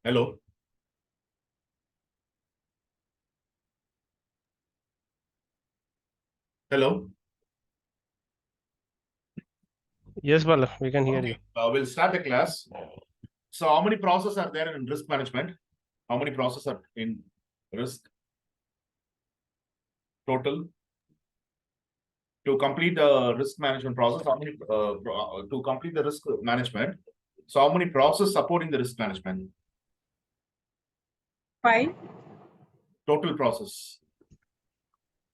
Hello. Hello. Yes, Bala, we can hear you. Okay. We'll start the class. So, how many processes are there in risk management? How many processes are in risk total? To complete the risk management process, how many to complete the risk management? So, how many processes supporting the risk management? 5. Total process.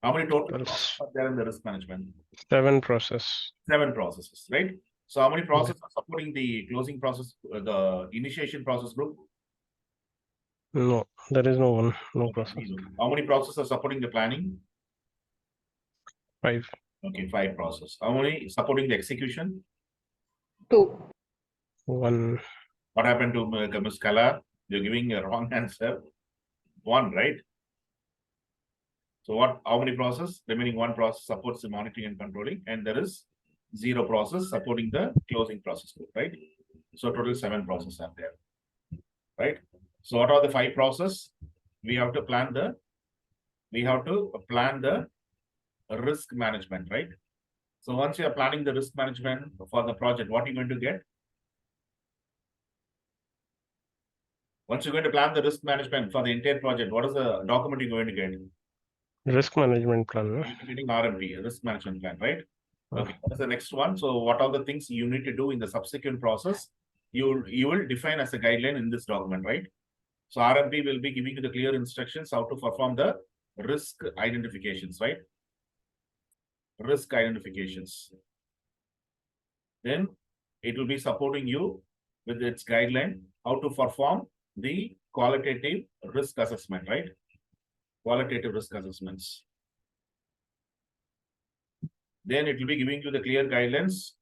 How many total Well, processes are there in the risk management? 7 process. 7 processes, right? So, how many processes are supporting the closing process, the initiation process group? No, there is no one, no process. How many processes are supporting the planning? 5. Okay, 5 processes. How many supporting the execution? 2. 1. What happened to Ms. Kala? You're giving a wrong answer. 1, right? So what? How many processes? Remaining 1 process supports the monitoring and controlling, and there is 0 process supporting the closing process group, right? So total 7 processes are there, right? So what are the 5 processes? We have to plan the risk management, right? So once you are planning the risk management for the project, what are you going to get? Once you're going to plan the risk management for the entire project, what is the document you're going to get? Risk management plan. Getting RMP, risk management plan, right? Oh. Okay, that's the next one. So what are the things you need to do in the subsequent process? You will define as a guideline in this document, right? So RMP will be giving you the clear instructions how to perform the risk identifications, right? Risk identifications. Then it will be supporting you with its guideline how to perform the qualitative risk assessment, right? Qualitative risk assessments. Then it will be giving you the clear guidelines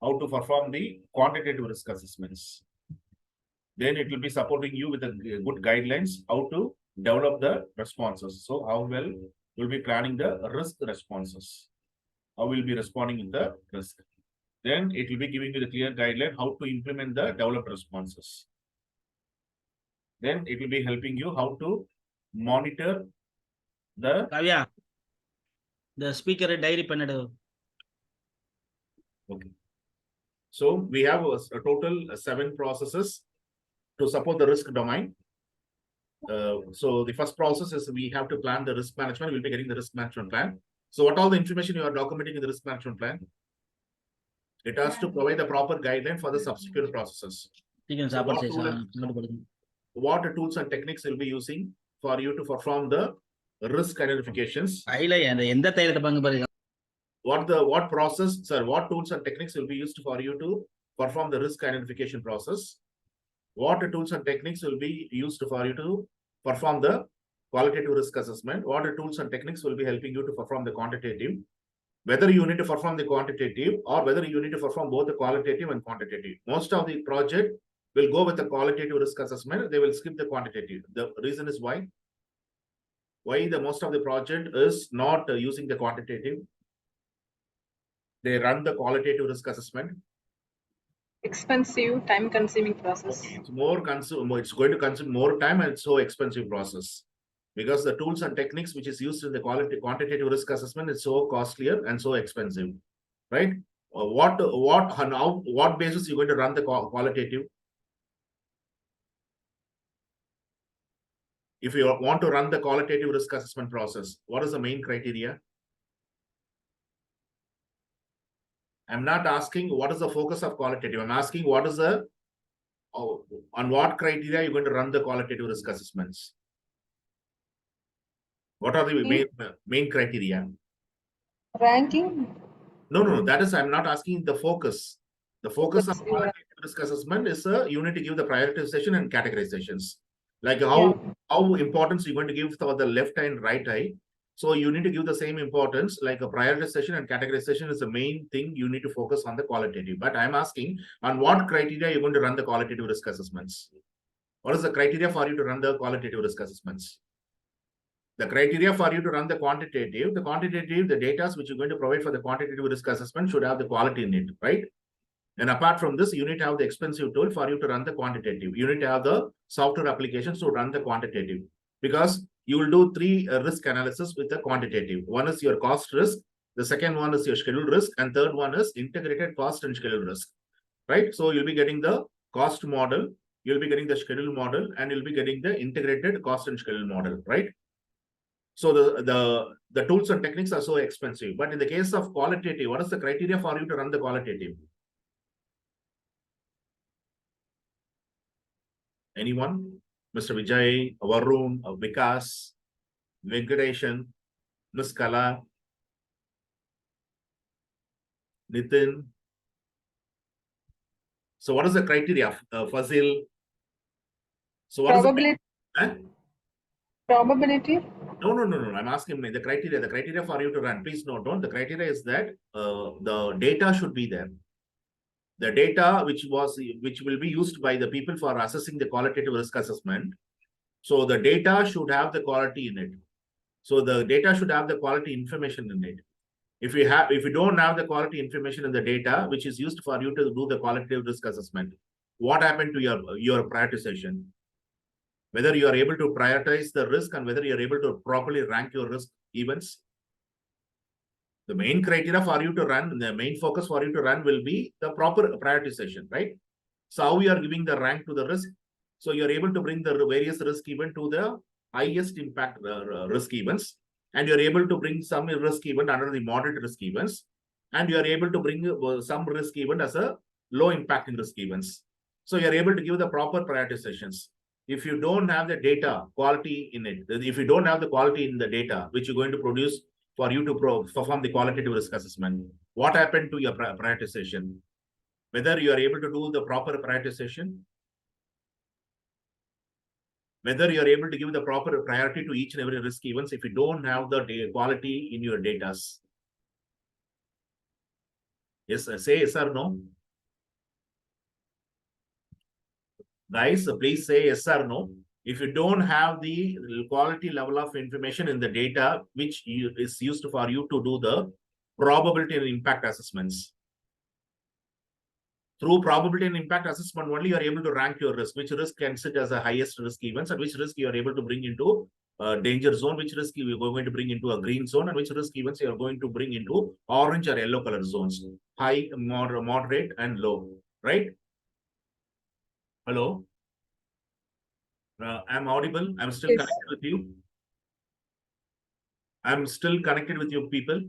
how to perform the quantitative risk assessments. Then it will be supporting you with the good guidelines how to develop the responses. So how well you'll be planning the risk responses. How will be responding in the risk. Then it will be giving you the clear guideline how to implement the developed responses. Then it will be helping you how to monitor the Kavya, the speaker diary pannadu. Okay. So we have a total 7 processes to support the risk domain. So the first process is we have to plan the risk management. We'll be getting the risk management plan. So what all the information you are documenting in the risk management plan? It has to provide the proper guideline for the subsequent processes. So what tools and techniques will be using for you to perform the risk identifications? What process, sir, what tools and techniques will be used for you to perform the risk identification process? What tools and techniques will be used for you to perform the qualitative risk assessment? What tools and techniques will be helping you to perform the quantitative? Whether you need to perform the quantitative or whether you need to perform both the qualitative and quantitative. Most of the project will go with the qualitative risk assessment. They will skip the quantitative. The reason is why? Why the most of the project is not using the quantitative? They run the qualitative risk assessment. Expensive, time-consuming process. Okay. It's going to consume more time and it's so expensive process because the tools and techniques which is used in the quantitative risk assessment is so costlier and so expensive, right? What basis you're going to run the qualitative? If you want to run the qualitative risk assessment process, what is the main criteria? I'm not asking what is the focus of qualitative. I'm asking what is the on what criteria you're going to run the qualitative risk assessments. What are the main criteria? Ranking? No. That is, I'm not asking the focus. The focus of qualitative risk assessment is you need to give the prioritization and categorizations. Like how importance you're going to give for the left eye and right eye. So you need to give the same importance, like a prioritization and categorization is the main thing you need to focus on the qualitative. But I'm asking on what criteria you're going to run the qualitative risk assessments. What is the criteria for you to run the qualitative risk assessments? The criteria for you to run the quantitative, the data which you're going to provide for the quantitative risk assessment should have the quality in it, right? And apart from this, you need to have the expensive tool for you to run the quantitative. You need to have the software applications to run the quantitative, because you will do three risk analysis with the quantitative. One is your cost risk, the second one is your schedule risk, and third one is integrated cost and schedule risk, right? So you'll be getting the cost model, you'll be getting the schedule model, and you'll be getting the integrated cost and schedule model, right? So the tools and techniques are so expensive. But in the case of qualitative, what is the criteria for you to run the qualitative? Anyone? Mr. Vijay, Varun, Vikas, Venkateshan, Ms. Kala, Nitin. So what is the criteria? Fazil. So what Probability. is the Probability. No. I'm asking the criteria. The criteria for you to run. Please note down. The criteria is that the data should be there. The data which will be used by the people for assessing the qualitative risk assessment. So the data should have the quality in it. So the data should have the quality information in it. If you don't have the quality information in the data, which is used for you to do the qualitative risk assessment, what happened to your prioritization? Whether you are able to prioritize the risk and whether you are able to properly rank your risk events. The main criteria for you to run, the main focus for you to run will be the proper prioritization, right? So how we are giving the rank to the risk. So you're able to bring the various risk event to the highest impact risk events, and you're able to bring some risk event under the moderate risk events, and you are able to bring some risk event as a low impacting risk events. So you're able to give the proper prioritizations. If you don't have the data quality in it, if you don't have the quality in the data which you're going to produce for you to perform the qualitative risk assessment, what happened to your prioritization? Whether you are able to do the proper prioritization, whether you are able to give the proper priority to each and every risk events if you don't have the quality in your data. Yes, say yes or no. Guys, please say yes or no. If you don't have the quality level of information in the data, which is used for you to do the probability and impact assessments. Through probability and impact assessment only, you are able to rank your risk, which risk can sit as the highest risk events, and which risk you are able to bring into a danger zone, which risk you are going to bring into a green zone, and which risk events you are going to bring into orange or yellow color zones, high, moderate, and low, right? Hello? I'm audible. I'm still Yes. connected with you. I'm still connected with you people.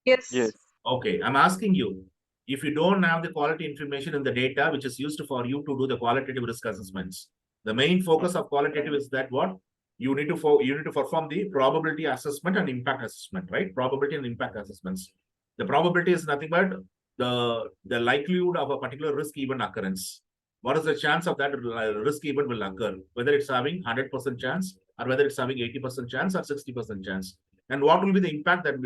Yes. Yes. Okay, I'm asking you, if you don't have the quality information in the data, which is used for you to do the qualitative risk assessments, the main focus of qualitative is that what? You need to perform the probability assessment and impact assessment, right? Probability and impact assessments. The probability is nothing but the likelihood of a particular risk event occurrence. What is the chance of that risk event will occur? Whether it's having 100% chance, or whether it's having 80% chance or 60% chance. And what will be the impact that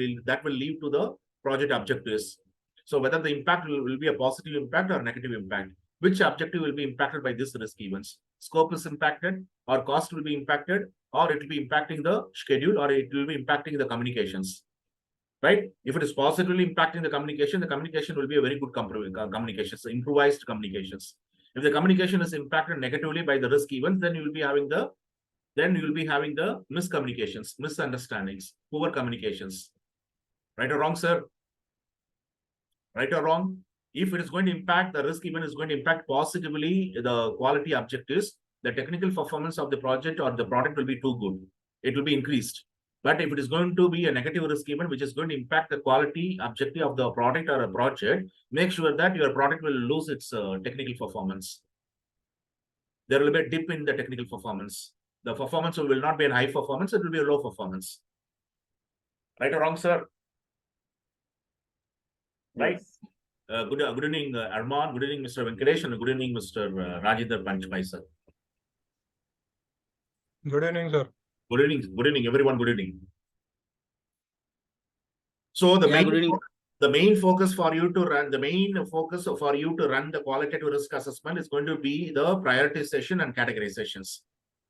will lead to the project objectives? So whether the impact will be a positive impact or negative impact, which objective will be impacted by this risk events? Scope is impacted, or cost will be impacted, or it will be impacting the schedule, or it will be impacting the communications, right? If it is positively impacting the communication will be a very good communications, improvised communications. If the communication is impacted negatively by the risk events, then you will be having the miscommunications, misunderstandings, poor communications. Right or wrong, sir? Right or wrong? If it is going to impact, the risk event is going to impact positively the quality objectives, the technical performance of the project or the product will be too good. It will be increased. But if it is going to be a negative risk event, which is going to impact the quality objective of the product or a project, make sure that your product will lose its technical performance. There will be a dip in the technical performance. The performance will not be a high performance, it will be a low performance. Right or wrong, sir? Right? Good evening, Arman. Good evening, Mr. Venkatesh, and good evening, Mr. Rajendra Panchmai, sir. Good evening, sir. Good evening, everyone. Good evening. So the Yeah, good evening. main focus for you to run the qualitative risk assessment is going to be the prioritization and categorizations.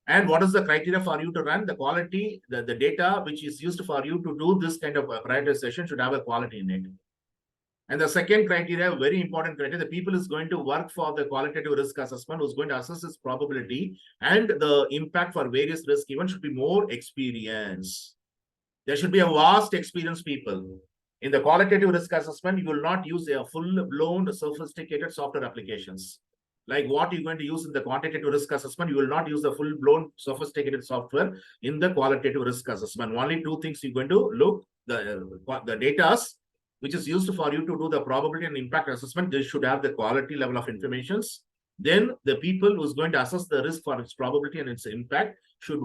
And what is the criteria for you to run the quality? The data which is used for you to do this kind of prioritization should have a quality in it. And the second criteria, very important criteria, the people is going to work for the qualitative risk assessment, who's going to assess its probability and the impact for various risk events should be more experienced. There should be a vast experienced people. In the qualitative risk assessment, you will not use a full-blown sophisticated software applications. Like what you're going to use in the quantitative risk assessment, you will not use the full-blown sophisticated software in the qualitative risk assessment. Only two things you're going to look, the data which is used for you to do the probability and impact assessment. They should have the quality level of information. Then the people who's going to assess the risk for its probability and its impact should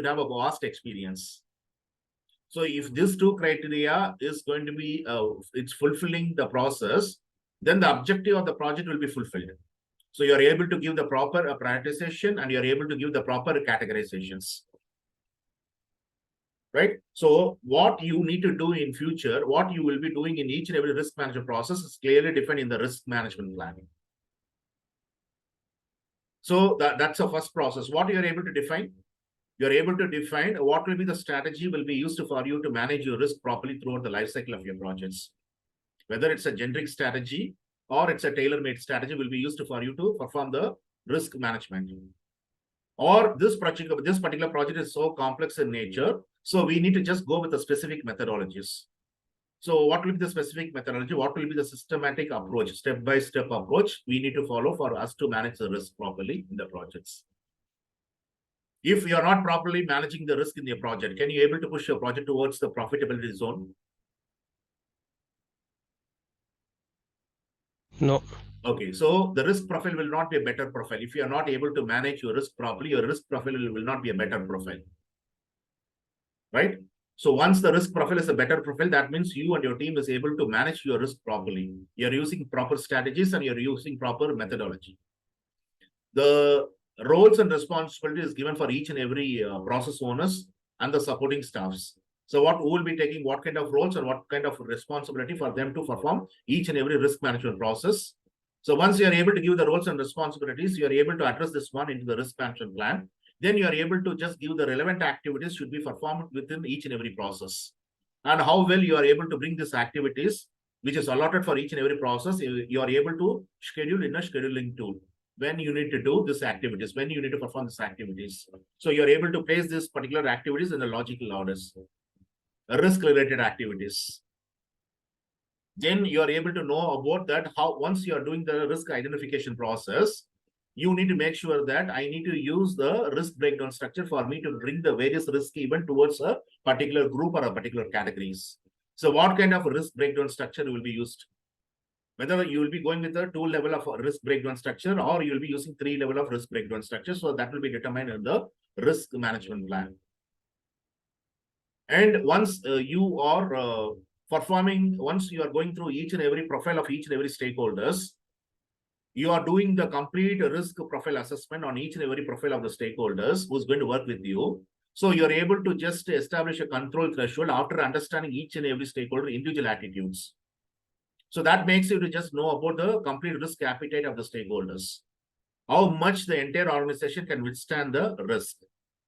have a vast experience. So if these two criteria is going to be, it's fulfilling the process, then the objective of the project will be fulfilled. So you are able to give the proper prioritization and you are able to give the proper categorizations. Right? So what you need to do in future, what you will be doing in each and every risk management process is clearly defined in the risk management plan. So that's the first process. What you are able to define? You are able to define what will be the strategy will be used for you to manage your risk properly throughout the life cycle of your projects. Whether it's a generic strategy or it's a tailor-made strategy will be used for you to perform the risk management. Or this particular project is so complex in nature, so we need to just go with the specific methodologies. So what will be the specific methodology? What will be the systematic approach, step-by-step approach we need to follow for us to manage the risk properly in the projects? If you are not properly managing the risk in your project, can you able to push your project towards the profitability zone? No. Okay, so the risk profile will not be a better profile. If you are not able to manage your risk properly, your risk profile will not be a better profile. Right? So once the risk profile is a better profile, that means you and your team is able to manage your risk properly. You're using proper strategies and you're using proper methodology. The roles and responsibilities given for each and every process owners and the supporting staffs. So who will be taking what kind of roles and what kind of responsibility for them to perform each and every risk management process. So once you are able to give the roles and responsibilities, you are able to address this one into the risk management plan. Then you are able to just give the relevant activities should be performed within each and every process. And how well you are able to bring these activities, which is allotted for each and every process, you are able to schedule in a scheduling tool. When you need to do these activities, when you need to perform these activities. So you're able to place these particular activities in the logical orders, risk-related activities. Then you are able to know about that, how once you are doing the risk identification process, you need to make sure that I need to use the risk breakdown structure for me to bring the various risk event towards a particular group or a particular categories. So what kind of risk breakdown structure will be used? Whether you will be going with a 2 level of risk breakdown structure or you will be using 3 level of risk breakdown structure. So that will be determined in the risk management plan. And once you are once you are going through each and every profile of each and every stakeholders, you are doing the complete risk profile assessment on each and every profile of the stakeholders who's going to work with you. So you're able to just establish a control threshold after understanding each and every stakeholder individual attitudes. So that makes you to just know about the complete risk appetite of the stakeholders. How much the entire organization can withstand the risk.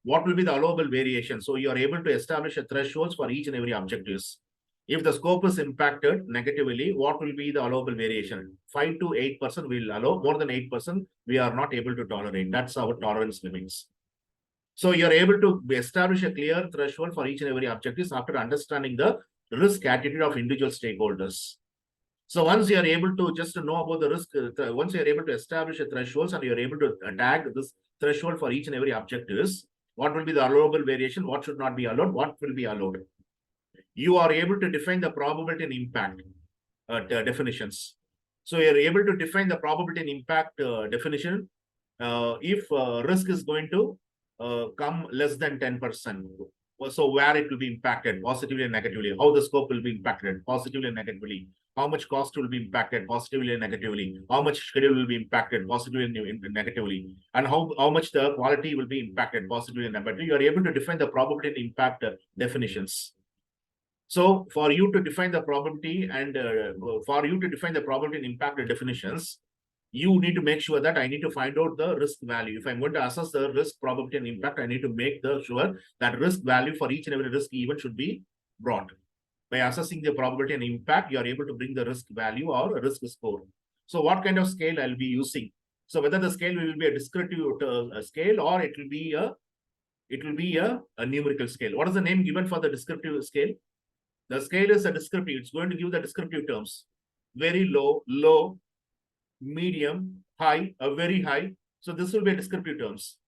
What will be the allowable variation? So you are able to establish a thresholds for each and every objectives. If the scope is impacted negatively, what will be the allowable variation? 5 to 8% will allow. More than 8%, we are not able to tolerate. That's our tolerance limits. So you're able to establish a clear threshold for each and every objectives after understanding the risk attitude of individual stakeholders. So once you are able to just know about the risk, once you are able to establish a thresholds and you are able to tag this threshold for each and every objectives, what will be the allowable variation? What should not be allowed? What will be allowed? You are able to define the probability and impact definitions. So you're able to define the probability and impact definition if risk is going to come less than 10%. So where it will be impacted positively and negatively, how the scope will be impacted positively and negatively, how much cost will be impacted positively and negatively, how much schedule will be impacted positively and negatively, and how much the quality will be impacted positively and negatively. You are able to define the probability and impact definitions. So for you to define the probability and impact definitions, you need to make sure that I need to find out the risk value. If I'm going to assess the risk, probability, and impact, I need to make sure that risk value for each and every risk event should be brought. By assessing the probability and impact, you are able to bring the risk value or a risk score. So what kind of scale I'll be using? So whether the scale will be a descriptive scale or it will be a numerical scale. What is the name given for the descriptive scale? The scale is a descriptive. It's going to give the descriptive terms. Very low, low, medium, high, a very high. So this will be a descriptive terms,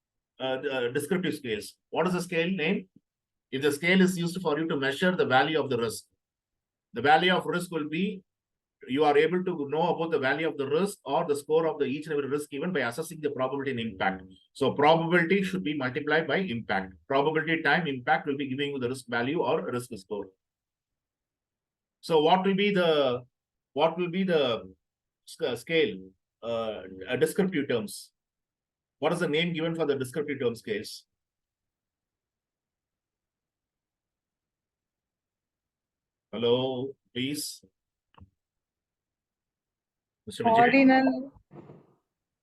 descriptive scales. What is the scale name? If the scale is used for you to measure the value of the risk, the value of risk will be, you are able to know about the value of the risk or the score of the each and every risk given by assessing the probability and impact. So probability should be multiplied by impact. Probability time impact will be giving you the risk value or risk score. So what will be the scale, descriptive terms? What is the name given for the descriptive term scales? Hello, please. Mr. Vijay. Ordinal.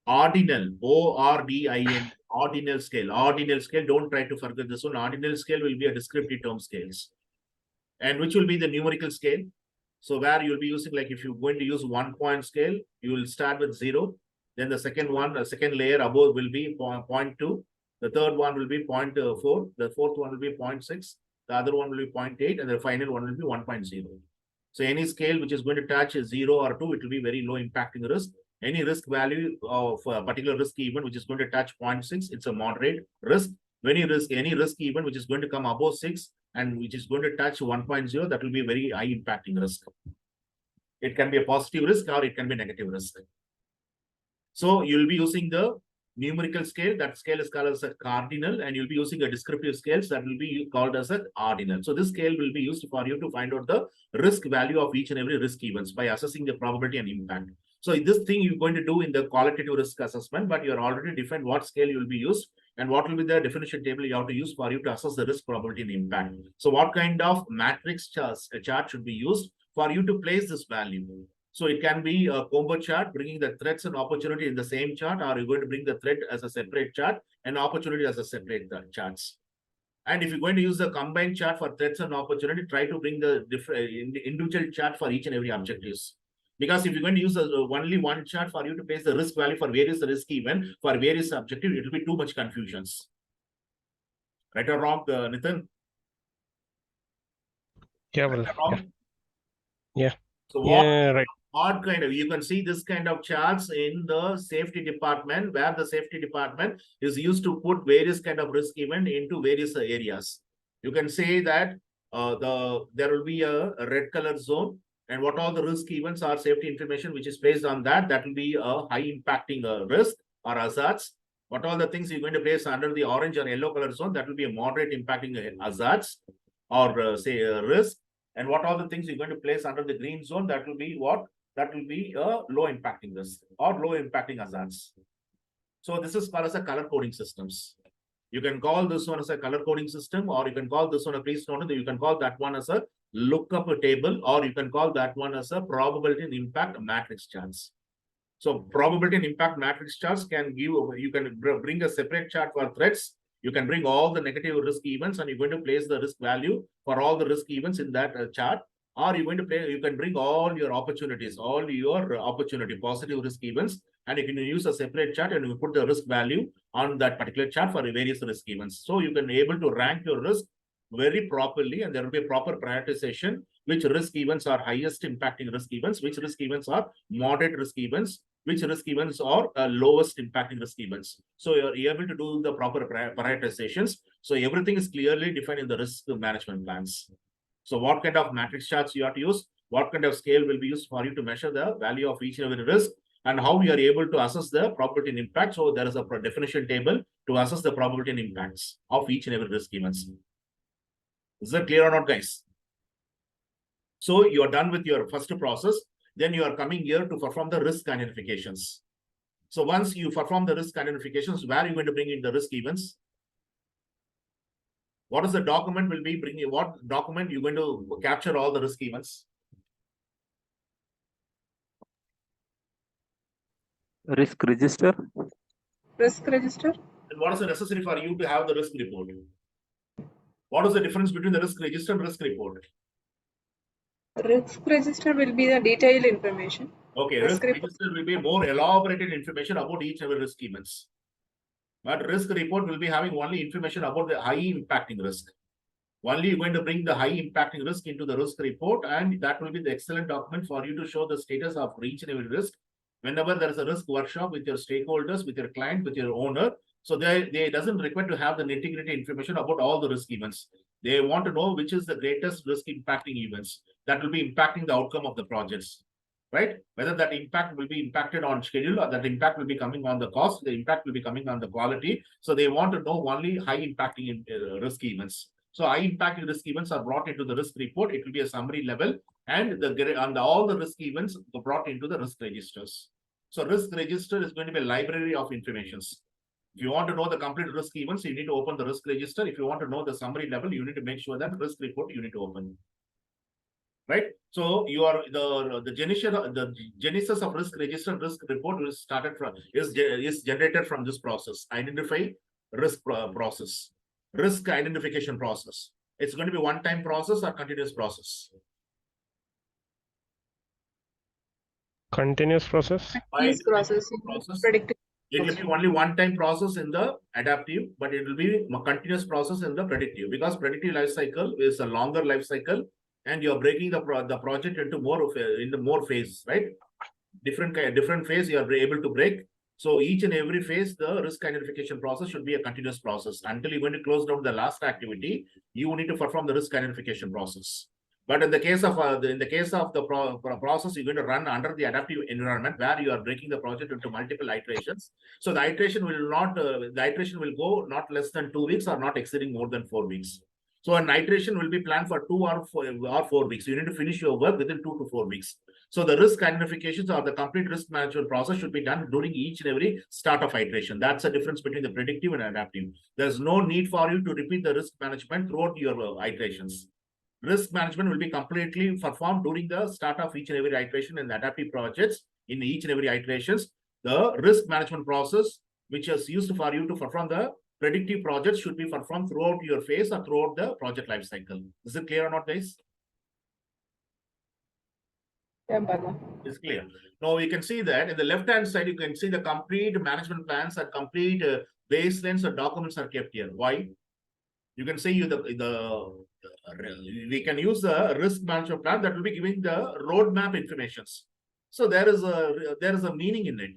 Ordinal, O-R-D-I-N, ordinal scale. Ordinal scale, don't try to forget this one. Ordinal scale will be a descriptive term scales. And which will be the numerical scale? So where you'll be using, like if you're going to use 1 point scale, you will start with 0. Then the second one, the second layer above will be 0.2. The third one will be 0.4. The fourth one will be 0.6. The other one will be 0.8. And the final one will be 1.0. So any scale which is going to touch 0 or 2, it will be very low impacting risk. Any risk value of a particular risk event which is going to touch 0.6, it's a moderate risk. Any risk event which is going to come above 6 and which is going to touch 1.0, that will be a very high impacting risk. It can be a positive risk or it can be negative risk. So you'll be using the numerical scale. That scale is called as a cardinal, and you'll be using a descriptive scales that will be called as an ordinal. So this scale will be used for you to find out the risk value of each and every risk events by assessing the probability and impact. So this thing you're going to do in the qualitative risk assessment, but you're already defined what scale you will be used and what will be the definition table you have to use for you to assess the risk, probability, and impact. So what kind of matrix chart should be used for you to place this value? So it can be a combo chart, bringing the threats and opportunity in the same chart, or you're going to bring the threat as a separate chart and opportunity as a separate charts. And if you're going to use the combined chart for threats and opportunity, try to bring the different individual chart for each and every objectives. Because if you're going to use only one chart for you to place the risk value for various risk event for various objectives, it will be too much confusions. Right or wrong, Nitin? Yeah, well, Right or wrong? yeah. So what? Yeah, right. What kind of, you can see this kind of charts in the safety department, where the safety department is used to put various kind of risk event into various areas. You can say that there will be a red color zone, and what all the risk events are safety information which is based on that will be a high impacting risk or hazards. What all the things you're going to place under the orange or yellow color zone, that will be a moderate impacting hazards or say risk. And what all the things you're going to place under the green zone, that will be what? That will be a low impacting risk or low impacting hazards. So this is called as a color coding systems. You can call this one as a color coding system, or you can call this one a please note that you can call that one as a lookup table, or you can call that one as a probability and impact matrix charts. So probability and impact matrix charts can give, you can bring a separate chart for threats. You can bring all the negative risk events and you're going to place the risk value for all the risk events in that chart. Or you're going to play, you can bring all your opportunities, positive risk events, and you can use a separate chart and you put the risk value on that particular chart for various risk events. So you can be able to rank your risk very properly, and there will be a proper prioritization, which risk events are highest impacting risk events, which risk events are moderate risk events, which risk events are lowest impacting risk events. So you're able to do the proper prioritizations. So everything is clearly defined in the risk management plans. So what kind of matrix charts you have to use, what kind of scale will be used for you to measure the value of each and every risk, and how we are able to assess the probability and impact. So there is a definition table to assess the probability and impacts of each and every risk events. Is that clear or not, guys? So you are done with your first process. Then you are coming here to perform the risk identifications. So once you perform the risk identifications, where are you going to bring in the risk events? What is the document will be bringing? What document you're going to capture all the risk events? Risk register. Risk register. And what is the necessary for you to have the risk report? What is the difference between the risk register and risk report? Risk register will be the detailed information. Okay, Risk risk report. register will be more elaborated information about each and every risk events. But risk report will be having only information about the high impacting risk. Only you're going to bring the high impacting risk into the risk report, and that will be the excellent document for you to show the status of each and every risk. Whenever there is a risk workshop with your stakeholders, with your client, with your owner, so they doesn't require to have the nitty-gritty information about all the risk events. They want to know which is the greatest risk impacting events that will be impacting the outcome of the projects, right? Whether that impact will be impacted on schedule or that impact will be coming on the cost, the impact will be coming on the quality. So they want to know only high impacting risk events. So high impacting risk events are brought into the risk report. It will be a summary level, and all the risk events are brought into the risk registers. So risk register is going to be a library of informations. If you want to know the complete risk events, you need to open the risk register. If you want to know the summary level, you need to make sure that risk report you need to open. Right? So you are the genesis of risk register risk report is generated from this process. Identify risk process, risk identification process. It's going to be one-time process or continuous process. Continuous process. This process. Predictive. It will be only one-time process in the adaptive, but it will be a continuous process in the predictive, because predictive life cycle is a longer life cycle, and you are breaking the project into more phases, right? Different phase you are able to break. So each and every phase, the risk identification process should be a continuous process. Until you're going to close down the last activity, you need to perform the risk identification process. But in the case of the process, you're going to run under the adaptive environment where you are breaking the project into multiple iterations. So the iteration will go not less than 2 weeks or not exceeding more than 4 weeks. So an iteration will be planned for 2 or 4 weeks. You need to finish your work within 2 to 4 weeks. So the risk identifications or the complete risk management process should be done during each and every start of iteration. That's the difference between the predictive and adaptive. There's no need for you to repeat the risk management throughout your iterations. Risk management will be completely performed during the start of each and every iteration in the adaptive projects. In each and every iterations, the risk management process, which is used for you to perform the predictive projects, should be performed throughout your phase or throughout the project life cycle. Is it clear or not, guys? Yeah, Bala. It's clear. Now you can see that in the left-hand side, you can see the complete management plans and complete baselines and documents are kept here. Why? You can see we can use the risk management plan that will be giving the roadmap informations. So there is a meaning in it.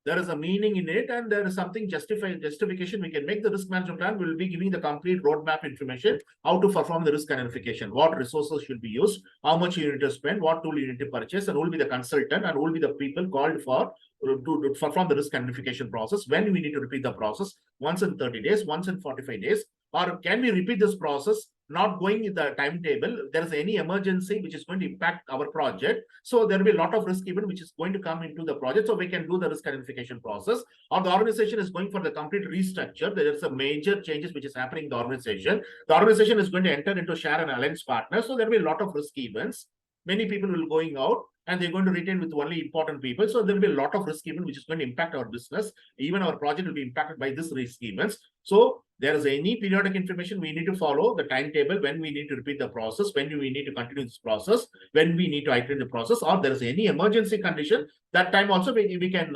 There is a meaning in it, and there is something justification. We can make the risk management plan. We will be giving the complete roadmap information, how to perform the risk identification, what resources should be used, how much you need to spend, what tool you need to purchase, and who will be the consultant, and who will be the people called for to perform the risk identification process, when we need to repeat the process, once in 30 days, once in 45 days, or can we repeat this process, not going in the timetable, there is any emergency which is going to impact our project. So there will be a lot of risk event which is going to come into the project. So we can do the risk identification process, or the organization is going for the complete restructure. There is a major changes which is happening in the organization. The organization is going to enter into share and alliance partner. So there will be a lot of risk events. Many people will going out, and they're going to retain with only important people. So there will be a lot of risk event which is going to impact our business. Even our project will be impacted by this risk events. So there is any periodic information we need to follow the timetable, when we need to repeat the process, when we need to continue this process, when we need to iterate the process, or there is any emergency condition, that time also we can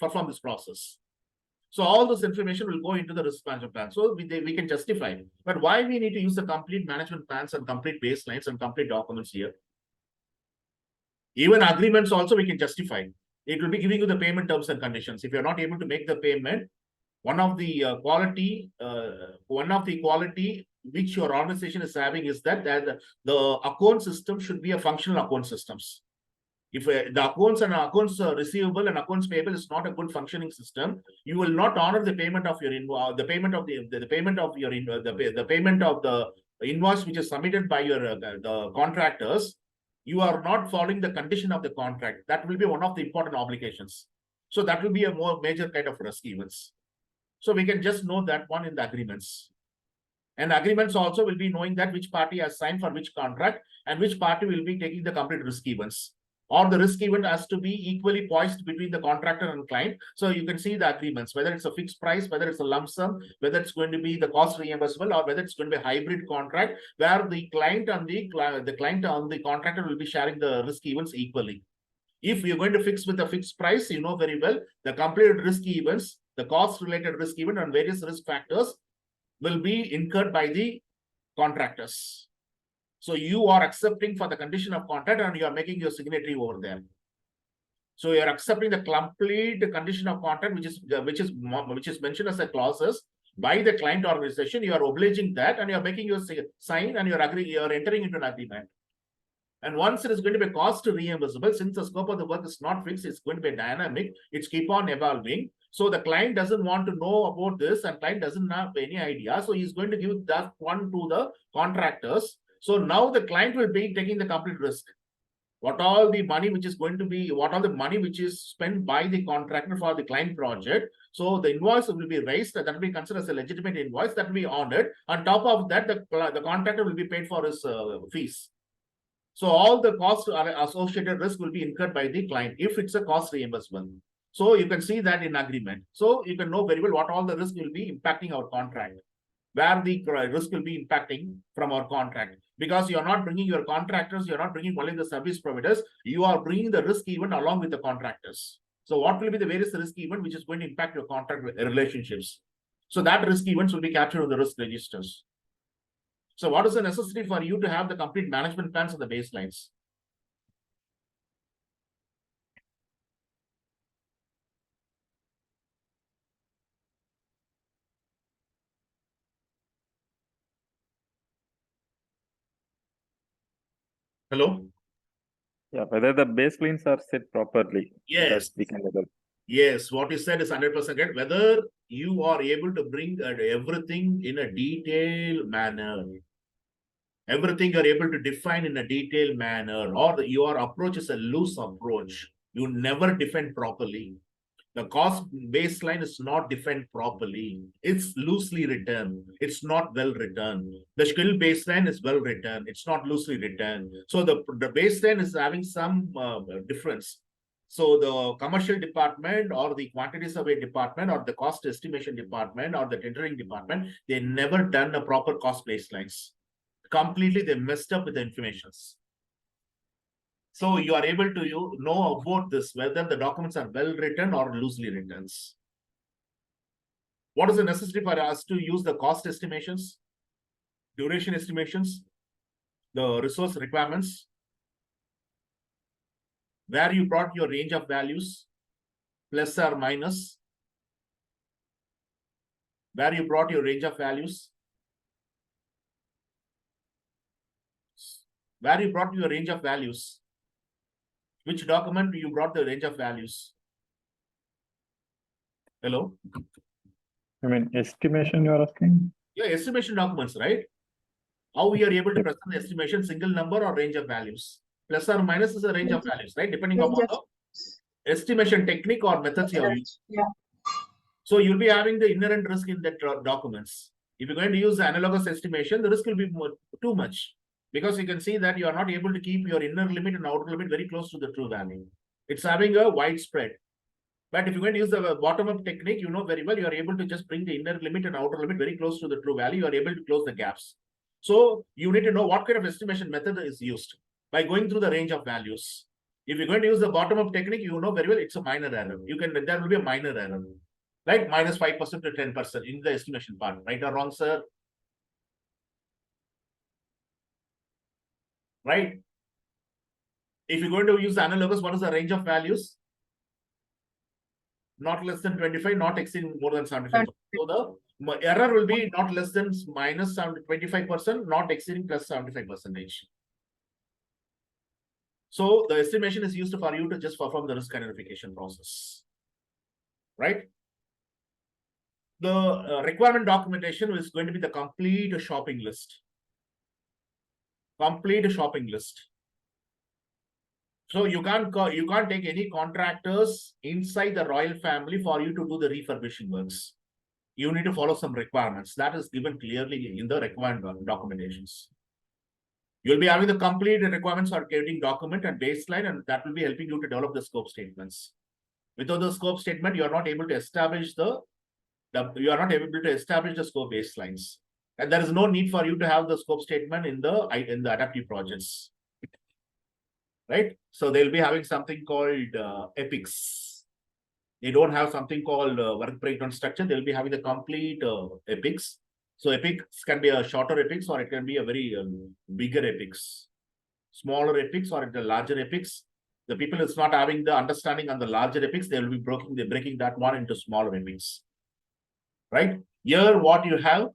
perform this process. So all this information will go into the risk management plan. So we can justify. But why we need to use the complete management plans and complete baselines and complete documents here? Even agreements also we can justify. It will be giving you the payment terms and conditions. If you're not able to make the payment, one of the quality which your organization is having is that the account system should be a functional account systems. If the accounts and accounts receivable and accounts payable is not a good functioning system, you will not honor the payment of your the payment of the invoice which is submitted by your the contractors. You are not following the condition of the contract. That will be one of the important obligations. So that will be a more major kind of risk events. So we can just know that one in the agreements. And agreements also will be knowing that which party has signed for which contract and which party will be taking the complete risk events. or the risk event has to be equally poised between the contractor and client. So you can see the agreements, whether it's a fixed price, whether it's a lump sum, whether it's going to be the cost reimbursable, or whether it's going to be a hybrid contract where the client and the client and the contractor will be sharing the risk events equally. If you're going to fix with a fixed price, you know very well the complete risk events, the cost related risk event and various risk factors will be incurred by the contractors. So you are accepting for the condition of contract and you are making your signatory over there. So you are accepting the complete condition of contract, which is mentioned as a clauses by the client organization. You are obliging that and you are making your sign and you are entering into an agreement. And once it is going to be cost reimbursable, since the scope of the work is not fixed, it's going to be dynamic, it's keep on evolving. So the client doesn't want to know about this and client doesn't have any idea. So he's going to give that one to the contractors. So now the client will be taking the complete risk. What all the money which is spent by the contractor for the client project. So the invoice will be raised, that will be considered as a legitimate invoice, that will be honored. On top of that, the contractor will be paid for his fees. So all the costs associated risk will be incurred by the client if it's a cost reimbursement. So you can see that in agreement. So you can know very well what all the risk will be impacting our contract, where the risk will be impacting from our contract. Because you are not bringing your contractors, you are not bringing only the service providers, you are bringing the risk even along with the contractors. So what will be the various risk event which is going to impact your contract relationships? So that risk events will be captured on the risk registers. So what is the necessity for you to have the complete management plans and the baselines? Hello? Yeah, whether the baselines are set properly. Yes. That we can level. Yes, what you said is 100% correct. Whether you are able to bring everything in a detailed manner. Everything you're able to define in a detailed manner, or your approach is a loose approach. You never define properly. The cost baseline is not defined properly. It's loosely written. It's not well written. The skill baseline is well written. It's not loosely written. So the baseline is having some difference. So the commercial department or the quantity survey department or the cost estimation department or the tendering department, they never done a proper cost baselines. Completely they messed up with the informations. So you are able to know about this, whether the documents are well written or loosely written. What is the necessity for us to use the cost estimations, duration estimations, the resource requirements, where you brought your range of values, plus or minus, where you brought your range of values, where you brought your range of values. Which document you brought the range of values? Hello? I mean, estimation you are asking? Yeah, estimation documents, right? How we are able to present the estimation, single number or range of values. Plus or minus is a range of values, right? Depending Range upon of- the estimation technique or methods you have used. Yeah. So you'll be having the inherent risk in that documents. If you're going to use the analogous estimation, the risk will be too much. Because you can see that you are not able to keep your inner limit and outer limit very close to the true value. It's having a wide spread. But if you're going to use the bottom-up technique, you know very well, you are able to just bring the inner limit and outer limit very close to the true value. You are able to close the gaps. So you need to know what kind of estimation method is used by going through the range of values. If you're going to use the bottom-up technique, you know very well it's a minor error. There will be a minor error, right? Minus 5% to 10% in the estimation part, right or wrong, sir? Right? If you're going to use the analogous, what is the range of values? Not less than 25, not exceeding more than 75%. So the error will be not less than minus 25%, not exceeding plus 75%. So the estimation is used for you to just perform the risk identification process. Right? The requirement documentation is going to be the complete shopping list. Complete shopping list. So you can't take any contractors inside the royal family for you to do the refurbishing works. You need to follow some requirements that is given clearly in the requirement documentations. You'll be having the complete requirements are getting document and baseline, and that will be helping you to develop the scope statements. Without the scope statement, you are not able to establish the scope baselines. And there is no need for you to have the scope statement in the adaptive projects. Right? So they'll be having something called epics. They don't have something called work breakdown structure. They'll be having the complete epics. So epics can be a shorter epics, or it can be a very bigger epics. Smaller epics or the larger epics. The people is not having the understanding on the larger epics, they will be breaking that one into smaller epics. Right? Here, what you have,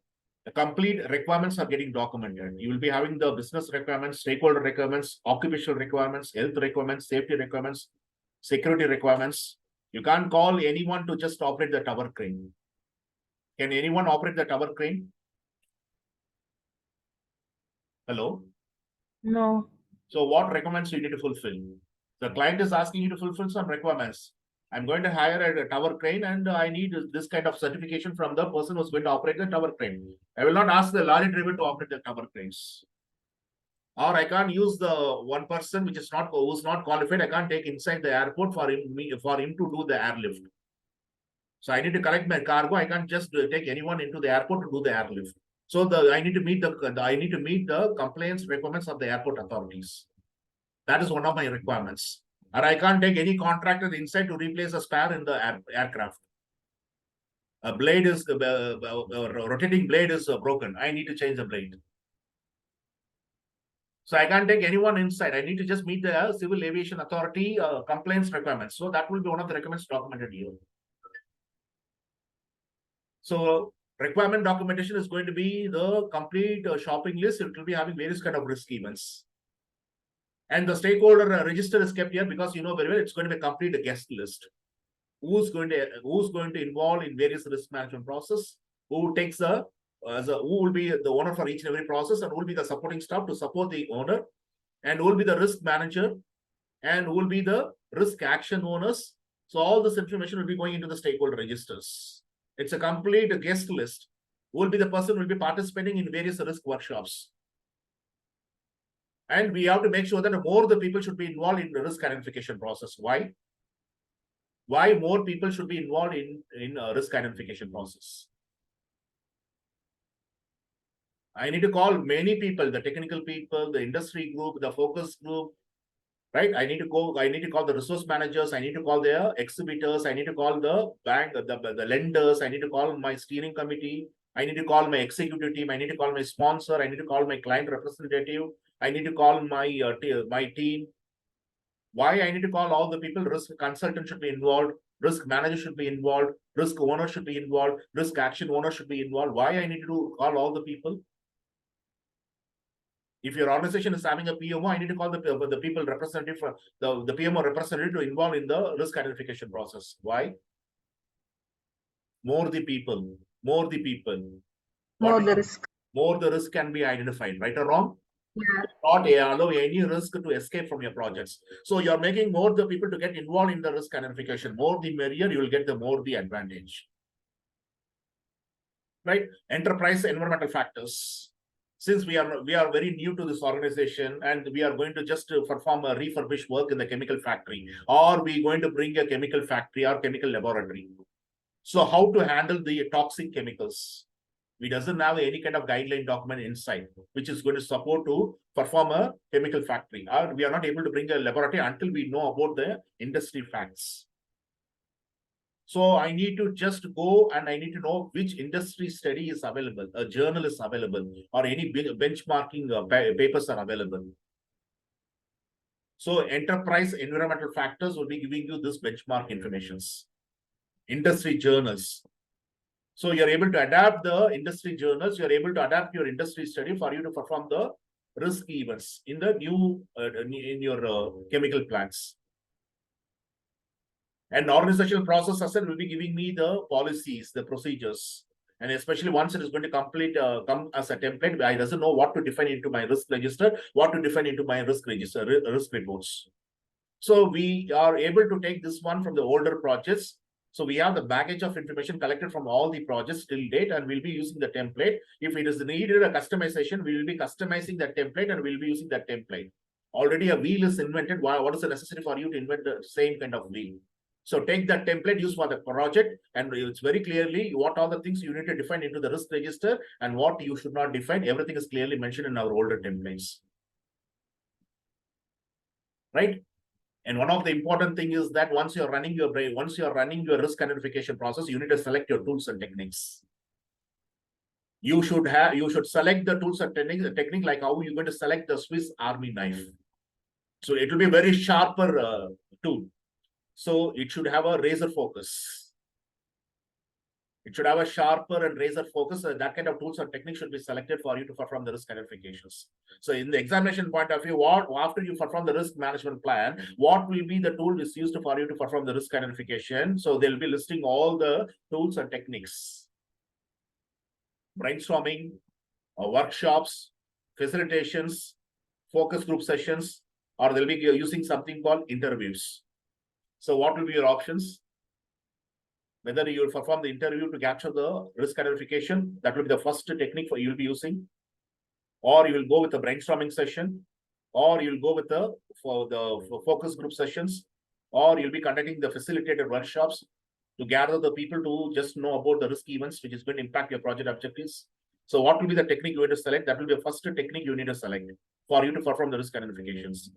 the complete requirements are getting documented. You will be having the business requirements, stakeholder requirements, occupational requirements, health requirements, safety requirements, security requirements. You can't call anyone to just operate the tower crane. Can anyone operate the tower crane? Hello? No. So what requirements you need to fulfill? The client is asking you to fulfill some requirements. I'm going to hire a tower crane and I need this kind of certification from the person who's going to operate the tower crane. I will not ask the lorry driver to operate the tower cranes. Or I can't use the one person who's not qualified. I can't take inside the airport for him to do the airlift. So I need to collect my cargo. I can't just take anyone into the airport to do the airlift. So I need to meet the compliance requirements of the airport authorities. That is one of my requirements. Or I can't take any contractor inside to replace a spare in the aircraft. A blade is rotating blade is broken. I need to change the blade. So I can't take anyone inside. I need to just meet the Civil Aviation Authority compliance requirements. So that will be one of the requirements documented here. So requirement documentation is going to be the complete shopping list. It will be having various kind of risk events. And the stakeholder register is kept here because you know very well it's going to be a complete guest list. Who's going to involve in various risk management process? Who takes who will be the owner for each and every process, and who will be the supporting staff to support the owner, and who will be the risk manager, and who will be the risk action owners. So all this information will be going into the stakeholder registers. It's a complete guest list. Who will be the person who will be participating in various risk workshops. And we have to make sure that more the people should be involved in the risk identification process. Why? Why more people should be involved in a risk identification process? I need to call many people, the technical people, the industry group, the focus group, right? I need to call the resource managers. I need to call their exhibitors. I need to call the bank, the lenders. I need to call my steering committee. I need to call my executive team. I need to call my sponsor. I need to call my client representative. I need to call my team. Why I need to call all the people? Risk consultant should be involved. Risk manager should be involved. Risk owner should be involved. Risk action owner should be involved. Why I need to call all the people? If your organization is having a PMO, I need to call the people representative, the PMO representative to involve in the risk identification process. Why? More the people. More the risk can be identified, right or wrong? Yeah. Not allow any risk to escape from your projects. So you're making more the people to get involved in the risk identification. More the merrier, you will get the more the advantage. Right? Enterprise environmental factors. Since we are very new to this organization and we are going to just perform a refurbished work in the chemical factory, or we're going to bring a chemical factory or chemical laboratory. So how to handle the toxic chemicals? We doesn't have any kind of guideline document inside, which is going to support to perform a chemical factory. Or we are not able to bring a laboratory until we know about the industry facts. So I need to just go and I need to know which industry study is available, a journal is available, or any benchmarking papers are available. So enterprise environmental factors will be giving you this benchmark informations. Industry journals. So you're able to adapt the industry journals, you're able to adapt your industry study for you to perform the risk events in the new, in your chemical plants. And organizational process asset will be giving me the policies, the procedures. And especially once it is going to come as a template, I doesn't know what to define into my risk register, what to define into my risk register, risk reports. So we are able to take this one from the older projects So we have the baggage of information collected from all the projects till date, and we'll be using the template. If it is needed a customization, we will be customizing that template and we'll be using that template. Already a wheel is invented. What is necessary for you to invent the same kind of wheel? So take that template, use for the project, and it's very clearly what are the things you need to define into the risk register and what you should not define. Everything is clearly mentioned in our older templates. Right? And one of the important thing is that once you're running your risk identification process, you need to select your tools and techniques. You should select the tools and technique like how you're going to select the Swiss Army knife. So it will be a very sharper tool. So it should have a razor focus. It should have a sharper and razor focus. That kind of tools or techniques should be selected for you to perform the risk identifications. So in the examination point of view, after you perform the risk management plan, what will be the tool is used for you to perform the risk identification? So they'll be listing all the tools and techniques. Brainstorming, workshops, facilitations, focus group sessions, or they'll be using something called interviews. So what will be your options? Whether you will perform the interview to capture the risk identification, that will be the first technique you'll be using, or you will go with the brainstorming session, or you'll go with the focus group sessions, or you'll be conducting the facilitated workshops to gather the people to just know about the risk events which is going to impact your project objectives. So what will be the technique you need to select? That will be the first technique you need to select for you to perform the risk identifications.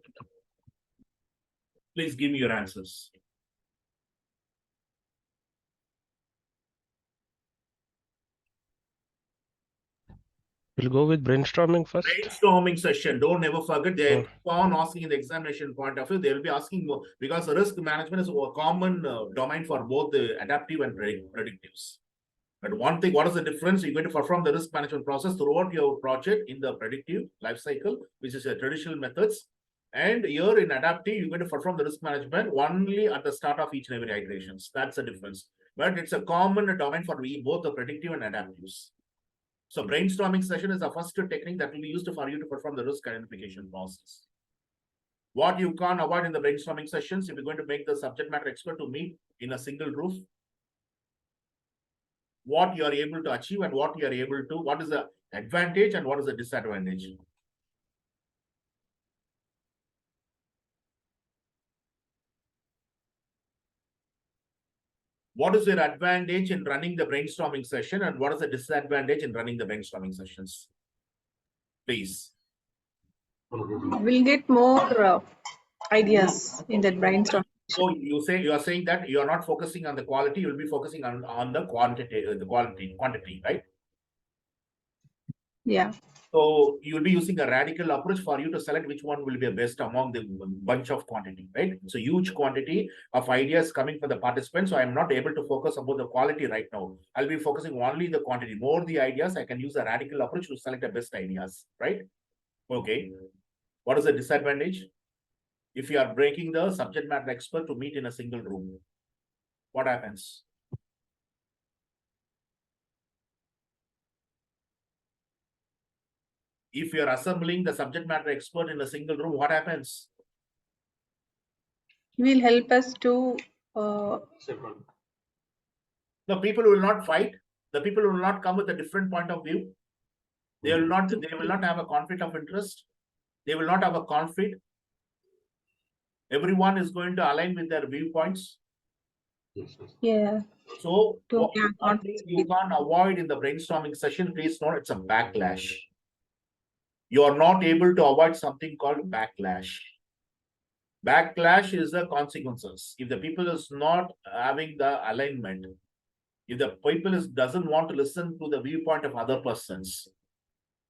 Please give me your answers. We'll go with brainstorming first. Brainstorming session. Don't ever forget. They keep on asking in the examination point of view. They will be asking more because risk management is a common domain for both the adaptive and predictives. But one thing, what is the difference? You're going to perform the risk management process throughout your project in the predictive life cycle, which is a traditional methods. And here in adaptive, you're going to perform the risk management only at the start of each and every iterations. That's the difference. But it's a common domain for both the predictive and adaptives. So brainstorming session is the first technique that will be used for you to perform the risk identification process. What you can't avoid in the brainstorming sessions, if you're going to make the subject matter expert to meet in a single roof, what you are able to achieve and what you are able to, what is the advantage and what is the disadvantage. What is your advantage in running the brainstorming session and what is the disadvantage in running the brainstorming sessions? Please. We'll get more ideas in that brainstorm. So you are saying that you are not focusing on the quality, you'll be focusing on the quantity, right? Yeah. So you'll be using a radical approach for you to select which one will be best among the bunch of quantity, right? So huge quantity of ideas coming from the participants. So I'm not able to focus about the quality right now. I'll be focusing only the quantity. More the ideas, I can use a radical approach to select the best ideas, right? Okay. What is the disadvantage? If you are breaking the subject matter expert to meet in a single room, what happens? If you are assembling the subject matter expert in a single room, what happens? He will help us to. The people will not fight. The people will not come with a different point of view. They will not have a conflict of interest. They will not have a conflict. Everyone is going to align with their viewpoints. Yeah. So To you can't avoid in the brainstorming session, please note it's a backlash. You are not able to avoid something called backlash. Backlash is the consequences. If the people is not having the alignment, if the people doesn't want to listen to the viewpoint of other persons,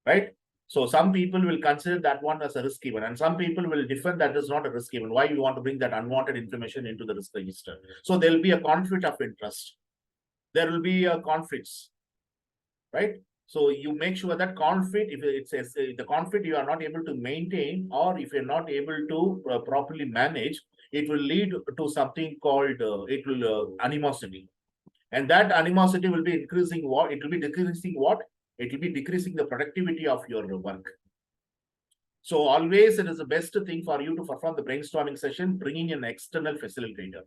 right? So some people will consider that one as a risk event, and some people will defend that is not a risk event. Why you want to bring that unwanted information into the risk register? So there will be a conflict of interest. There will be conflicts, right? So you make sure that conflict, if it's the conflict you are not able to maintain, or if you're not able to properly manage, it will lead to something called animosity. And that animosity will be increasing what? It will be decreasing what? It will be decreasing the productivity of your work. So always it is the best thing for you to perform the brainstorming session, bringing an external facilitator.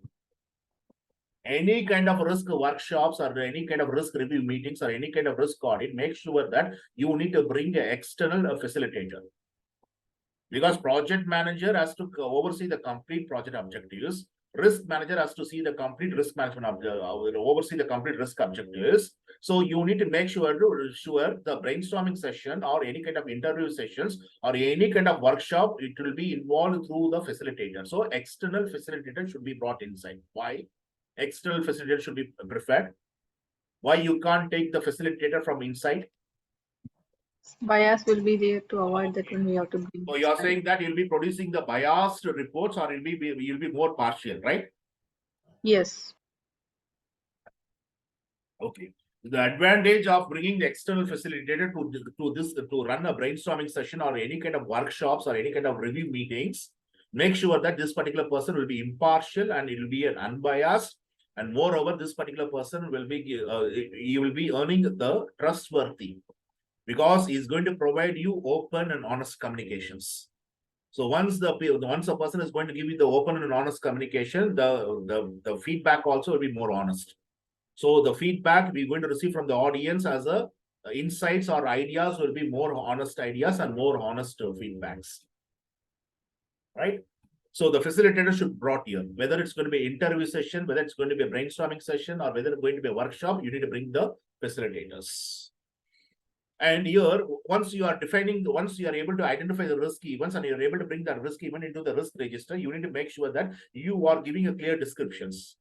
any kind of risk workshops or any kind of risk review meetings or any kind of risk audit, make sure that you need to bring an external facilitator. Because project manager has to oversee the complete project objectives. Risk manager has to see the complete risk management oversee the complete risk objectives. So you need to make sure the brainstorming session or any kind of interview sessions or any kind of workshop, it will be involved through the facilitator. So external facilitator should be brought inside. Why? External facilitator should be preferred. Why you can't take the facilitator from inside? Bias will be there to avoid that when we have to bring. So you are saying that you'll be producing the biased reports or you'll be more partial, right? Yes. Okay. The advantage of bringing the external facilitator to run a brainstorming session or any kind of workshops or any kind of review meetings, make sure that this particular person will be impartial and it will be an unbiased. And moreover, this particular person will be he will be earning the trustworthy, because he's going to provide you open and honest communications. So once a person is going to give you the open and honest communication, the feedback also will be more honest. So the feedback we're going to receive from the audience as insights or ideas will be more honest ideas and more honest feedbacks. Right? So the facilitator should be brought here, whether it's going to be an interview session, whether it's going to be a brainstorming session, or whether it's going to be a workshop, you need to bring the facilitators. And here, once you are able to identify the risk events and you're able to bring that risk event into the risk register, you need to make sure that you are giving a clear descriptions.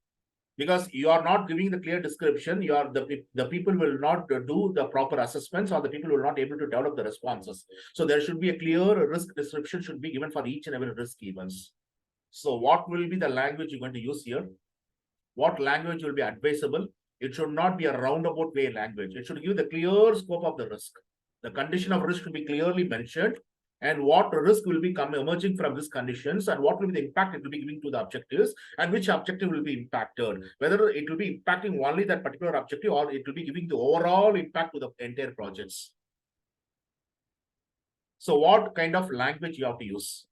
Because you are not giving the clear description, the people will not do the proper assessments, or the people will not able to develop the responses. So there should be a clear risk description should be given for each and every risk events. So what will be the language you're going to use here? What language will be advisable? It should not be a roundabout way language. It should give the clear scope of the risk. The condition of risk should be clearly mentioned, and what risk will be emerging from these conditions, and what will be the impact it will be giving to the objectives, and which objective will be impacted. Whether it will be impacting only that particular objective, or it will be giving the overall impact to the entire projects. So what kind of language you have to use?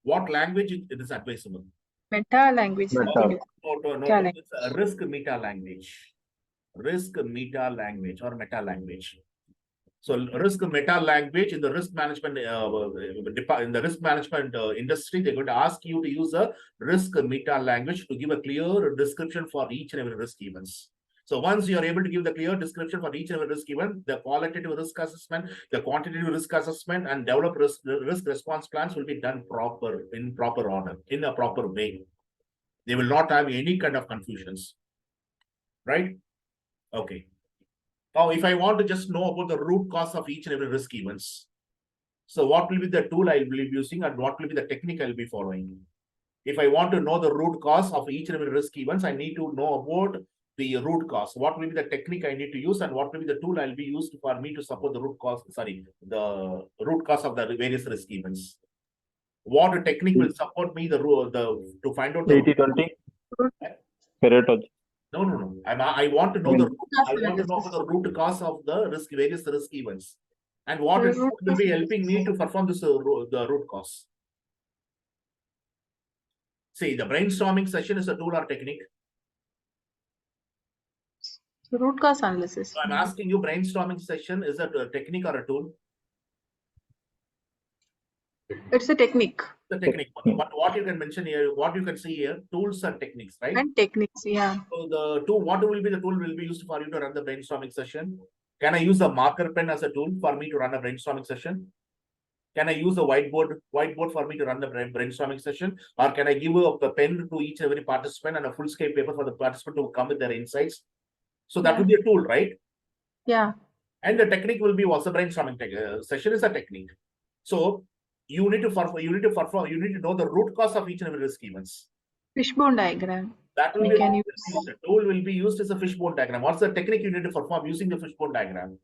What language it is advisable? Meta language. Meta. No, it's a risk meta language. Risk meta language or meta language. So risk meta language in the risk management industry, they're going to ask you to use a risk meta language to give a clear description for each and every risk events. So once you are able to give the clear description for each and every risk event, the qualitative risk assessment, the quantitative risk assessment, and develop risk response plans will be done in proper order, in a proper way. They will not have any kind of confusions. Right? Okay. Now, if I want to just know about the root cause of each and every risk events, so what will be the tool I will be using and what will be the technique I will be following? If I want to know the root cause of each and every risk events, I need to know about the root cause. What will be the technique I need to use, and what will be the tool I'll be used for me to support the root cause, the root cause of the various risk events. What technique will support me to find out the 80-20 Pareto. No. I want to know the root cause of the various risk events, and what will be helping me to perform this the root cause. See, the brainstorming session is a tool or technique. Root cause analysis. So I'm asking you, brainstorming session is a technique or a tool? It's a technique. The technique. But what you can mention here, what you can see here, tools and techniques, right? And techniques, yeah. So the tool, what will be the tool will be used for you to run the brainstorming session? Can I use a marker pen as a tool for me to run a brainstorming session? Can I use a whiteboard for me to run the brainstorming session? Or can I give a pen to each and every participant and a full scale paper for the participant to come with their insights? So that will be a tool, right? Yeah. And the technique will be also brainstorming session is a technique. So you need to know the root cause of each and every risk events. Fishbone diagram. That will We be can use. the tool will be used as a fishbone diagram. What's the technique you need to perform using the fishbone diagram?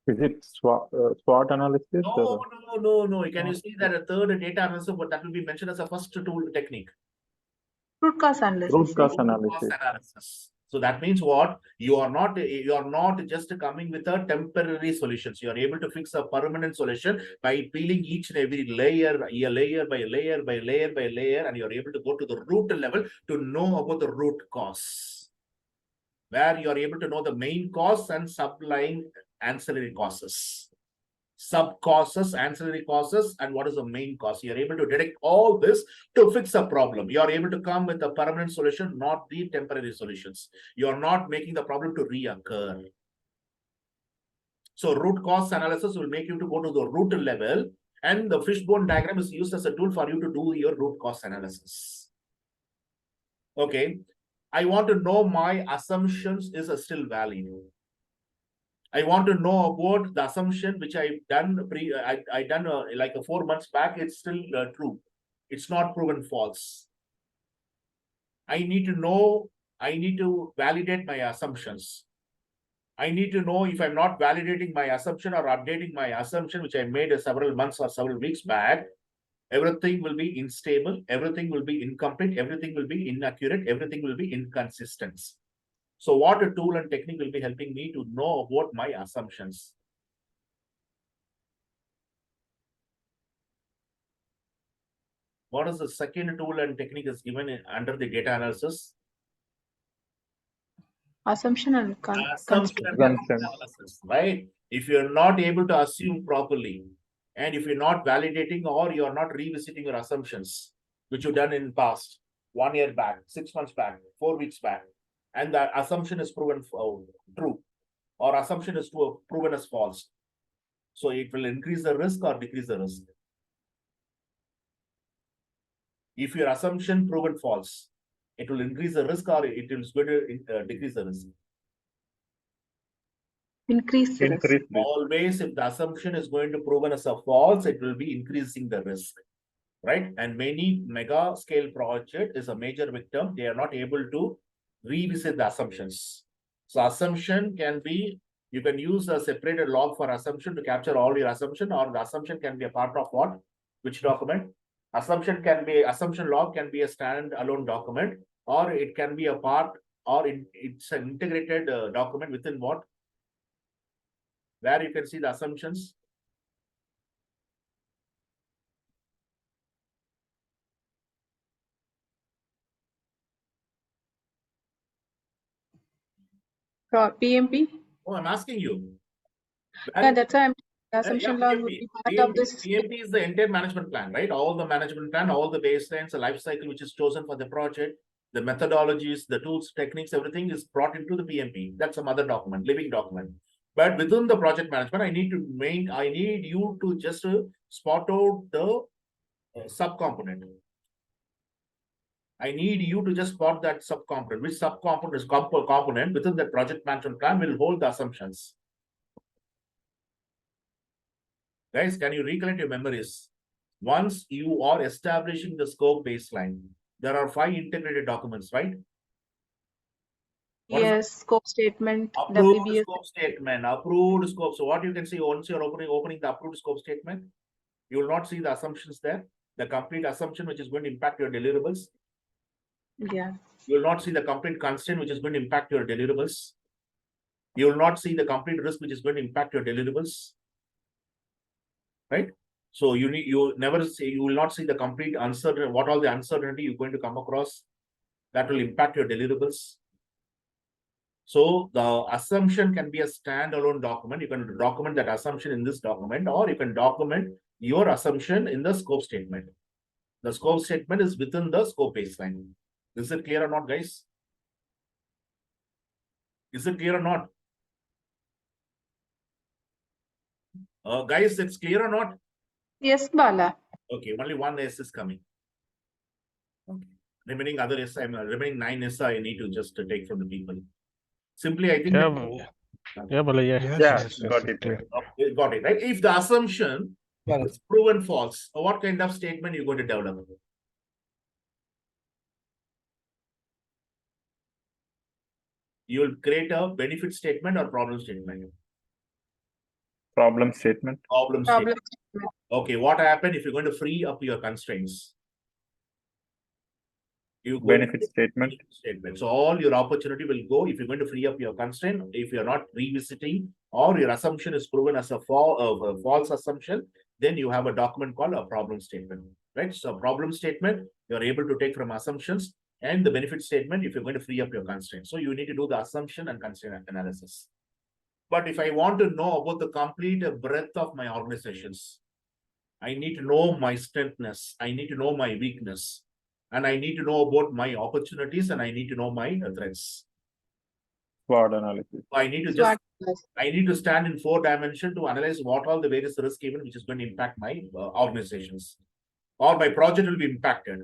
Is it SWOT analysis? No. Can you see that a third data analysis, but that will be mentioned as a first tool technique? Root cause analysis. Root cause analysis. So that means what? You are not just coming with a temporary solutions. You are able to fix a permanent solution by peeling each and every layer, a layer by layer by layer by layer, and you are able to go to the root level to know about the root cause, where you are able to know the main cause and sublying ancillary causes. Sub-causes, ancillary causes, and what is the main cause. You're able to detect all this to fix a problem. You're able to come with a permanent solution, not the temporary solutions. You're not making the problem to reoccur. So root cause analysis will make you to go to the root level, and the fishbone diagram is used as a tool for you to do your root cause analysis. Okay, I want to know my assumptions is still valid. I want to know about the assumption which I've done I done like 4 months back. It's still true. It's not proven false. I need to know. I need to validate my assumptions. I need to know if I'm not validating my assumption or updating my assumption, which I made several months or several weeks back, everything will be unstable. Everything will be incomplete. Everything will be inaccurate. Everything will be inconsistent. So what a tool and technique will be helping me to know about my assumptions. What is the second tool and technique is given under the data analysis? Assumption and Assumption analysis, right? If you're not able to assume properly, and if you're not validating or you're not revisiting your assumptions, which you've done in past, 1 year back, 6 months back, 4 weeks back, and the assumption is proven true, or assumption is proven as false. So it will increase the risk or decrease the risk. If your assumption proven false, it will increase the risk or it is going to decrease the risk. Increase the risk. Increase risk. Always, if the assumption is going to proven as a false, it will be increasing the risk, right? And many mega scale project is a major victim. They are not able to revisit the assumptions. So assumption can be, you can use a separated log for assumption to capture all your assumption, or the assumption can be a part of what? Which document? Assumption log can be a standalone document, or it can be a part, or it's an integrated document within what? Where you can see the assumptions. PMP? Oh, I'm asking you. Yeah, that's why I'm Yeah, assumption log will be part of this. PMP is the entire management plan, right? All the management plan, all the baselines, the life cycle which is chosen for the project, the methodologies, the tools, techniques, everything is brought into the PMP. That's some other document, living document. But within the project management, I need you to just spot out the subcomponent. I need you to just spot that subcomponent. Which subcomponent is component within the project management plan will hold the assumptions. Guys, can you recollect your memories? Once you are establishing the scope baseline, there are 5 integrated documents, right? What is Yes, scope statement, approved WBS. scope statement, approved scope. So what you can see once you're opening the approved scope statement, you will not see the assumptions there, the complete assumption which is going to impact your deliverables. Yeah. You will not see the complete constraint which is going to impact your deliverables. You will not see the complete risk which is going to impact your deliverables. Right? So you will not see the complete uncertainty, what all the uncertainty you're going to come across that will impact your deliverables. So the assumption can be a standalone document. You can document that assumption in this document, or you can document your assumption in the scope statement. The scope statement is within the scope baseline. Is it clear or not, guys? Is it clear or not? Guys, it's clear or not? Yes, Bala. Okay, only one S is coming. Okay. Remaining other S, remaining 9 S I need to just take from the people. Simply, I think. Yeah, Bala, yeah. Got it. Clear. Okay, got it, right? If the assumption is proven false, what kind of statement you're going to develop? You will create a benefit statement or problem statement? Problem statement. Problem Problem. statement. Okay, what happened if you're going to free up your constraints? You go Benefit into statement. statement. So all your opportunity will go if you're going to free up your constraint, if you're not revisiting or your assumption is proven as a false assumption, then you have a document called a problem statement, right? So problem statement, you're able to take from assumptions, and the benefit statement if you're going to free up your constraint. So you need to do the assumption and constraint analysis. But if I want to know about the complete breadth of my organizations, I need to know my strengthness, I need to know my weakness, and I need to know about my opportunities, and I need to know my threats. SWOT analysis. I need to SWOT just, I need to stand in 4 dimensions to analyze what all the various risk event which is going to impact my organizations, or my project will be impacted.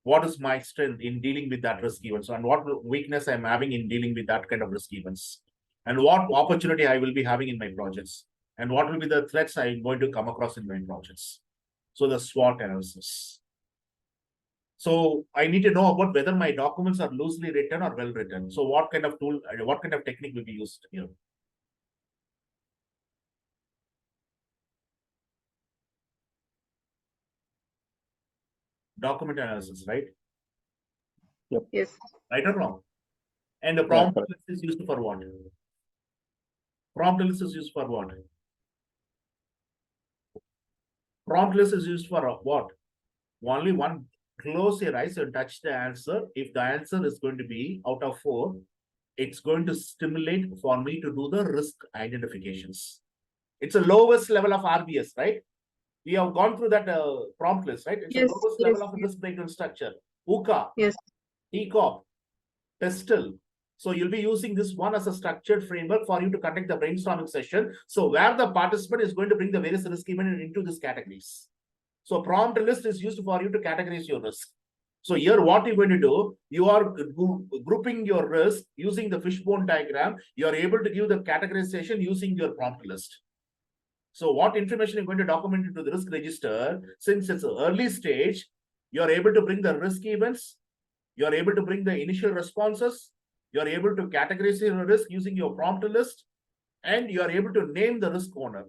What is my strength in dealing with that risk events, and what weakness I'm having in dealing with that kind of risk events, and what opportunity I will be having in my projects, and what will be the threats I'm going to come across in my projects. So the SWOT analysis. So I need to know about whether my documents are loosely written or well written. So what kind of tool, what kind of technique will be used here? Document analysis, right? Yes. Right or wrong? And the Yeah, prompt correct. list is used for what? Prompt list is used for what? Prompt list is used for what? Only one. Close your eyes and touch the answer. If the answer is going to be out of 4, it's going to stimulate for me to do the risk identifications. It's a lowest level of RBS, right? We have gone through that prompt list, right? It's Yes, a lowest yes, level of yes. risk breakdown structure. UCA, Yes. TCOP, PESTEL. So you'll be using this one as a structured framework for you to conduct the brainstorming session. So where the participant is going to bring the various risk events into these categories. So prompt list is used for you to categorize your risk. So here what you're going to do, you are grouping your risk using the fishbone diagram. You are able to give the categorization using your prompt list. So what information you're going to document into the risk register, since it's an early stage, you are able to bring the risk events, you are able to bring the initial responses, you are able to categorize your risk using your prompt list, and you are able to name the risk owner.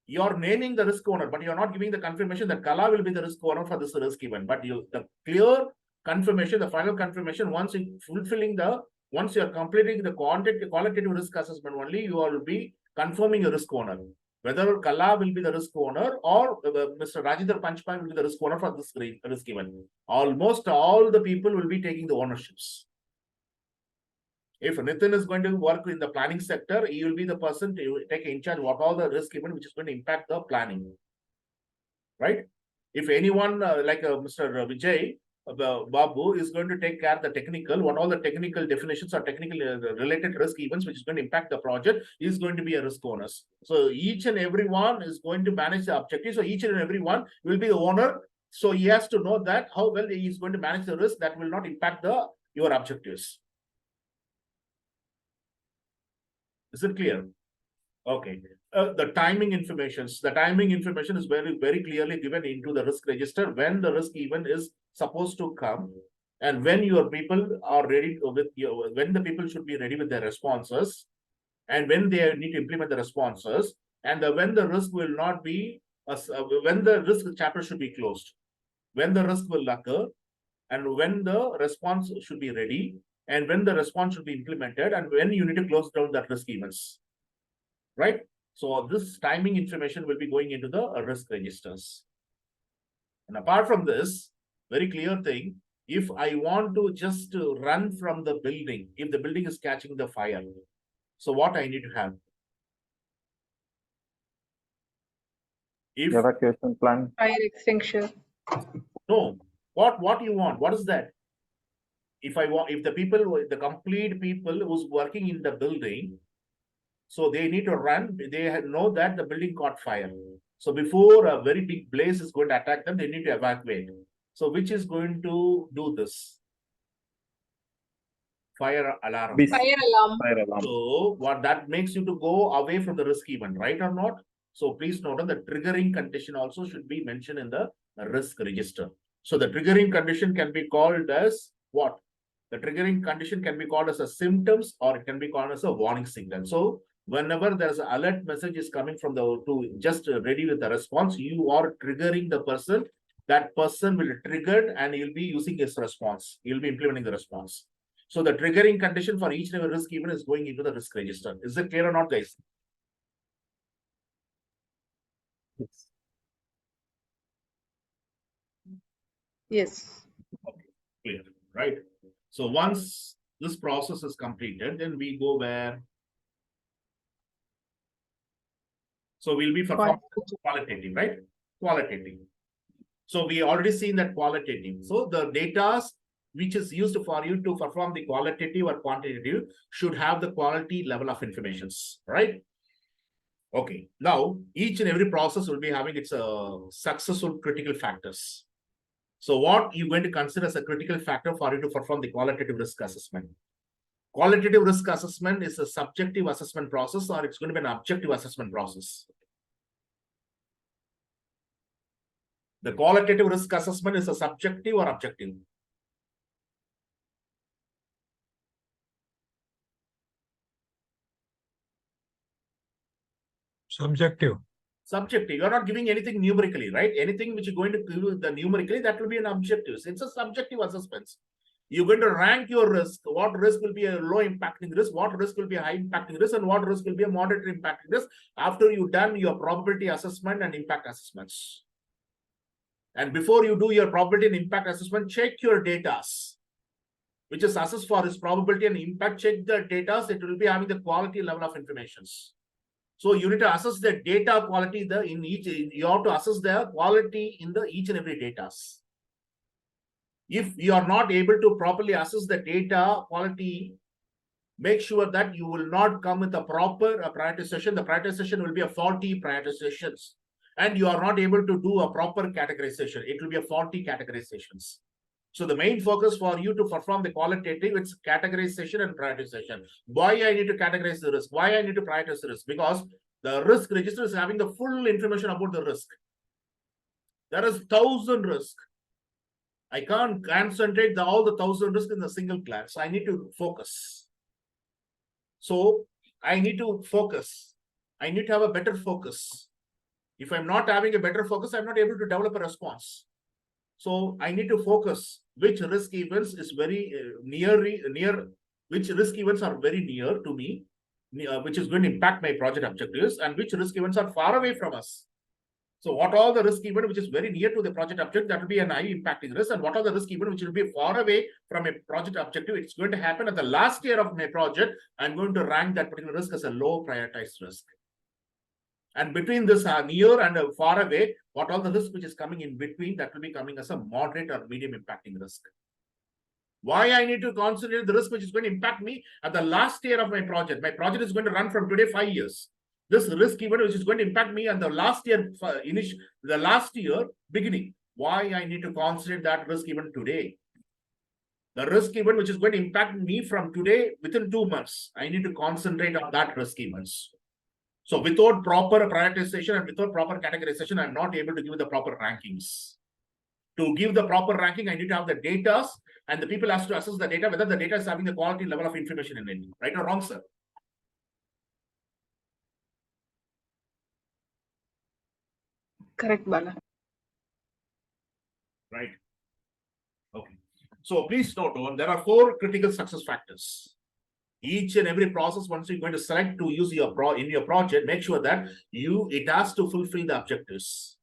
You are naming the risk owner, but you are not giving the confirmation that Kala will be the risk owner for this risk event. But the clear confirmation, the final confirmation, once you once you are completing the qualitative risk assessment only, you will be confirming your risk owner. Whether Kala will be the risk owner or Mr. Rajendra Panchpan will be the risk owner for this risk event. Almost all the people will be taking the ownerships. If Nitin is going to work in the planning sector, he will be the person to take in charge what all the risk event which is going to impact the planning. Right? If anyone like Mr. Vijay Babu is going to take care of the technical, what all the technical definitions or technical related risk events which is going to impact the project is going to be a risk owner. So each and every one is going to manage the objective. So each and every one will be the owner. So he has to know that how well he is going to manage the risk that will not impact your objectives. Is it clear? Okay. The timing information is very, very clearly given into the risk register when the risk event is supposed to come, and when your people are ready with when the people should be ready with their responses, and when they need to implement the responses, and when the risk will not be when the risk chapter should be closed, when the risk will occur, and when the response should be ready, and when the response should be implemented, and when you need to close down that risk events. Right? So this timing information will be going into the risk registers. And apart from this, very clear thing, if I want to just run from the building, if the building is catching the fire, so what I need to have? If Evacuation plan. Fire extinguisher. no, what you want? What is that? If the complete people who's working in the building, so they need to run, they know that the building caught fire. So before a very big blaze is going to attack them, they need to evacuate. So which is going to do this? Fire alarm. Fire alarm. Fire alarm. So what that makes you to go away from the risk event, right or not? So please note that the triggering condition also should be mentioned in the risk register. So the triggering condition can be called as what? The triggering condition can be called as a symptoms, or it can be called as a warning signal. So whenever there's an alert message is coming from the to just ready with the response, you are triggering the person that person will trigger and you'll be using his response. You'll be implementing the response. So the triggering condition for each and every risk event is going into the risk register. Is it clear or not, guys? Yes. Yes. Clear, right? So once this process is completed, then we go where? So we'll be performing qualitative, right? Qualitative. So we already seen that qualitative. So the data which is used for you to perform the qualitative or quantitative should have the quality level of informations, right? Okay. Now each and every process will be having its successful critical factors. So what you're going to consider as a critical factor for you to perform the qualitative risk assessment? Qualitative risk assessment is a subjective assessment process, or it's going to be an objective assessment process. The qualitative risk assessment is a subjective or objective? Subjective. Subjective. You're not giving anything numerically, right? Anything which you're going to give the numerically, that will be an objective. So it's a subjective assessment. You're going to rank your risk. What risk will be a low impacting risk? What risk will be a high impacting risk? And what risk will be a moderate impacting risk after you've done your probability assessment and impact assessments. And before you do your probability and impact assessment, check your data, which is assessed for its probability and impact. Check the data. It will be having the quality level of information. So you need to assess the data quality you have to assess the quality in the each and every data. If you are not able to properly assess the data quality, make sure that you will not come with a proper prioritization. The prioritization will be a faulty prioritizations, and you are not able to do a proper categorization. It will be a faulty categorizations. So the main focus for you to perform the qualitative, it's categorization and prioritization. Why I need to categorize the risk? Why I need to prioritize the risk? Because the risk register is having the full information about the risk. There is 1,000 risks. I can't concentrate all the 1,000 risks in a single glance. I need to focus. So I need to focus. I need to have a better focus. If I'm not having a better focus, I'm not able to develop a response. So I need to focus which risk events is very which risk events are very near to me, which is going to impact my project objectives, and which risk events are far away from us. So what are the risk event which is very near to the project objective, that will be an high impacting risk, and what are the risk event which will be far away from a project objective? It's going to happen at the last year of my project. I'm going to rank that particular risk as a low prioritized risk. And between this near and far away, what all the risk which is coming in between, that will be coming as a moderate or medium impacting risk. Why I need to consider the risk which is going to impact me at the last year of my project? My project is going to run from today 5 years. This risk event which is going to impact me at the last year beginning. Why I need to consider that risk event today? The risk event which is going to impact me from today within 2 months. I need to concentrate on that risk events. So without proper prioritization and without proper categorization, I'm not able to give the proper rankings. To give the proper ranking, I need to have the data, and the people has to assess the data, whether the data is having the quality level of information in it. Right or wrong, sir? Correct, Bala. Right. Okay. So please note, there are 4 critical success factors. Each and every process, once you're going to select to use in your project, make sure that it has to fulfill the objectives.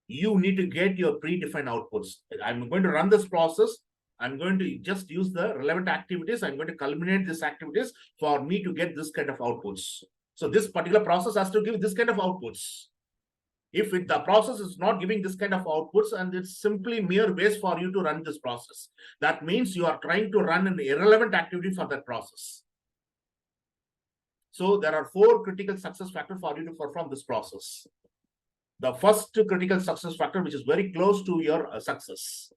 You need to get your predefined outputs. I'm going to run this process. I'm going to just use the relevant activities. I'm going to culminate these activities for me to get this kind of outputs. So this particular process has to give this kind of outputs. If the process is not giving this kind of outputs, and it's simply mere waste for you to run this process, that means you are trying to run an irrelevant activity for that process. So there are 4 critical success factors for you to perform this process. The first critical success factor, which is very close to your success.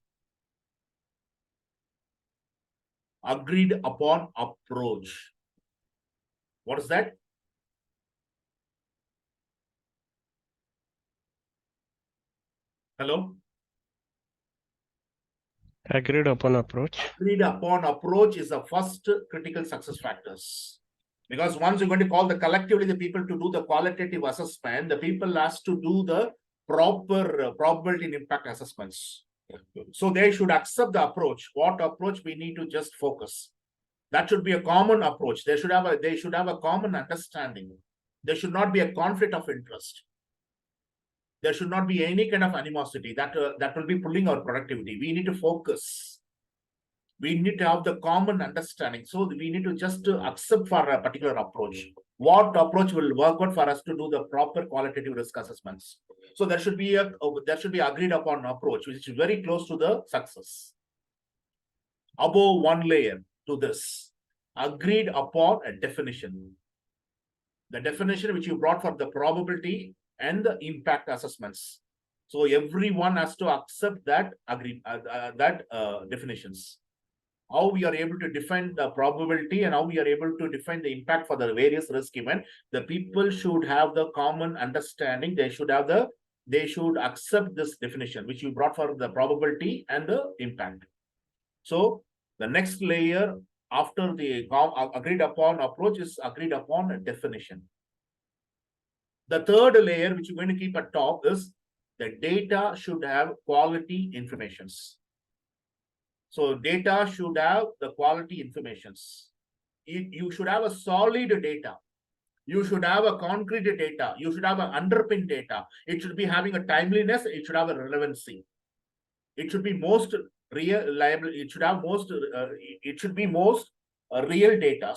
Agreed upon approach. What is that? Hello? Agreed upon approach. Agreed upon approach is the first critical success factors. Because once you're going to call collectively the people to do the qualitative assessment, the people has to do the proper probability and impact assessments. So they should accept the approach. What approach we need to just focus. That should be a common approach. They should have a common understanding. There should not be a conflict of interest. There should not be any kind of animosity that will be pulling our productivity. We need to focus. We need to have the common understanding. So we need to just accept for a particular approach. What approach will work out for us to do the proper qualitative risk assessments? So there should be agreed upon approach, which is very close to the success. Above one layer to this, agreed upon a definition. The definition which you brought for the probability and the impact assessments. So everyone has to accept that definitions. How we are able to define the probability and how we are able to define the impact for the various risk event. The people should have the common understanding. They should accept this definition which you brought for the probability and the impact. So the next layer after the agreed upon approach is agreed upon a definition. The third layer which you're going to keep at top is the data should have quality informations. So data should have the quality informations. You should have a solid data. You should have a concrete data. You should have an underpin data. It should be having a timeliness. It should have a relevancy. It should be most reliable. It should have most. It should be most real data.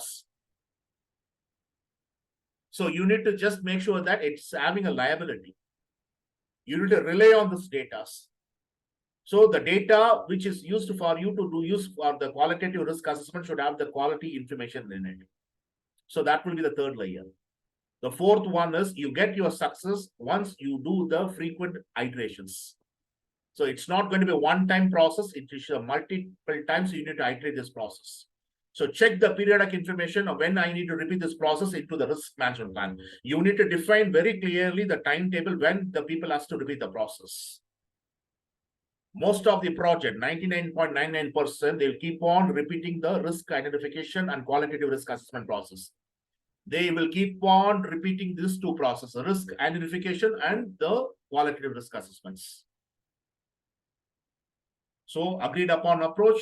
So you need to just make sure that it's having a liability. You need to rely on this data. So the data which is used for you to use for the qualitative risk assessment should have the quality information in it. So that will be the third layer. The fourth one is you get your success once you do the frequent iterations. So it's not going to be a one-time process. It is a multiple times you need to iterate this process. So check the periodic information of when I need to repeat this process into the risk management plan. You need to define very clearly the timetable when the people has to repeat the process. Most of the project, 99.99%, they'll keep on repeating the risk identification and qualitative risk assessment process. They will keep on repeating these two processes, risk identification and the qualitative risk assessments. So agreed upon approach,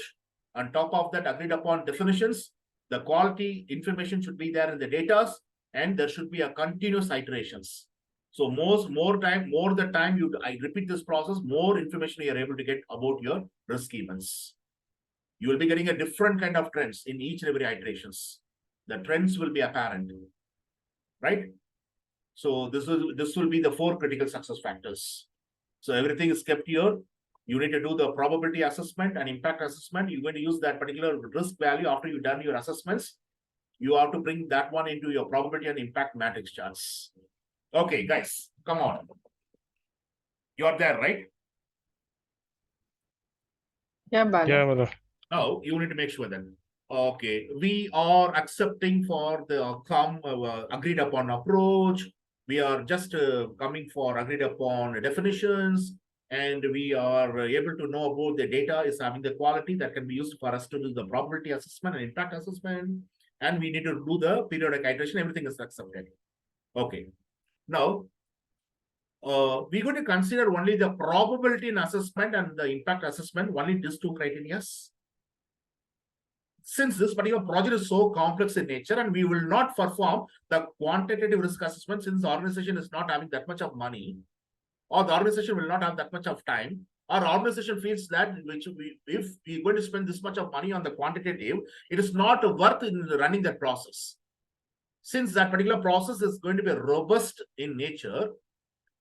on top of that agreed upon definitions, the quality information should be there in the data, and there should be a continuous iterations. So more the time I repeat this process, more information you are able to get about your risk events. You will be getting a different kind of trends in each and every iterations. The trends will be apparent, right? So this will be the 4 critical success factors. So everything is kept here. You need to do the probability assessment and impact assessment. You're going to use that particular risk value after you've done your assessments. You have to bring that one into your probability and impact matrix charts. Okay, guys, come on. You're there, right? Yeah, Bala. Yeah, brother. Now you need to make sure that. Okay, we are accepting for the agreed upon approach. We are just coming for agreed upon definitions, and we are able to know about the data is having the quality that can be used for us to do the probability assessment and impact assessment. And we need to do the periodic iteration. Everything is accepted. Okay. Now, we're going to consider only the probability in assessment and the impact assessment, only these 2 criteria. Since this particular project is so complex in nature and we will not perform the quantitative risk assessment since the organization is not having that much of money, or the organization will not have that much of time, our organization feels that if we're going to spend this much of money on the quantitative, it is not worth in running that process. Since that particular process is going to be robust in nature,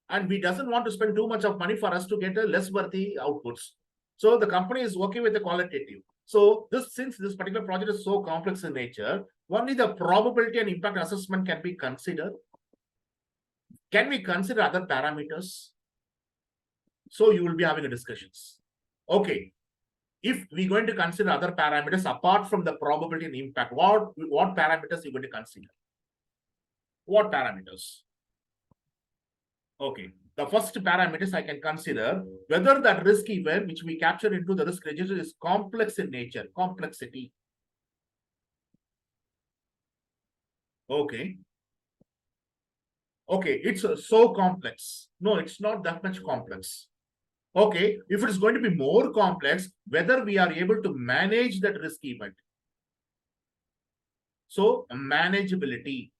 and we doesn't want to spend too much of money for us to get a less worthy outputs. So the company is working with the qualitative. So since this particular project is so complex in nature, only the probability and impact assessment can be considered. Can we consider other parameters? So you will be having a discussions. Okay. If we're going to consider other parameters apart from the probability and impact, what parameters are you going to consider? What parameters? Okay. The first parameters I can consider whether that risk event which we capture into the risk register is complex in nature, complexity. Okay. Okay, it's so complex. No, it's not that much complex. Okay, if it's going to be more complex, whether we are able to manage that risk event. So manageability.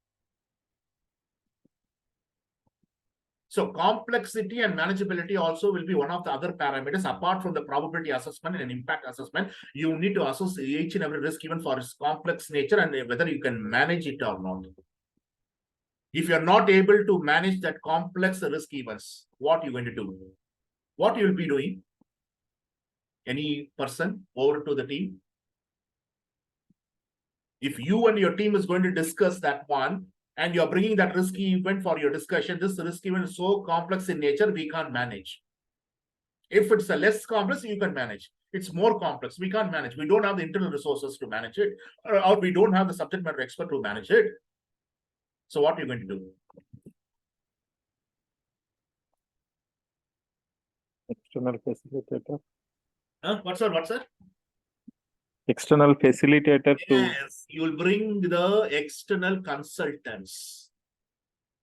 So complexity and manageability also will be one of the other parameters apart from the probability assessment and impact assessment. You need to assess each and every risk event for its complex nature and whether you can manage it or not. If you're not able to manage that complex risk events, what you're going to do? What you'll be doing? Any person over to the team? If you and your team is going to discuss that one, and you're bringing that risky event for your discussion, this risk event is so complex in nature, we can't manage. If it's a less complex, you can manage. It's more complex, we can't manage. We don't have the internal resources to manage it, or we don't have the subject matter expert to manage it. So what are you going to do? External facilitator. What's that? External facilitator to Yes, you'll bring the external consultants.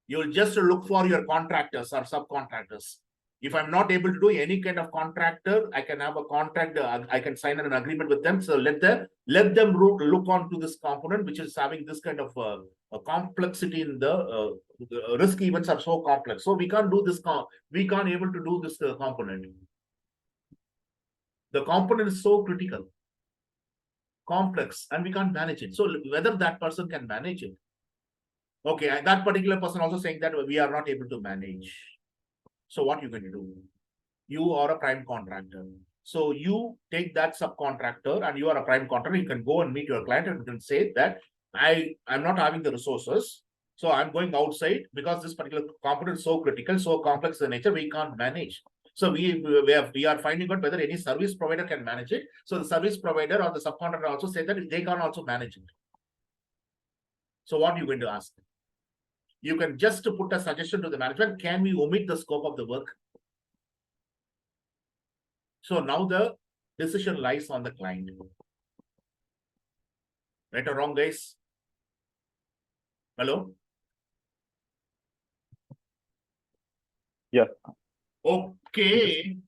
You'll just look for your contractors or subcontractors. If I'm not able to do any kind of contractor, I can have a contract, I can sign an agreement with them. So let them look onto this component, which is having this kind of a complexity in the risk events are so complex. So we can't do this, we can't able to do this component. The component is so critical, complex, and we can't manage it. So whether that person can manage it. Okay, that particular person also saying that we are not able to manage. So what you're going to do? You are a prime contractor. So you take that subcontractor and you are a prime contractor. You can go and meet your client and you can say that I'm not having the resources. So I'm going outside because this particular component is so critical, so complex in nature, we can't manage. So we are finding out whether any service provider can manage it. So the service provider or the subcontractor also say that they can also manage it. So what are you going to ask? You can just put a suggestion to the management. Can we omit the scope of the work? So now the decision lies on the client. Right or wrong, guys? Hello? Yeah. Okay.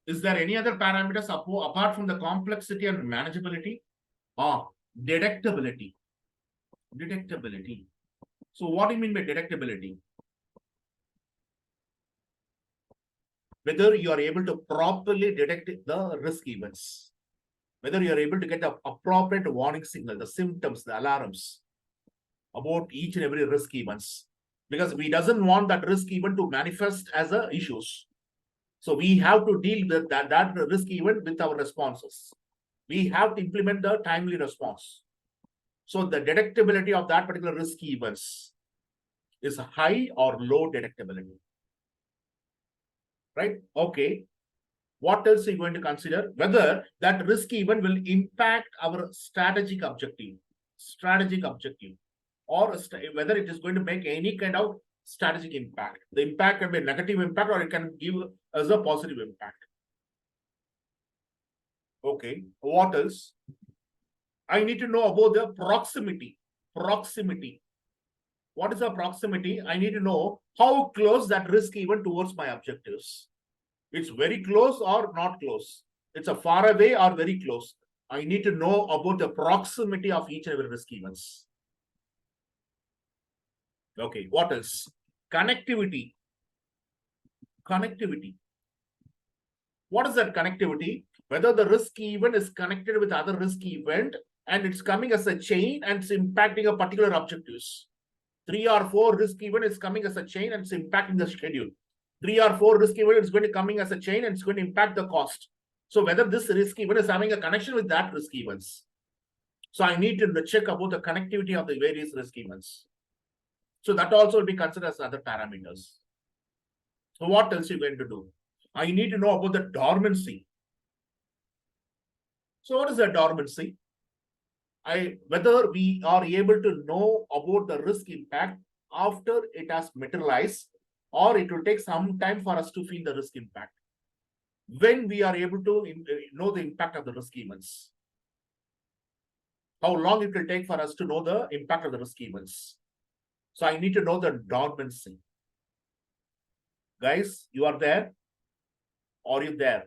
Is there any other parameters apart from the complexity and manageability? Detectability. Detectability. So what do you mean by detectability? Whether you are able to properly detect the risk events, whether you are able to get the appropriate warning signal, the symptoms, the alarms about each and every risk events, because we doesn't want that risk event to manifest as a issues. So we have to deal with that risk event with our responses. We have to implement the timely response. So the detectability of that particular risk events is high or low detectability. Right? Okay. What else are you going to consider? Whether that risk event will impact our strategic objective, or whether it is going to make any kind of strategic impact. The impact can be a negative impact or it can give us a positive impact. Okay. What else? I need to know about the proximity. Proximity. What is the proximity? I need to know how close that risk event towards my objectives. It's very close or not close. It's a far away or very close. I need to know about the proximity of each and every risk events. Okay, what else? Connectivity. Connectivity. What is that connectivity? Whether the risk event is connected with other risk event and it's coming as a chain and it's impacting a particular objectives. 3 or 4 risk event is coming as a chain and it's impacting the schedule. 3 or 4 risk event is going to coming as a chain and it's going to impact the cost. So whether this risk event is having a connection with that risk events. So I need to check about the connectivity of the various risk events. So that also will be considered as other parameters. So what else are you going to do? I need to know about the dormancy. So what is the dormancy? Whether we are able to know about the risk impact after it has materialized, or it will take some time for us to feel the risk impact. When we are able to know the impact of the risk events. How long it will take for us to know the impact of the risk events. So I need to know the dormancy. Guys, you are there? Are you there?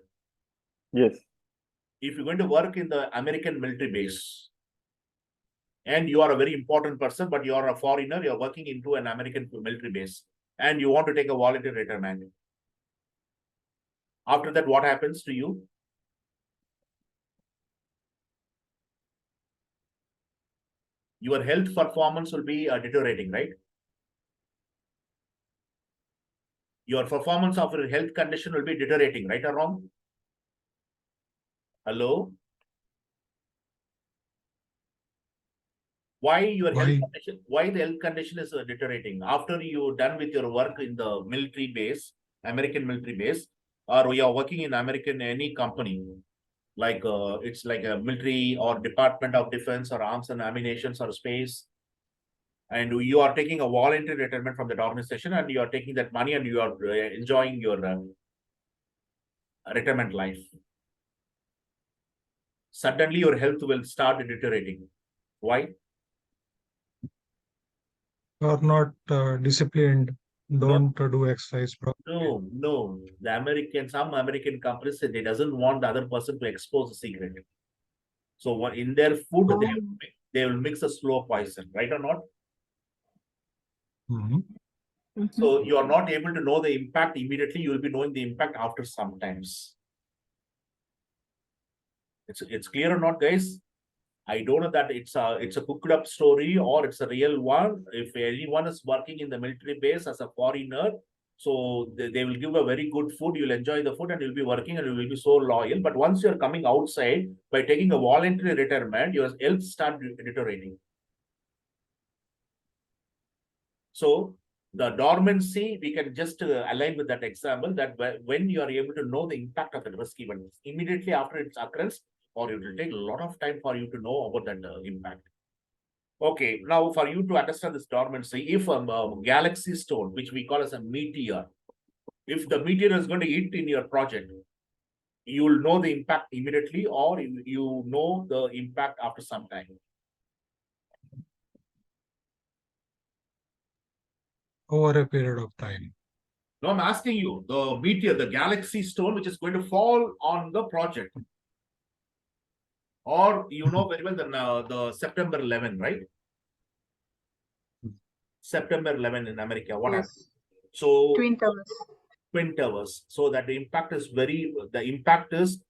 Yes. If you're going to work in the American military base, and you are a very important person, but you are a foreigner, you're working into an American military base, and you want to take a voluntary retirement. After that, what happens to you? Your health performance will be deteriorating, right? Your performance of your health condition will be deteriorating, right or wrong? Hello? Why your health condition? Why the health condition is deteriorating? After you're done with your work in the military base, American military base, or you are working in American any company, like it's like a military or Department of Defense or Arms and Ammunition or Space, and you are taking a voluntary retirement from that organization, and you are taking that money and you are enjoying your retirement life. Suddenly your health will start deteriorating. Why? Are not disciplined, don't do exercise properly. No. Some American companies say they doesn't want the other person to expose a secret. So in their food, they will mix a slow poison, right or not? Mhm. So you are not able to know the impact immediately. You will be knowing the impact after some times. It's clear or not, guys? I don't know that it's a cooked up story or it's a real one. If anyone is working in the military base as a foreigner, so they will give a very good food. You'll enjoy the food and you'll be working and you will be so loyal. But once you're coming outside by taking a voluntary retirement, your health start deteriorating. So the dormancy, we can just align with that example that when you are able to know the impact of the risk event immediately after its occurrence, or it will take a lot of time for you to know about that impact. Okay, now for you to understand this dormancy, if a galaxy stone, which we call as a meteor, if the meteor is going to hit in your project, you will know the impact immediately, or you know the impact after some time. Over a period of time. No, I'm asking you, the meteor, the galaxy stone, which is going to fall on the project. Or you know very well the September 11, right? September 11 in America. What happened? So Twin Towers. Twin Towers. So that the impact is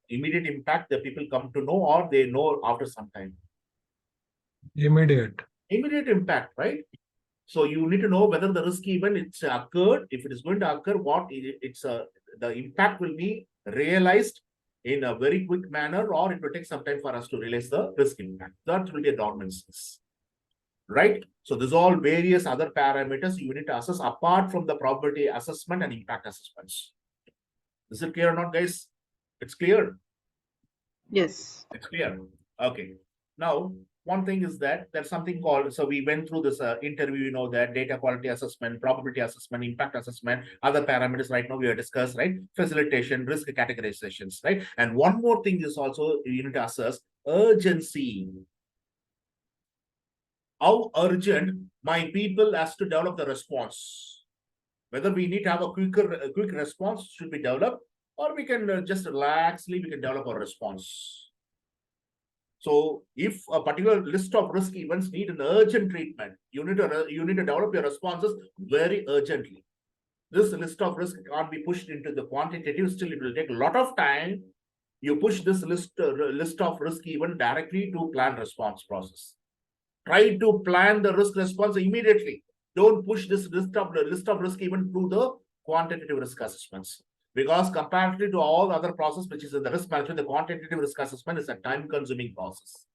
immediate impact that people come to know, or they know after some time. Immediate impact, right? So you need to know whether the risk event it's occurred. If it is going to occur, the impact will be realized in a very quick manner, or it will take some time for us to realize the risk impact. That will be a dormancy, right? So there's all various other parameters you need to assess apart from the probability assessment and impact assessments. Is it clear or not, guys? It's clear. Yes. It's clear. Okay. Now, one thing is that there's something called, so we went through this interview, that data quality assessment, probability assessment, impact assessment, other parameters right now we have discussed, right? Facilitation, risk categorizations, right? And one more thing is also you need to assess urgency. How urgent my people has to develop the response. Whether we need to have a quick response should be developed, or we can just relaxly, we can develop a response. So if a particular list of risk events need an urgent treatment, you need to develop your responses very urgently. This list of risk can't be pushed into the quantitative, still it will take a lot of time. You push this list of risk event directly to plan response process. Try to plan the risk response immediately. Don't push this list of risk event to the quantitative risk assessments. Because comparatively to all other process which is in the risk management, the quantitative risk assessment is a time-consuming process.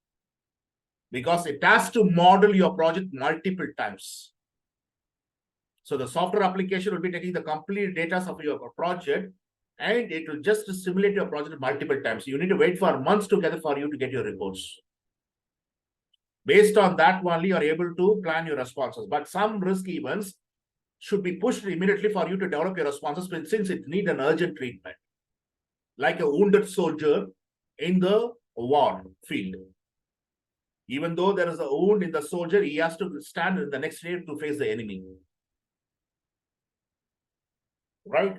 Because it has to model your project multiple times. So the software application will be taking the complete data of your project, and it will just simulate your project multiple times. You need to wait for months together for you to get your reports. Based on that only, you are able to plan your responses. But some risk events should be pushed immediately for you to develop your responses, since it needs an urgent treatment. Like a wounded soldier in the war field. Even though there is a wound in the soldier, he has to stand in the next day to face the enemy. right?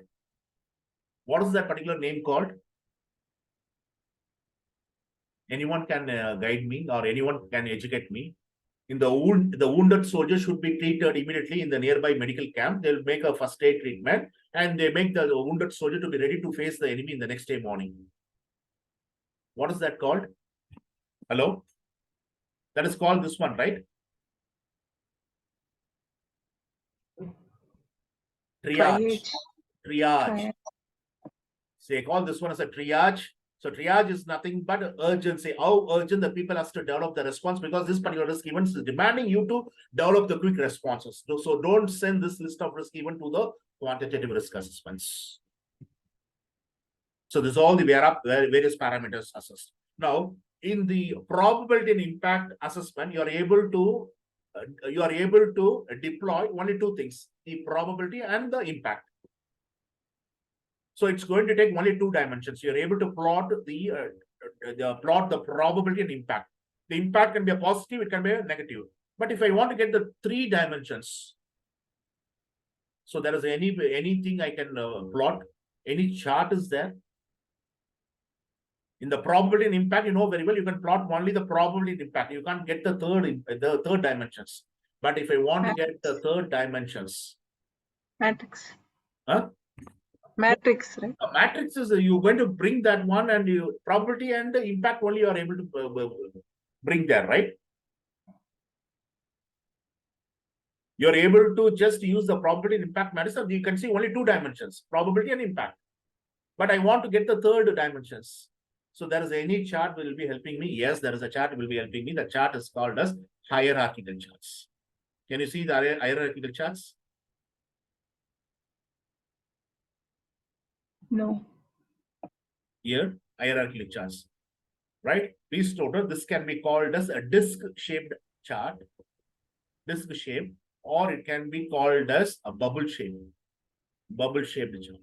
What is that particular name called? Anyone can guide me, or anyone can educate me. In the wounded soldier should be treated immediately in the nearby medical camp. They'll make a first aid treatment, and they make the wounded soldier to be ready to face the enemy in the next day morning. What is that called? Hello? That is called this one, right? Triage. Triage. So they call this one as a triage. So triage is nothing but urgency. How urgent the people has to develop the response, because this particular risk event is demanding you to develop the quick responses. So don't send this list of risk event to the quantitative risk assessments. So this is all the various parameters assessed. Now, in the probability and impact assessment, you are able to deploy only two things: the probability and the impact. So it's going to take only two dimensions. You're able to plot the probability and impact. The impact can be a positive, it can be a negative. But if I want to get the three dimensions, so there is anything I can plot, any chart is there. In the probability and impact, you know very well, you can plot only the probability and impact. You can't get the third dimensions. But if I want to get the third dimensions, Matrix. huh? Matrix, right? A matrix is you're going to bring that one, and you probability and the impact only you are able to bring there, right? You're able to just use the probability and impact matrix, and you can see only two dimensions: probability and impact. But I want to get the third dimensions. So there is any chart will be helping me. Yes, there is a chart will be helping me. The chart is called as hierarchical charts. Can you see the hierarchical charts? No. Here, hierarchical charts, right? Please note, this can be called as a disc-shaped chart, disc-shaped, or it can be called as a bubble-shaped chart.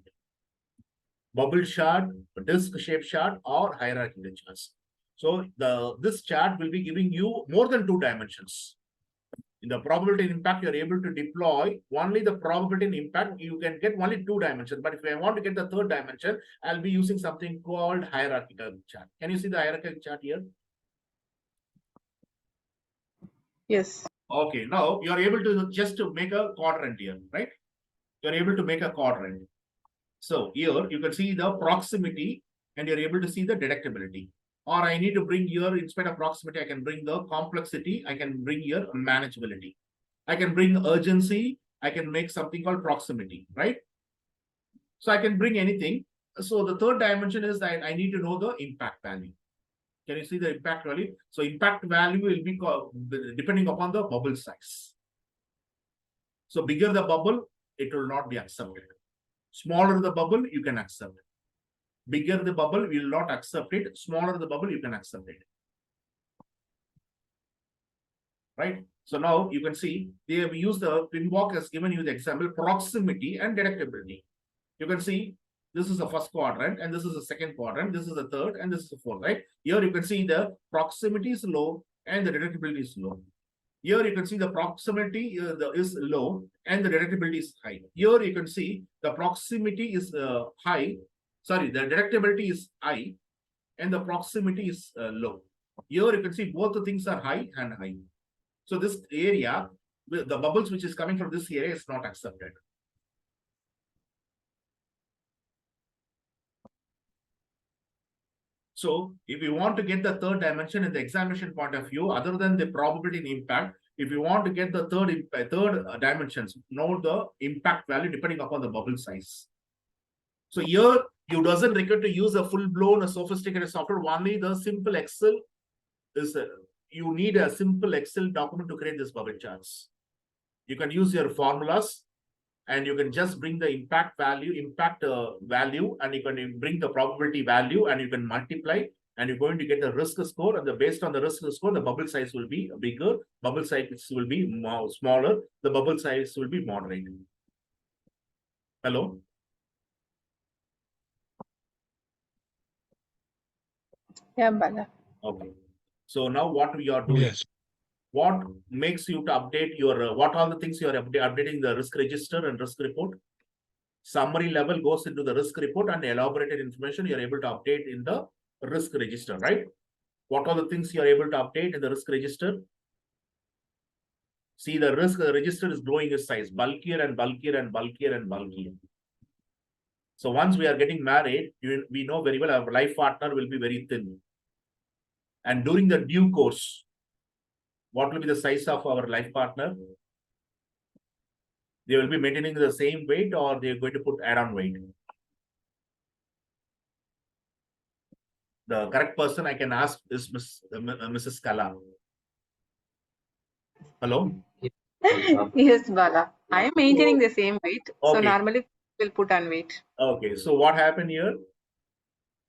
Bubble chart, disc-shaped chart, or hierarchical charts. So this chart will be giving you more than two dimensions. In the probability and impact, you're able to deploy only the probability and impact. You can get only two dimensions. But if I want to get the third dimension, I'll be using something called hierarchical chart. Can you see the hierarchical chart here? Yes. Okay, now you're able to just to make a quadrant here, right? You're able to make a quadrant. So here you can see the proximity, and you're able to see the detectability. Or I need to bring here, instead of proximity, I can bring the complexity, I can bring here manageability. I can bring urgency, I can make something called proximity, right? So I can bring anything. So the third dimension is that I need to know the impact value. Can you see the impact value? So impact value will be depending upon the bubble size. So bigger the bubble, it will not be accepted. Smaller the bubble, you can accept it. Bigger the bubble, we will not accept it. Smaller the bubble, you can accept it. Right? So now you can see they have used the PMBOK has given you the example proximity and detectability. You can see this is the first quadrant, and this is the second quadrant, this is the third, and this is the fourth, right? Here you can see the proximity is low and the detectability is low. Here you can see the proximity is low and the detectability is high. Here you can see the proximity is high. Sorry, the detectability is high and the proximity is low. Here you can see both the things are high and high. So this area, the bubbles which is coming from this area is not accepted. So if you want to get the third dimension in the examination point of view, other than the probability and impact, if you want to get the third dimensions, know the impact value depending upon the bubble size. So here you doesn't require to use a full-blown sophisticated software. Only the simple Excel is you need a simple Excel document to create this bubble charts. You can use your formulas, and you can just bring the impact value, and you can bring the probability value, and you can multiply, and you're going to get the risk score. And based on the risk score, the bubble size will be bigger, bubble size will be smaller, the bubble size will be moderate. Hello? Yeah, Bala. Okay. So now what we are doing? Yes. What makes you to update your, what all the things you are updating the risk register and risk report? Summary level goes into the risk report and elaborated information you are able to update in the risk register, right? What are the things you are able to update in the risk register? See, the risk register is growing in size, bulkier and bulkier and bulkier and bulkier. So once we are getting married, we know very well our life partner will be very thin. And during the due course, what will be the size of our life partner? They will be maintaining the same weight or they are going to put add-on weight? The correct person I can ask is Mrs. Kala. Hello? Yes, Bala. I am maintaining the same weight. So Okay. normally we'll put on weight. Okay, so what happened here?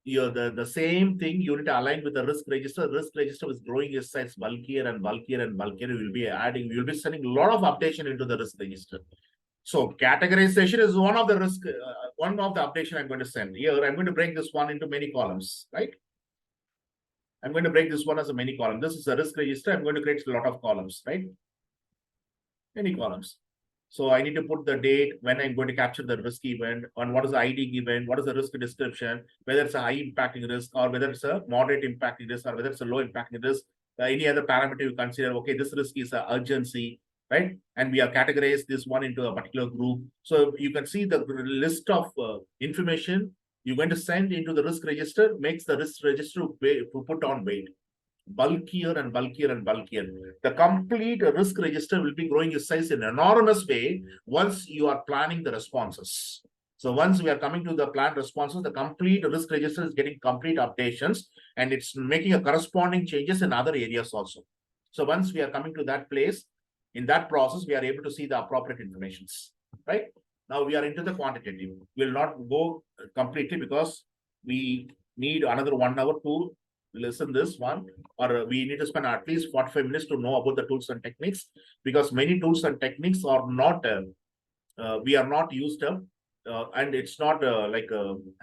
The same thing you need to align with the risk register. Risk register is growing its size bulkier and bulkier and bulkier. We will be adding, we will be sending a lot of updation into the risk register. So categorization is one of the risk, one of the updation I'm going to send. Here, I'm going to break this one into many columns, right? I'm going to break this one as a many column. This is a risk register. I'm going to create a lot of columns, right? Many columns. So I need to put the date when I'm going to capture the risk event, and what is the ID given, what is the risk description, whether it's a high impacting risk or whether it's a moderate impacting risk or whether it's a low impacting risk. Any other parameter you consider, okay, this risk is a urgency, right? And we have categorized this one into a particular group. So you can see the list of information you're going to send into the risk register makes the risk register to put on weight. Bulkier and bulkier and bulkier. The complete risk register will be growing in size in an enormous way once you are planning the responses. So once we are coming to the planned responses, the complete risk register is getting complete updations and it's making a corresponding changes in other areas also. So once we are coming to that place, in that process, we are able to see the appropriate informations, right? Now we are into the quantitative. We'll not go completely because we need another 1 hour to listen this one, or we need to spend at least 45 minutes to know about the tools and techniques, because many tools and techniques are not, we are not used up, and it's not like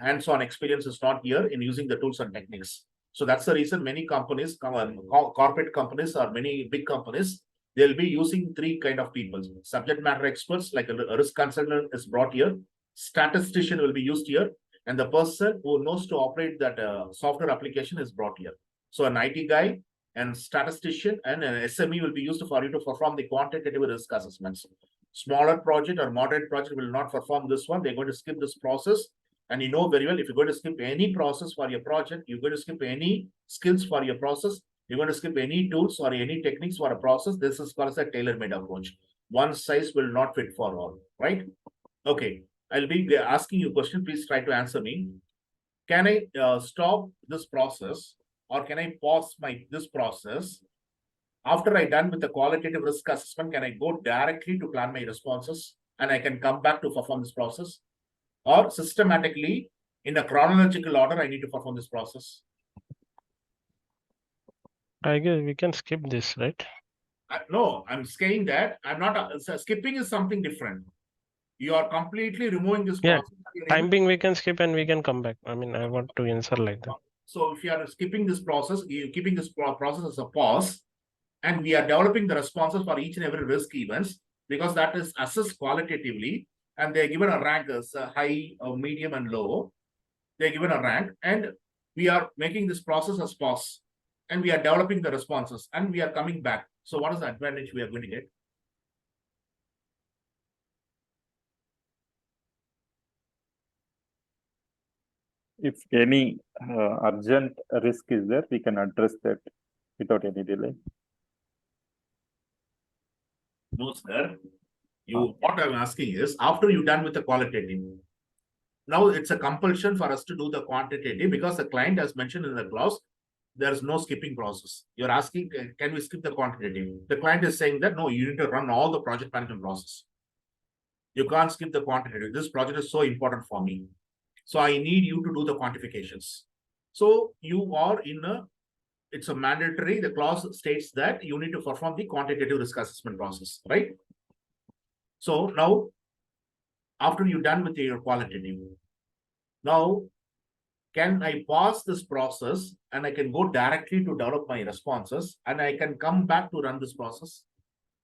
hands-on experience is not here in using the tools and techniques. So that's the reason many companies, corporate companies or many big companies, they'll be using 3 kind of people. Subject matter experts, like a risk consultant is brought here. Statistician will be used here. And the person who knows to operate that software application is brought here. So an IT guy and statistician and an SME will be used for you to perform the quantitative risk assessments. Smaller project or moderate project will not perform this one. They're going to skip this process. And you know very well, if you're going to skip any process for your project, you're going to skip any skills for your process, you're going to skip any tools or any techniques for a process. This is called as a tailor-made approach. One size will not fit for all, right? Okay. I'll be asking you a question. Please try to answer me. Can I stop this process or can I pause this process? After I done with the qualitative risk assessment, can I go directly to plan my responses and I can come back to perform this process? Or systematically, in a chronological order, I need to perform this process? I guess we can skip this, right? No, I'm saying that I'm not, skipping is something different. You are completely removing this Yeah, process. Time being we can skip and we can come back. I mean, I want to answer like that. So if you are skipping this process, you're keeping this process as a pause, and we are developing the responses for each and every risk events, because that is assessed qualitatively, and they're given a rank as high, medium, and low. They're given a rank, and we are making this process as pause, and we are developing the responses, and we are coming back. So what is the advantage we are going to get? If any urgent risk is there, we can address that without any delay. No, sir. What I'm asking is, after you're done with the qualitative, now it's a compulsion for us to do the quantitative, because the client has mentioned in the clause, there's no skipping process. You're asking, can we skip the quantitative? The client is saying that, no, you need to run all the project management process. You can't skip the quantitative. This project is so important for me. So I need you to do the quantifications. So you are in a, it's a mandatory, the clause states that you need to perform the quantitative risk assessment process, right? So now, after you're done with your qualitative, now, can I pause this process and I can go directly to develop my responses and I can come back to run this process?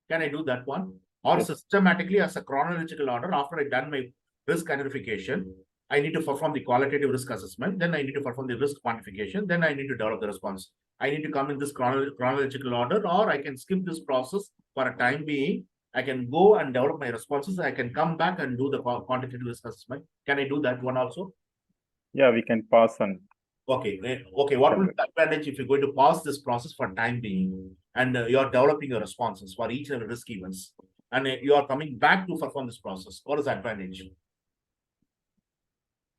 Can I do that one? Or Yes. systematically as a chronological order, after I done my risk identification. I need to perform the qualitative risk assessment. Then I need to perform the risk quantification. Then I need to develop the response. I need to come in this chronological order, or I can skip this process for a time being. I can go and develop my responses. I can come back and do the quantitative risk assessment. Can I do that one also? Yeah, we can pass on. Okay, great. Okay, what will be the advantage if you're going to pause this process for time being and you're developing your responses for each and every risk events and you are coming back to perform this process? What is the advantage?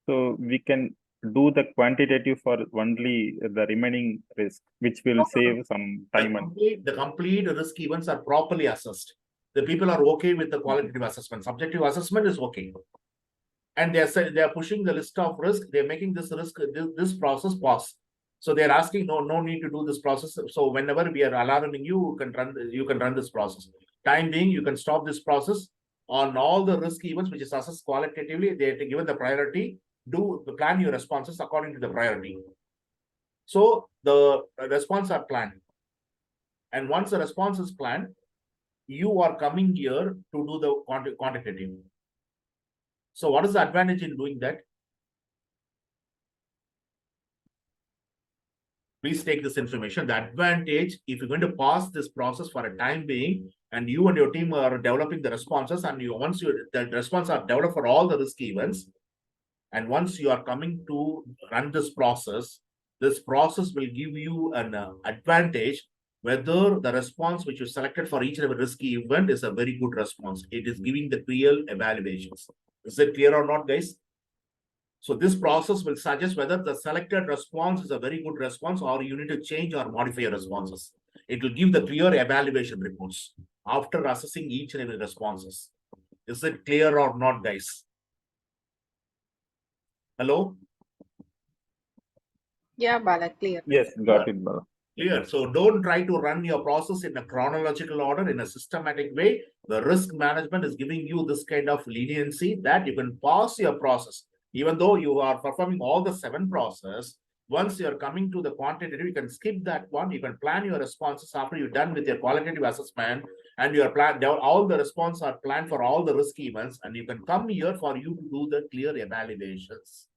So we can do the quantitative for only the remaining risk, which will save some time. The complete risk events are properly assessed. The people are okay with the qualitative assessment. Subjective assessment is okay. And they are pushing the list of risk. They're making this risk, this process pause. So they're asking, no need to do this process. So whenever we are alarming you, you can run this process. Time being, you can stop this process on all the risk events which is assessed qualitatively. They are given the priority. Plan your responses according to the priority. So the response are planned. And once the response is planned, you are coming here to do the quantitative. So what is the advantage in doing that? Please take this information. The advantage, if you're going to pause this process for a time being, and you and your team are developing the responses, and once the responses are developed for all the risk events, and once you are coming to run this process will give you an advantage whether the response which you selected for each and every risky event is a very good response. It is giving the real evaluations. Is it clear or not, guys? So this process will suggest whether the selected response is a very good response or you need to change or modify your responses. It will give the clear evaluation reports after assessing each and every responses. Is it clear or not, guys? Hello? Yeah, Bala, clear. Yes, got it, Bala. Clear. So don't try to run your process in a chronological order, in a systematic way. The risk management is giving you this kind of leniency that you can pause your process. Even though you are performing all the 7 processes, once you're coming to the quantitative, you can skip that one. You can plan your responses after you're done with your qualitative assessment and your plan. All the responses are planned for all the risk events, and you can come here for you to do the clear evaluations.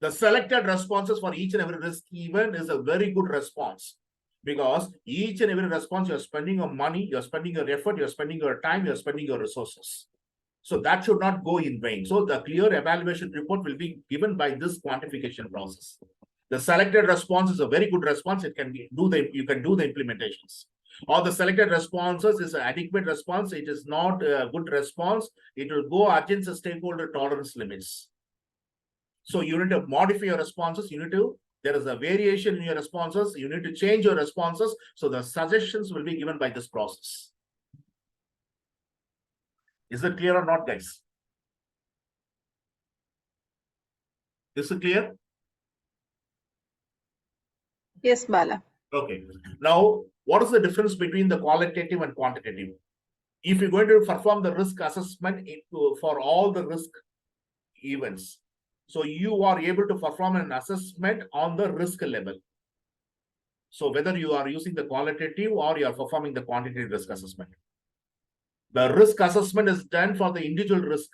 The selected responses for each and every risk event is a very good response. Because each and every response, you're spending your money, you're spending your effort, you're spending your time, you're spending your resources. So that should not go in vain. So the clear evaluation report will be given by this quantification process. The selected response is a very good response. It can you can do the implementations. Or the selected responses is an adequate response. It is not a good response. It will go against the stakeholder tolerance limits. So you need to modify your responses. There is a variation in your responses. You need to change your responses. So the suggestions will be given by this process. Is it clear or not, guys? Is it clear? Yes, Bala. Okay. Now, what is the difference between the qualitative and quantitative? If you're going to perform the risk assessment for all the risk events, so you are able to perform an assessment on the risk level. So whether you are using the qualitative or you are performing the quantitative risk assessment. The risk assessment is done for the individual risk.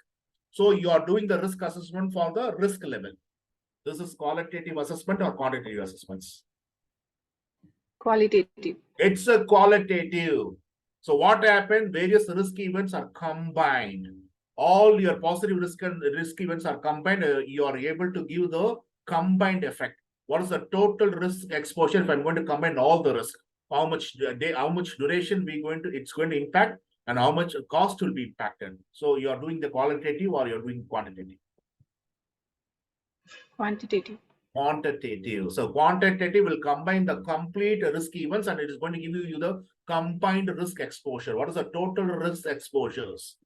So you are doing the risk assessment for the risk level. This is qualitative assessment or quantitative assessments? Qualitative. It's a qualitative. So what happened? Various risk events are combined. All your positive risk events are combined. You are able to give the combined effect. What is the total risk exposure if I'm going to combine all the risk? How much duration it's going to impact, and how much cost will be impacted. So you are doing the qualitative or you're doing quantitative? Quantitative. Quantitative. So quantitative will combine the complete risk events, and it is going to give you the combined risk exposure. What is the total risk exposures?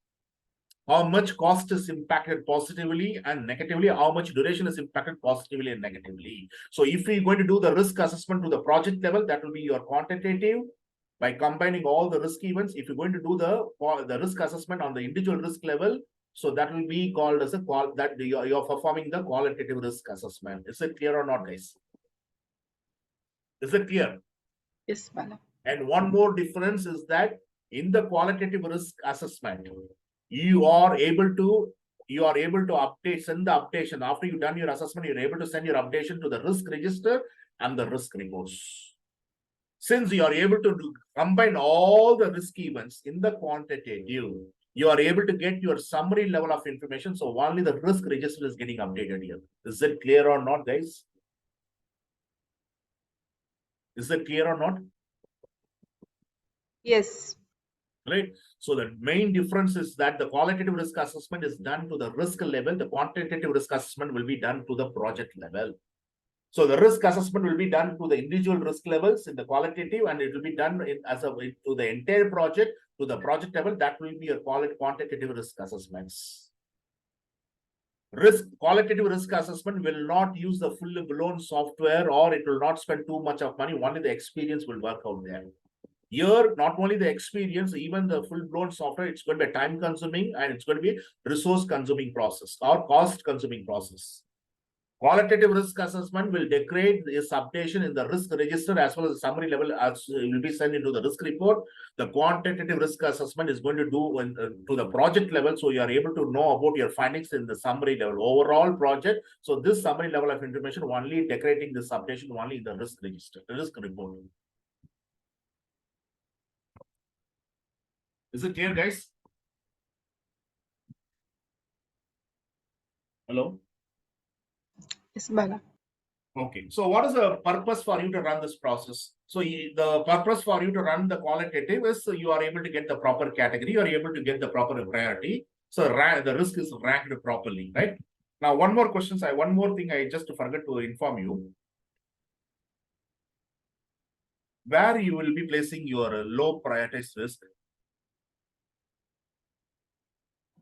How much cost is impacted positively and negatively? How much duration is impacted positively and negatively? So if we're going to do the risk assessment to the project level, that will be your quantitative by combining all the risk events. If you're going to do the risk assessment on the individual risk level, so that will be called as you're performing the qualitative risk assessment. Is it clear or not, guys? Is it clear? Yes, Bala. And one more difference is that in the qualitative risk assessment, you are able to you are able to update, send the updation. After you've done your assessment, you're able to send your updation to the risk register and the risk reports. Since you are able to combine all the risk events in the quantitative, you are able to get your summary level of information. So only the risk register is getting updated here. Is it clear or not, guys? Is it clear or not? Yes. Right. So the main difference is that the qualitative risk assessment is done to the risk level. The quantitative risk assessment will be done to the project level. So the risk assessment will be done to the individual risk levels in the qualitative, and it will be done to the entire project, to the project level. That will be your quantitative risk assessments. Qualitative risk assessment will not use the full blown software, or it will not spend too much of money. Only the experience will work out there. Here, not only the experience, even the full-blown software, it's going to be a time-consuming and it's going to be resource-consuming process or cost-consuming process. Qualitative risk assessment will declare this updation in the risk register as well as the summary level as will be sent into the risk report. The quantitative risk assessment is going to do to the project level, so you are able to know about your findings in the summary level, overall project. So this summary level of information only decorating this updation only in the risk register, the risk report. Is it clear, guys? Hello? Yes, Bala. Okay. So what is the purpose for you to run this process? So the purpose for you to run the qualitative is you are able to get the proper category, you are able to get the proper priority. So the risk is ranked properly, right? Now, one more thing I just forgot to inform you. Where you will be placing your low prioritized risk?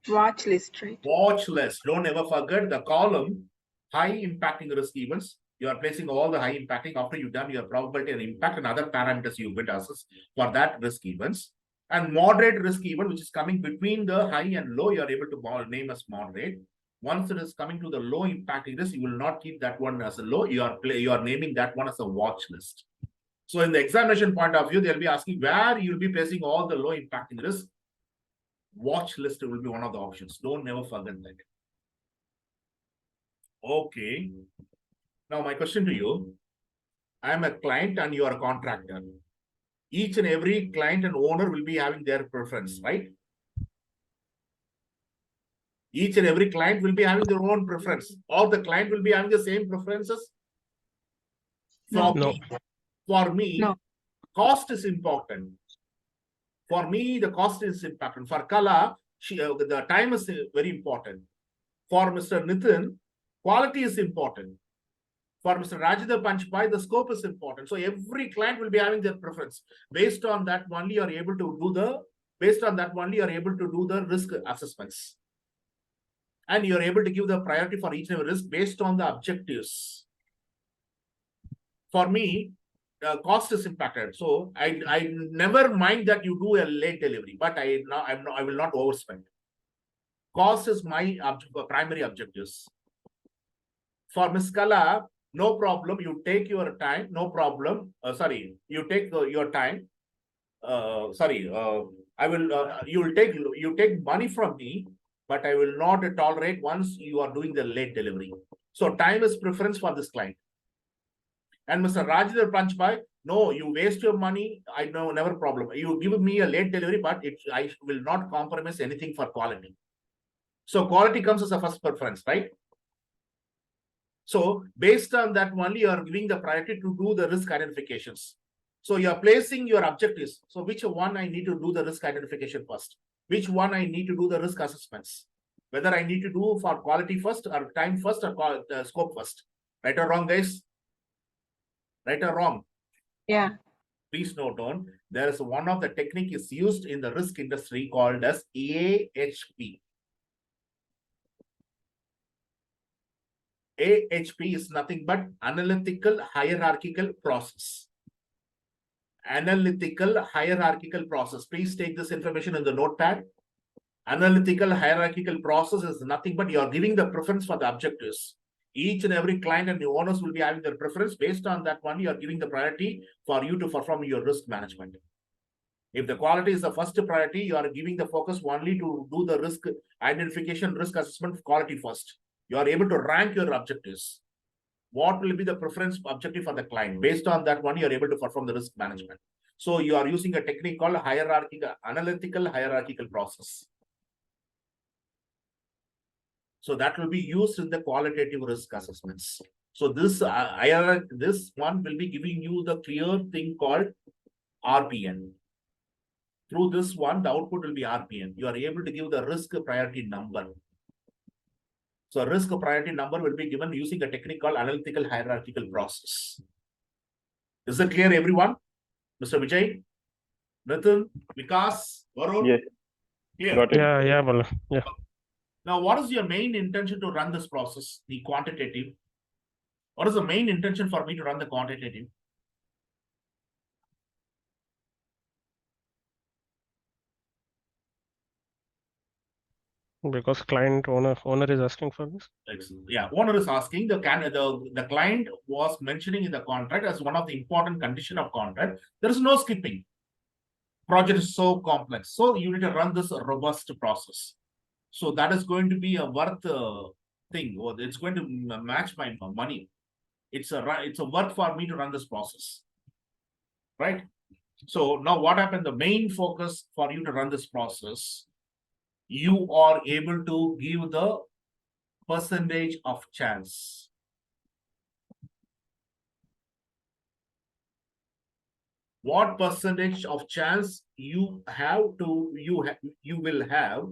Watch list, right? Watch list. Don't ever forget the column high impacting risk events. You are placing all the high impacting after you've done your probability and impact and other parameters you will assess for that risk events. And moderate risk event, which is coming between the high and low, you are able to name as moderate. Once it is coming to the low impacting risk, you will not keep that one as a low. You are naming that one as a watch list. So in the examination point of view, they'll be asking where you'll be placing all the low impacting risk. Watch list will be one of the options. Don't never forget that. Okay. Now my question to you, I am a client and you are a contractor. Each and every client and owner will be having their preference, right? Each and every client will be having their own preference. Or the client will be having the same preferences. No. For me, No. cost is important. For me, the cost is important. For Kala, the time is very important. For Mr. Nitin, quality is important. For Mr. Rajendra Panchpai, the scope is important. So every client will be having their preference. Based on that only you are able to do the risk assessments. And you are able to give the priority for each and every risk based on the objectives. For me, cost is impacted. So I never mind that you do a late delivery, but I will not overspend. Cost is my primary objectives. For Ms. Kala, no problem. You take your time. No problem. You take your time. You take money from me, but I will not tolerate once you are doing the late delivery. So time is preference for this client. And Mr. Rajendra Panchpai, no, you waste your money. I know, never problem. You give me a late delivery, but I will not compromise anything for quality. So quality comes as a first preference, right? So based on that only you are giving the priority to do the risk identifications. So you are placing your objectives. So which one I need to do the risk identification first? Which one I need to do the risk assessments? Whether I need to do for quality first or time first or scope first. Right or wrong, guys? Right or wrong? Yeah. Please note on, there is one of the technique is used in the risk industry called as AHP. AHP is nothing but analytical hierarchical process. Analytical hierarchical process. Please take this information in the notepad. Analytical hierarchical process is nothing but you are giving the preference for the objectives. Each and every client and the owners will be having their preference. Based on that one, you are giving the priority for you to perform your risk management. If the quality is the first priority, you are giving the focus only to do the risk identification, risk assessment quality first. You are able to rank your objectives. What will be the preference objective for the client? Based on that one, you are able to perform the risk management. So you are using a technique called analytical hierarchical process. So that will be used in the qualitative risk assessments. So this one will be giving you the clear thing called RPN. Through this one, the output will be RPN. You are able to give the risk priority number. So risk priority number will be given using a technique called analytical hierarchical process. Is it clear, everyone? Mr. Vijay, Nathan, Vikas, Varun? Yes. Clear? Got it. Yeah, Bala. Yeah. Now, what is your main intention to run this process, the quantitative? What is the main intention for me to run the quantitative? Because client owner is asking for this. Yeah, owner is asking, the client was mentioning in the contract as one of the important condition of contract, there is no skipping. Project is so complex. So you need to run this robust process. So that is going to be a worth thing. It's going to match my money. It's a worth for me to run this process. Right? So now what happened? The main focus for you to run this process, you are able to give the percentage of chance. What percentage of chance you will have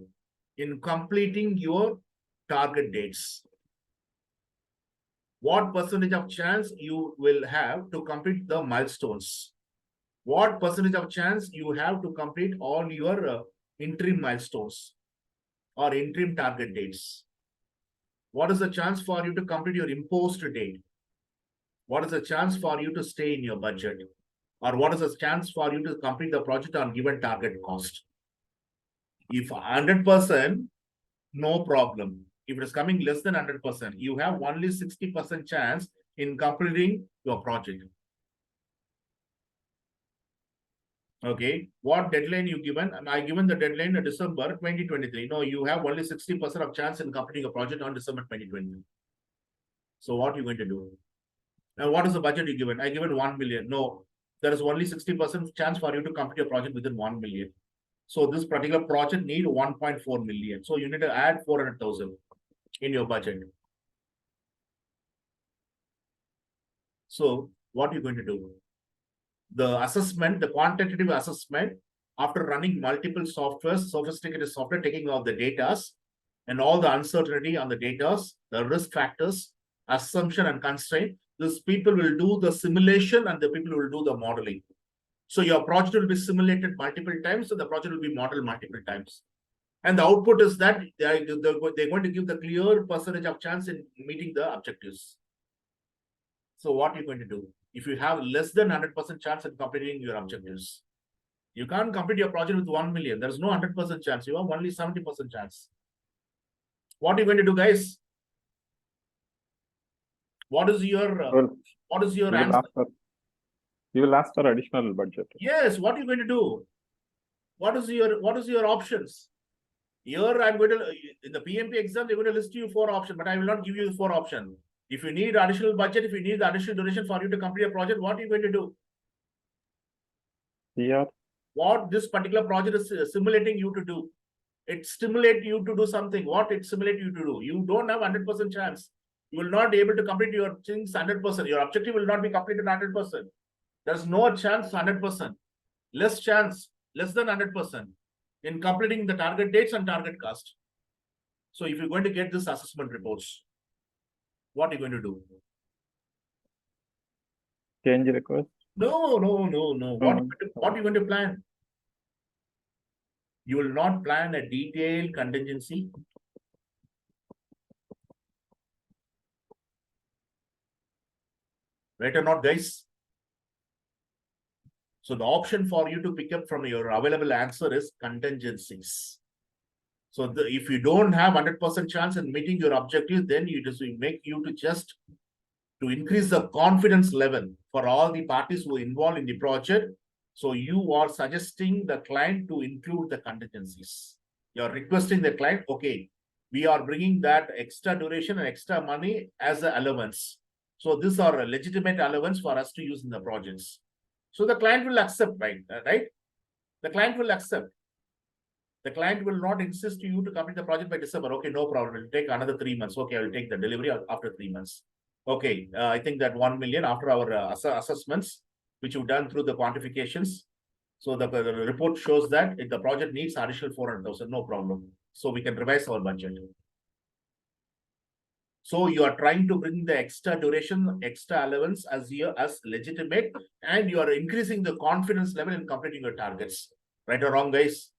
in completing your target dates? What percentage of chance you will have to complete the milestones? What percentage of chance you have to complete all your interim milestones or interim target dates? What is the chance for you to complete your imposed date? What is the chance for you to stay in your budget? Or what is the chance for you to complete the project on given target cost? If 100%, no problem. If it is coming less than 100%, you have only 60% chance in completing your project. Okay, what deadline you given? I given the deadline in December 2023. No, you have only 60% of chance in completing a project on December 2020. So what are you going to do? Now, what is the budget you given? I given 1 million. No, there is only 60% chance for you to complete a project within 1 million. So this particular project need 1.4 million. So you need to add 400,000 in your budget. So what are you going to do? The assessment, the quantitative assessment, after running multiple softwares, sophisticated software, taking all the data and all the uncertainty on the data, the risk factors, assumption and constraint, these people will do the simulation and the people will do the modeling. So your project will be simulated multiple times, so the project will be modeled multiple times. And the output is that they're going to give the clear percentage of chance in meeting the objectives. So what are you going to do? If you have less than 100% chance in completing your objectives, you can't complete your project with 1 million. There's no 100% chance. You have only 70% chance. What are you going to do, guys? What is your answer? You will ask for additional budget. Yes. What are you going to do? What is your options? Here I'm going to, in the PMP exam, they're going to list you 4 options, but I will not give you the 4 options. If you need additional budget, if you need the additional duration for you to complete a project, what are you going to do? Yeah. What this particular project is simulating you to do. It stimulates you to do something. What it stimulates you to do. You don't have 100% chance. You will not be able to complete your things 100%. Your objective will not be completed 100%. There's no chance 100%. Less chance, less than 100% in completing the target dates and target cost. So if you're going to get this assessment reports, what are you going to do? Change request? No. What are you going to plan? You will not plan a detailed contingency. Right or not, guys? So the option for you to pick up from your available answer is contingencies. So if you don't have 100% chance in meeting your objective, then it is will make you to just to increase the confidence level for all the parties who are involved in the project. So you are suggesting the client to include the contingencies. You're requesting the client, okay, we are bringing that extra duration and extra money as an allowance. So these are a legitimate allowance for us to use in the projects. So the client will accept, right? The client will accept. The client will not insist you to complete the project by December. Okay, no problem. It'll take another 3 months. Okay, I will take the delivery after 3 months. Okay, I think that 1 million after our assessments, which you've done through the quantifications. So the report shows that if the project needs additional 400,000, no problem. So we can revise our budget. So you are trying to bring the extra duration, extra allowance as legitimate, and you are increasing the confidence level in completing your targets. Right or wrong, guys?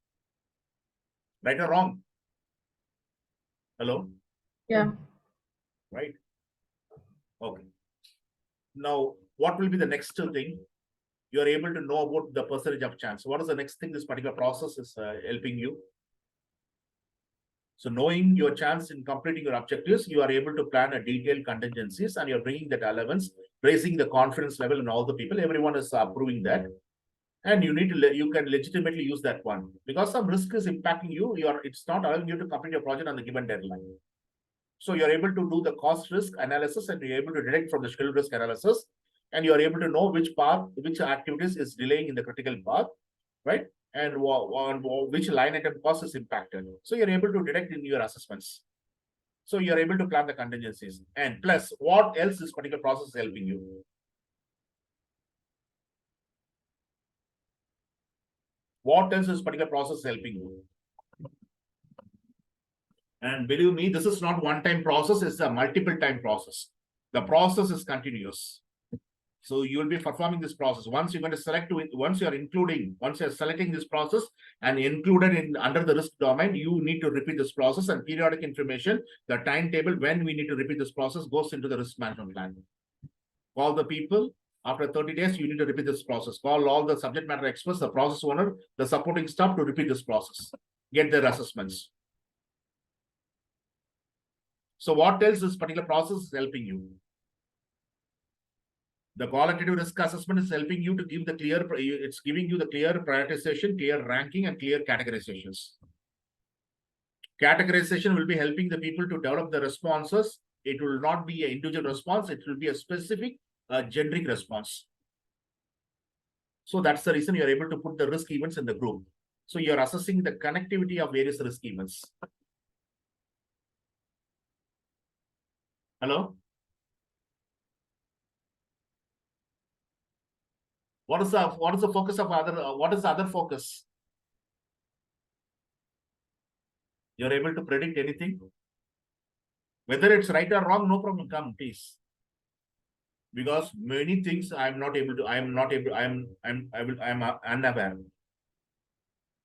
Right or wrong? Hello? Yeah. Right? Okay. Now, what will be the next thing? You are able to know about the percentage of chance. What is the next thing this particular process is helping you? So knowing your chance in completing your objectives, you are able to plan a detailed contingencies and you're bringing that allowance, raising the confidence level in all the people. Everyone is approving that. And you need to, you can legitimately use that one because some risk is impacting you. It's not allowing you to complete your project on the given deadline. So you're able to do the cost risk analysis and you're able to detect from the schedule risk analysis, and you're able to know which activities is delaying in the critical path, right? And which line item cost is impacted. So you're able to detect in your assessments. So you're able to plan the contingencies. And plus, what else this particular process is helping you? What else this particular process is helping you? And believe me, this is not one-time process, it's a multiple-time process. The process is continuous. So you will be performing this process. Once you're going to select, once you're selecting this process and included in under the risk domain, you need to repeat this process, and periodic information, the timetable when we need to repeat this process goes into the risk management plan. Call the people. After 30 days, you need to repeat this process. Call all the subject matter experts, the process owner, the supporting staff to repeat this process. Get their assessments. So what else this particular process is helping you? The qualitative risk assessment is helping you to give the clear, it's giving you the clear prioritization, clear ranking, and clear categorizations. Categorization will be helping the people to develop the responses. It will not be an individual response. It will be a specific generic response. So that's the reason you're able to put the risk events in the group. So you're assessing the connectivity of various risk events. Hello? What is the focus of what is the other focus? You're able to predict anything? Whether it's right or wrong, no problem, come, please. Because many things I'm unaware.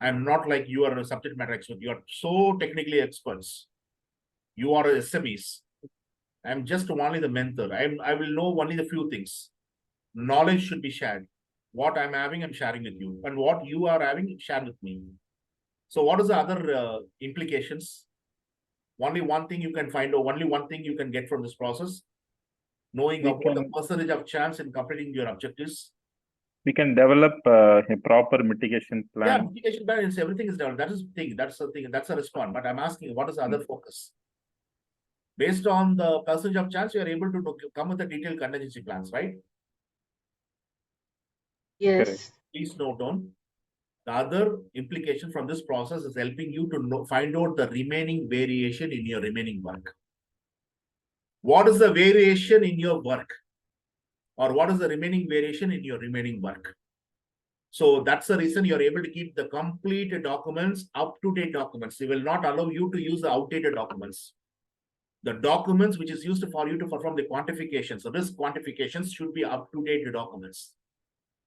I'm not like you are a subject matter expert. You are so technically experts. You are SMEs. I'm just only the mentor. I will know only the few things. Knowledge should be shared. What I'm having, I'm sharing with you. And what you are having, share with me. So what is the other implications? Only one thing you can find, or only one thing you can get from this process. Knowing about the percentage of chance in completing your objectives. We can develop a proper mitigation plan. Yeah, mitigation plan is everything is developed. That is the thing. That's the thing. That's a response. But I'm asking, what is the other focus? Based on the percentage of chance, you are able to come with the detailed contingency plans, right? Yes. Correct. Please note on. The other implication from this process is helping you to find out the remaining variation in your remaining work. What is the variation in your work? Or what is the remaining variation in your remaining work? So that's the reason you're able to keep the complete documents, up-to-date documents. They will not allow you to use the outdated documents. The documents which is used for you to perform the quantifications, the risk quantifications should be up-to-date documents.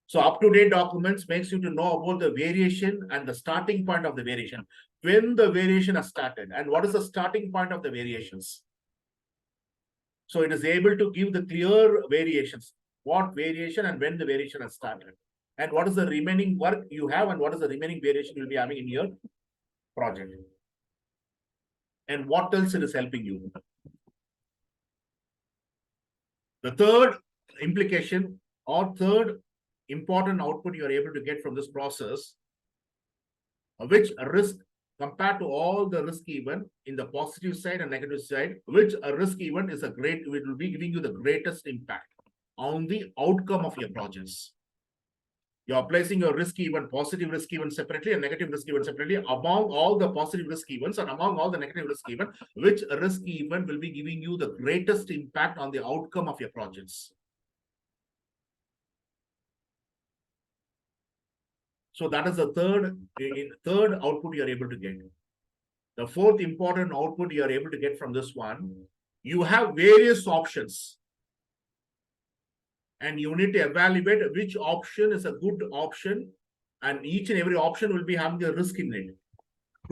So up-to-date documents makes you to know about the variation and the starting point of the variation. When the variation has started and what is the starting point of the variations. So it is able to give the clear variations. What variation and when the variation has started. And what is the remaining work you have and what is the remaining variation you'll be having in your project. And what else it is helping you. The third implication or third important output you are able to get from this process, which risk compared to all the risk event in the positive side and negative side, which a risk event is it will be giving you the greatest impact on the outcome of your projects. You are placing your risk event, positive risk event separately and negative risk event separately. Among all the positive risk events and among all the negative risk event, which risk event will be giving you the greatest impact on the outcome of your projects. So that is the third output you are able to get. The fourth important output you are able to get from this one, you have various options. And you need to evaluate which option is a good option, and each and every option will be having a risk in it.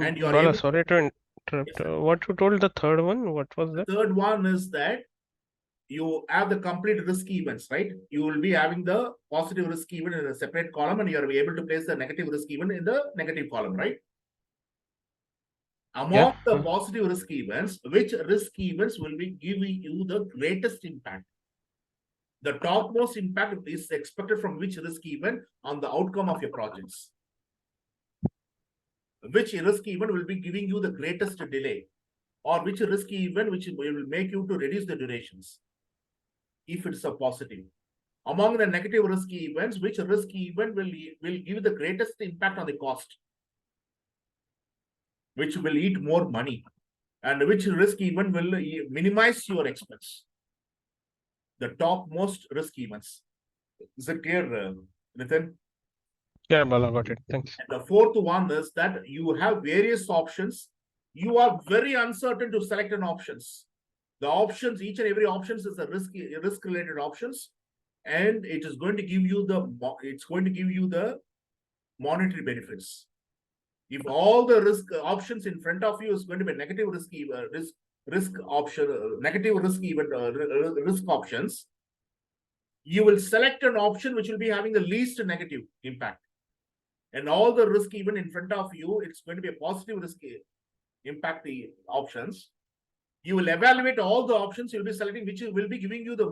And you are Bala, able, sorry to interrupt. Yes, sir. What you told the third one? What was the that? third one is that you have the complete risk events, right? You will be having the positive risk event in a separate column, and you are able to place the negative risk event in the negative column, right? Among Yeah. the positive risk events, which risk events will be giving you the greatest impact? The topmost impact is expected from which risk event on the outcome of your projects? Which risk event will be giving you the greatest delay? Or which risk event which will make you to reduce the durations? If it's a positive. Among the negative risk events, which risk event will give the greatest impact on the cost? Which will eat more money? And which risk event will minimize your expense? The topmost risk events. Is it clear, Nitin? Yeah, Bala, got it. Thanks. And the fourth one is that you have various options. You are very uncertain to select an options. The options, each and every options is a risk related options, and it is going to give you the monetary benefits. If all the risk options in front of you is going to be negative risk option, negative risk event risk options, you will select an option which will be having the least negative impact. And all the risk even in front of you, it's going to be a positive risk impact the options. You will evaluate all the options, you'll be selecting which will be giving you the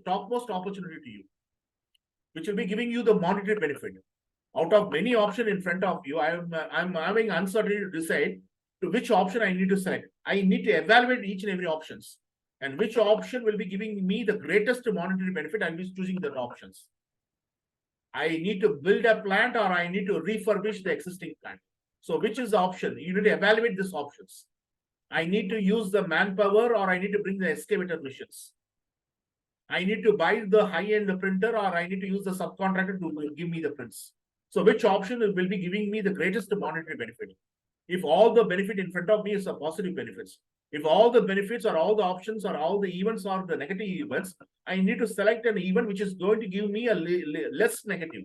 topmost opportunity to you, which will be giving you the monetary benefit. Out of many options in front of you, I'm having uncertainty to decide to which option I need to select. I need to evaluate each and every options, and which option will be giving me the greatest monetary benefit. I'm just choosing the options. I need to build a plant, or I need to refurbish the existing plant. So which is the option? You need to evaluate these options. I need to use the manpower, or I need to bring the excavator machines. I need to buy the high-end printer, or I need to use the subcontractor to give me the prints. So which option will be giving me the greatest monetary benefit? If all the benefit in front of me is a positive benefits, if all the benefits or all the options or all the events are the negative events, I need to select an event which is going to give me a less negative.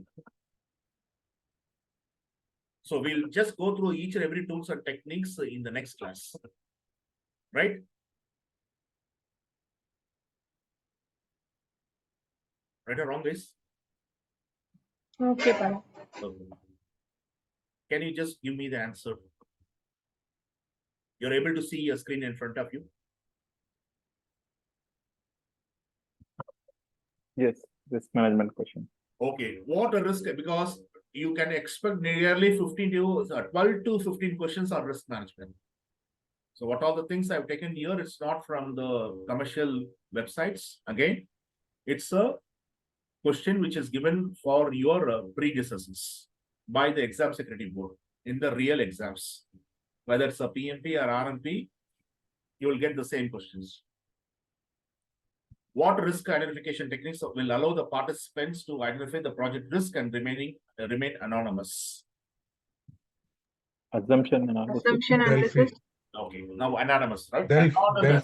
So we'll just go through each and every tools and techniques in the next class, right? Right or wrong, guys? Okay, Bala. Okay. Can you just give me the answer? You're able to see your screen in front of you? Yes, risk management question. Okay, what a risk, because you can expect nearly 12 to 15 questions on risk management. So what are the things I've taken here? It's not from the commercial websites. Again, it's a question which is given for your predecessors by the exam security board in the real exams. Whether it's a PMP or RMP, you will get the same questions. What risk identification techniques will allow the participants to identify the project risk and remain anonymous? Assumption analysis. Assumption Delphi. analysis. Okay, now anonymous, right? Delphi.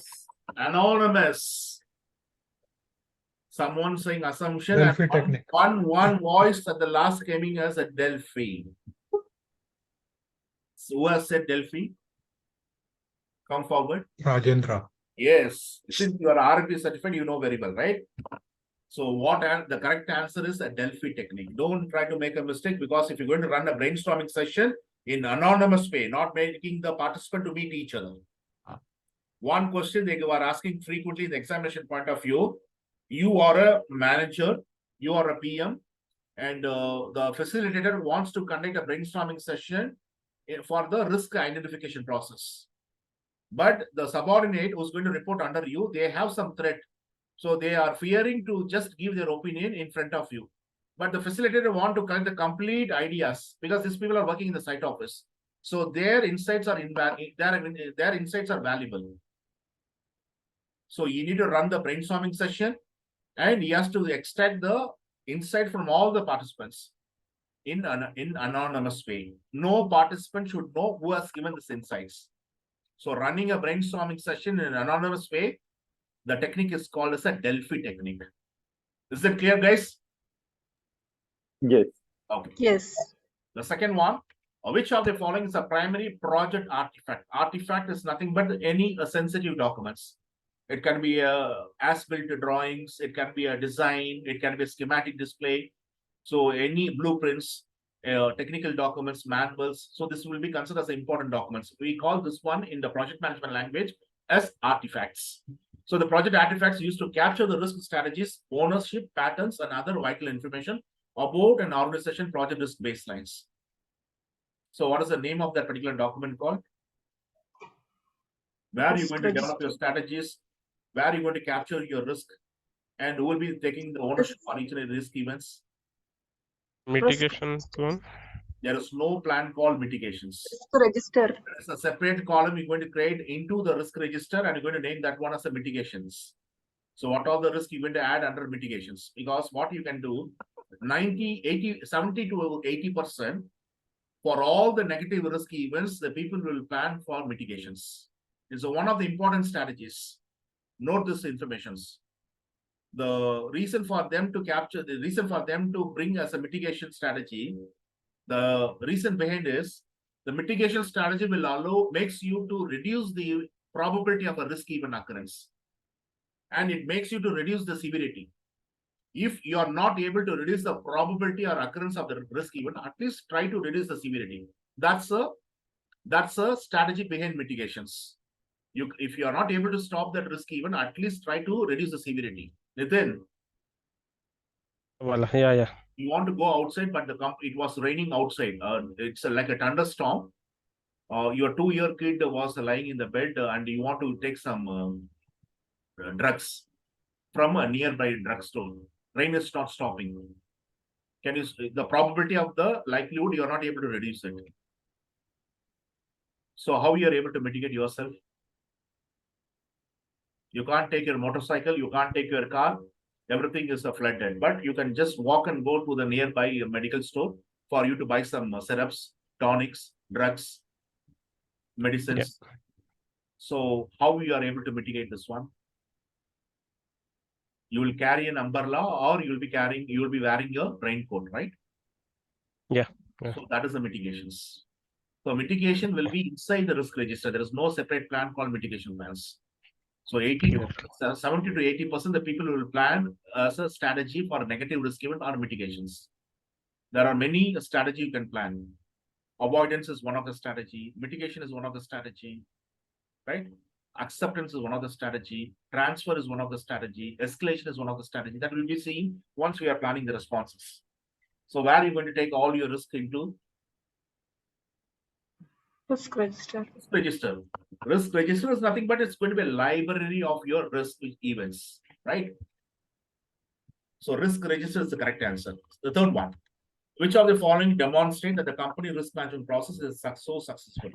Anonymous. Someone saying assumption, Delphi and technique. one voice at the last coming as a Delphi. So who has said Delphi? Come forward. Rajendra. Yes, since you are RMP certified, you know very well, right? So the correct answer is a Delphi technique. Don't try to make a mistake, because if you're going to run a brainstorming session in anonymous way, not making the participant to meet each other. One question they were asking frequently in the examination point of view, You are a manager, you are a PM, and the facilitator wants to conduct a brainstorming session for the risk identification process. But the subordinate who's going to report under you, they have some threat. So they are fearing to just give their opinion in front of you. But the facilitator want to collect the complete ideas because these people are working in the site office. So their insights are their insights are valuable. So you need to run the brainstorming session and he has to extract the insight from all the participants in anonymous way. No participant should know who has given these insights. So running a brainstorming session in an anonymous way, the technique is called as a Delphi technique. Is it clear, guys? Yes. Okay. Yes. The second one, which of the following is a primary project artifact? Artifact is nothing but any sensitive documents. It can be as-built drawings, it can be a design, it can be a schematic display. So any blueprints, technical documents, manuals. So this will be considered as important documents. We call this one in the project management language as artifacts. So the project artifacts used to capture the risk strategies, ownership patterns, and other vital information about an organization project risk baselines. So what is the name of that particular document called? Where are you going to develop your strategies? Where are you going to capture your risk? And who will be taking the ownership for each and every risk events? Mitigation plan. There is no plan called mitigations. Register. There's a separate column you're going to create into the risk register and you're going to name that one as the mitigations. So what are the risks you're going to add under mitigations? Because what you can do, 70 to 80% for all the negative risk events, the people will plan for mitigations. It's one of the important strategies. Note this information. The reason for them to bring as a mitigation strategy, the reason behind is the mitigation strategy will makes you to reduce the probability of a risk event occurrence. And it makes you to reduce the severity. If you are not able to reduce the probability or occurrence of the risk event, at least try to reduce the severity. That's a strategy behind mitigations. If you are not able to stop that risk event, at least try to reduce the severity. Nitin, Well, yeah. you want to go outside, but it was raining outside. It's like a thunderstorm. Your 2-year kid was lying in the bed and you want to take some drugs from a nearby drugstore. Rain is not stopping. The probability of the likelihood, you're not able to reduce it. So how you are able to mitigate yourself? You can't take your motorcycle, you can't take your car, everything is flooded. But you can just walk and go to the nearby medical store for you to buy some syrups, tonics, drugs, medicines. Yeah. So how you are able to mitigate this one? You will carry an umbrella or you will be wearing your raincoat, right? Yeah. So that is the mitigations. So mitigation will be inside the risk register. There is no separate plan called mitigation plans. So 70 to 80% the people will plan as a strategy for a negative risk event or mitigations. There are many strategies you can plan. Avoidance is one of the strategy. Mitigation is one of the strategy, right? Acceptance is one of the strategy. Transfer is one of the strategy. Escalation is one of the strategy that we'll be seeing once we are planning the responses. So where are you going to take all your risk into? Risk register. Risk register. Risk register is nothing but it's going to be a library of your risk events, right? So risk register is the correct answer. The third one. Which of the following demonstrate that the company risk management process is so successful?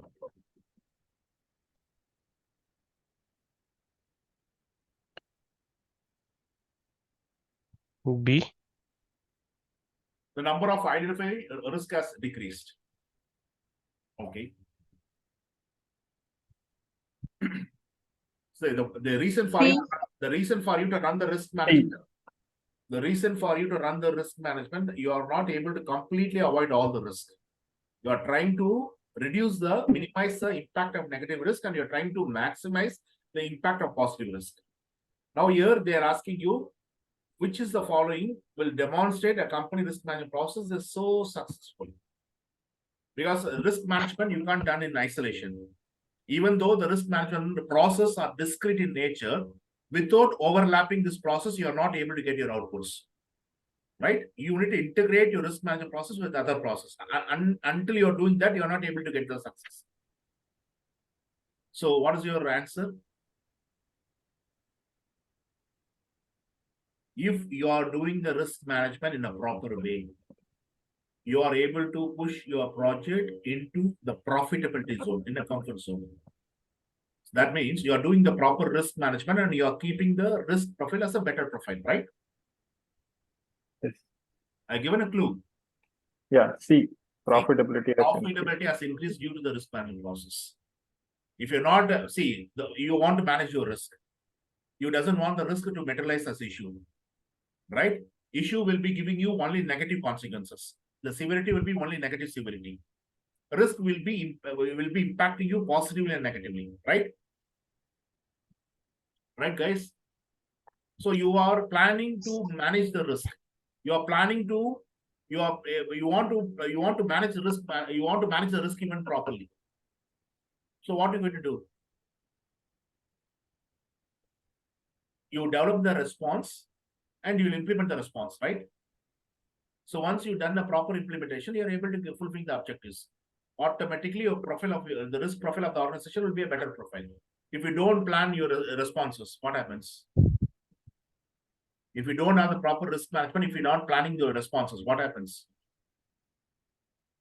B. The number of identified risk has decreased. Okay. So the reason for you to run the risk management, you are not able to completely avoid all the risk. You are trying to minimize the impact of negative risk, and you're trying to maximize the impact of positive risk. Now here they are asking you, which is the following will demonstrate a company risk management process is so successful? Because risk management you can't done in isolation. Even though the risk management process are discrete in nature, Without overlapping this process, you are not able to get your outputs. Right? You need to integrate your risk management process with other process. Until you're doing that, you're not able to get the success. So what is your answer? If you are doing the risk management in a proper way, you are able to push your project into the profitability zone, in a comfort zone. That means you are doing the proper risk management and you are keeping the risk profile as a better profile, right? Yes. I given a clue. Yeah, see, profitability has increased. Profitability has increased due to the risk management process. If you're not, you want to manage your risk. You doesn't want the risk to materialize as issue, right? Issue will be giving you only negative consequences. The severity will be only negative severity. Risk will be impacting you positively and negatively, right? Right, guys? So you are planning to manage the risk. You are planning to, you want to manage the risk. You want to manage the risk even properly. So what are you going to do? You develop the response and you will implement the response, right? So once you've done the proper implementation, you're able to fulfill the objectives. Automatically, your profile of the risk profile of the organization will be a better profile. If you don't plan your responses, what happens? If you don't have the proper risk management, if you're not planning your responses, what happens?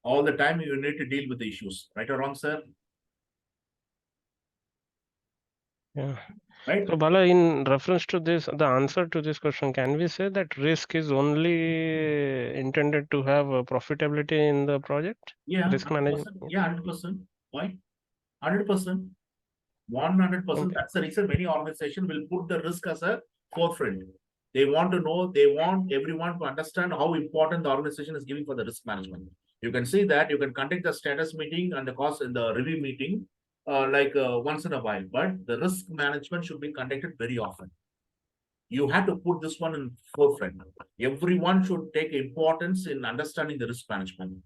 All the time you need to deal with the issues, right or wrong, sir? Yeah. Right? So Bala, in reference to this, the answer to this question, can we say that risk is only intended to have a profitability in the project? Yeah, Risk 100%. management. Yeah, 100%. Why? 100%. 100%. Okay. That's the reason many organizations will put the risk as a forefront. They want to know, they want everyone to understand how important the organization is giving for the risk management. You can see that you can conduct the status meeting and the cost in the review meeting once in a while, but the risk management should be conducted very often. You have to put this one in forefront. Everyone should take importance in understanding the risk management.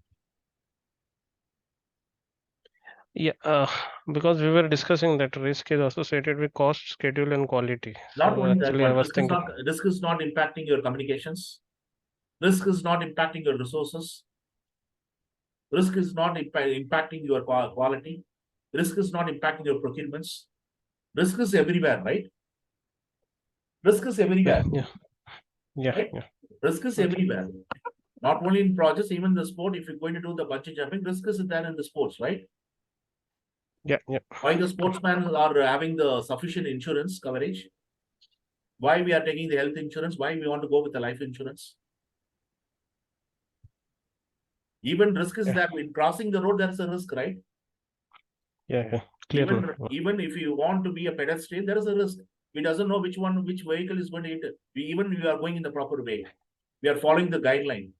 Yeah, because we were discussing that risk is associated with cost, schedule, and quality. Not So only that actually, I one, was thinking. risk is not impacting your communications. Risk is not impacting your resources. Risk is not impacting your quality. Risk is not impacting your procurements. Risk is everywhere, right? Risk is everywhere. Yeah. Right? Yeah. Risk is Okay. everywhere. Not only in projects, even the sport. If you're going to do the bungee jumping, risk is there in the sports, right? Yeah. Why the sportsmen are having the sufficient insurance coverage? Why we are taking the health insurance? Why we want to go with the life insurance? Even risk is Yeah. that in crossing the road, there is a risk, right? Yeah. Clear. Even if you want to be a pedestrian, there is a risk. We doesn't know which vehicle is going to hit it. We are going in the proper way. We are following the guideline.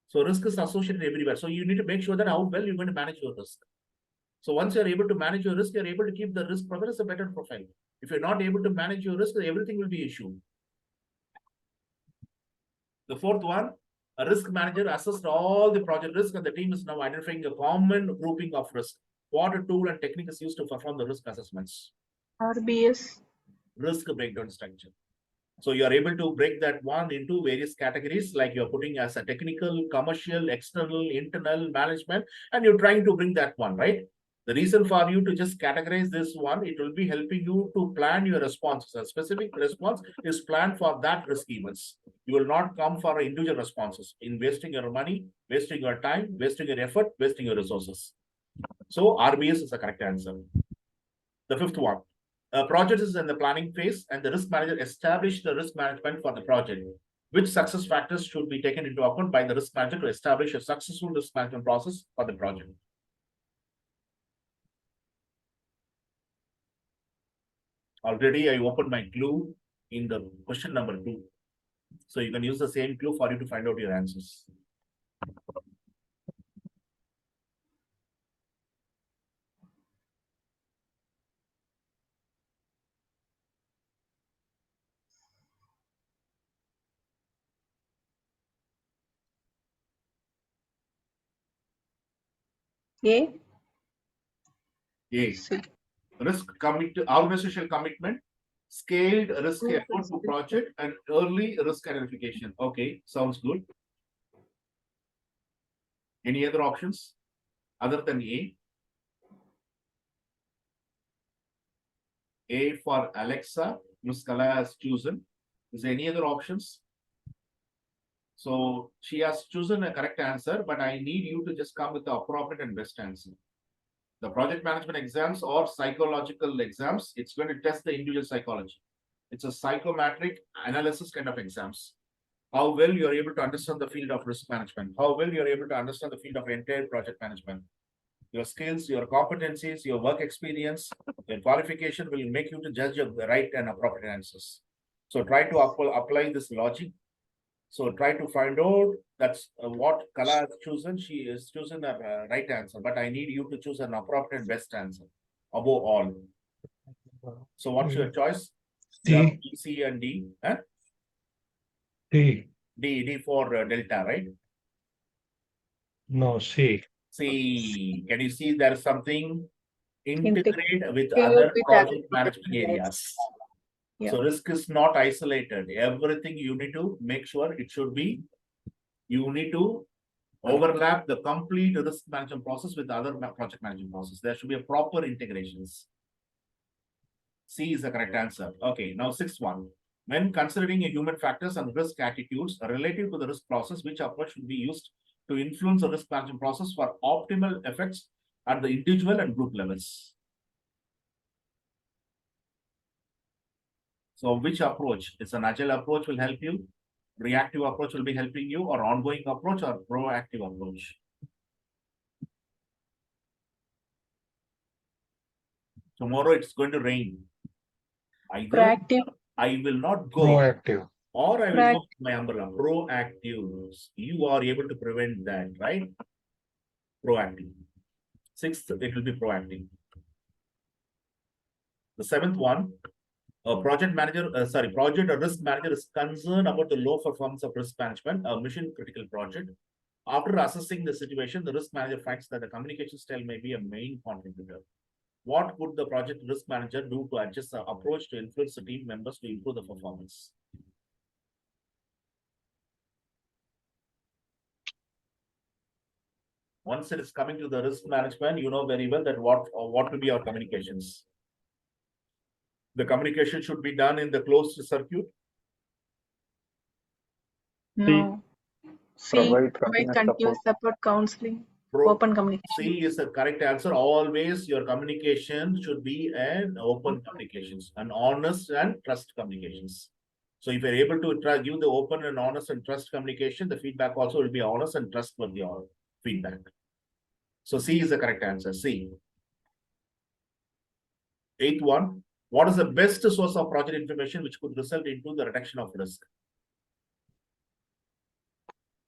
So risk is associated everywhere. So you need to make sure that how well you're going to manage your risk. So once you're able to manage your risk, you're able to keep the risk profile as a better profile. If you're not able to manage your risk, everything will be issue. The fourth one, a risk manager assessed all the project risk and the team is now identifying a common grouping of risk. What a tool and technique is used to perform the risk assessments? RBS. Risk breakdown structure. So you are able to break that one into various categories, like you're putting as a technical, commercial, external, internal management, and you're trying to bring that one, right? The reason for you to just categorize this one, it will be helping you to plan your responses. A specific response is planned for that risk events. You will not come for individual responses in wasting your money, wasting your time, wasting your effort, wasting your resources. So RBS is the correct answer. The fifth one. Project is in the planning phase and the risk manager established the risk management for the project. Which success factors should be taken into account by the risk manager to establish a successful risk management process for the project? Already I opened my clue in the question number 2. So you can use the same clue for you to find out your answers. A. A. C. Organizational commitment. Scaled risk Yeah, effort to project and early risk identification. Okay, sounds good. Any other options other than A? A for Alexa, Ms. Kala has chosen. Is there any other options? So she has chosen a correct answer, but I need you to just come with the appropriate and best answer. The project management exams or psychological exams, it's going to test the individual psychology. It's a psychometric analysis kind of exams. How well you're able to understand the field of risk management, how well you're able to understand the field of entire project management. Your skills, your competencies, your work experience, your qualification will make you to judge your right and appropriate answers. So try to apply this logic. So try to find out that's what Kala has chosen. She is chosen a right answer, but I need you to choose an appropriate best answer above all. So what's your choice? You have D, B, C, and D. Huh? D, D for Delta, right? no, C. See, can you see there's something integrate with Integrate other with project other management project areas. Yeah. So risk is not isolated. Everything you need to make sure it should be, you need to overlap the complete risk management process with other project management process. There should be a proper integrations. C is the correct answer. Okay, now sixth one. When considering a human factors and risk attitudes relative to the risk process, which approach should be used to influence the risk management process for optimal effects at the individual and group levels? So which approach? It's an agile approach will help you, reactive approach will be helping you, or ongoing approach or proactive approach? Tomorrow it's going to rain. Either Proactive. I will not go Proactive. or I will Proactive. go with my umbrella. Proactive. You are able to prevent that, right? Proactive. Sixth, it will be proactive. The seventh one, a project or risk manager is concerned about the low performance of risk management, a mission critical project. After assessing the situation, the risk manager finds that the communication style may be a main contributor. What could the project risk manager do to adjust the approach to influence the team members to improve the performance? Once it is coming to the risk management, you know very well that what will be our communications. The communication should be done in the closed circuit. No. C. Provide Provide continuous continuous support counseling. Pro- Open communication. C is the correct answer. Always your communication should be an open communications, an honest and trust communications. So if you're able to give the open and honest and trust communication, the feedback also will be honest and trustworthy feedback. So C is the correct answer. C. Eighth one. What is the best source of project information which could result into the reduction of risk?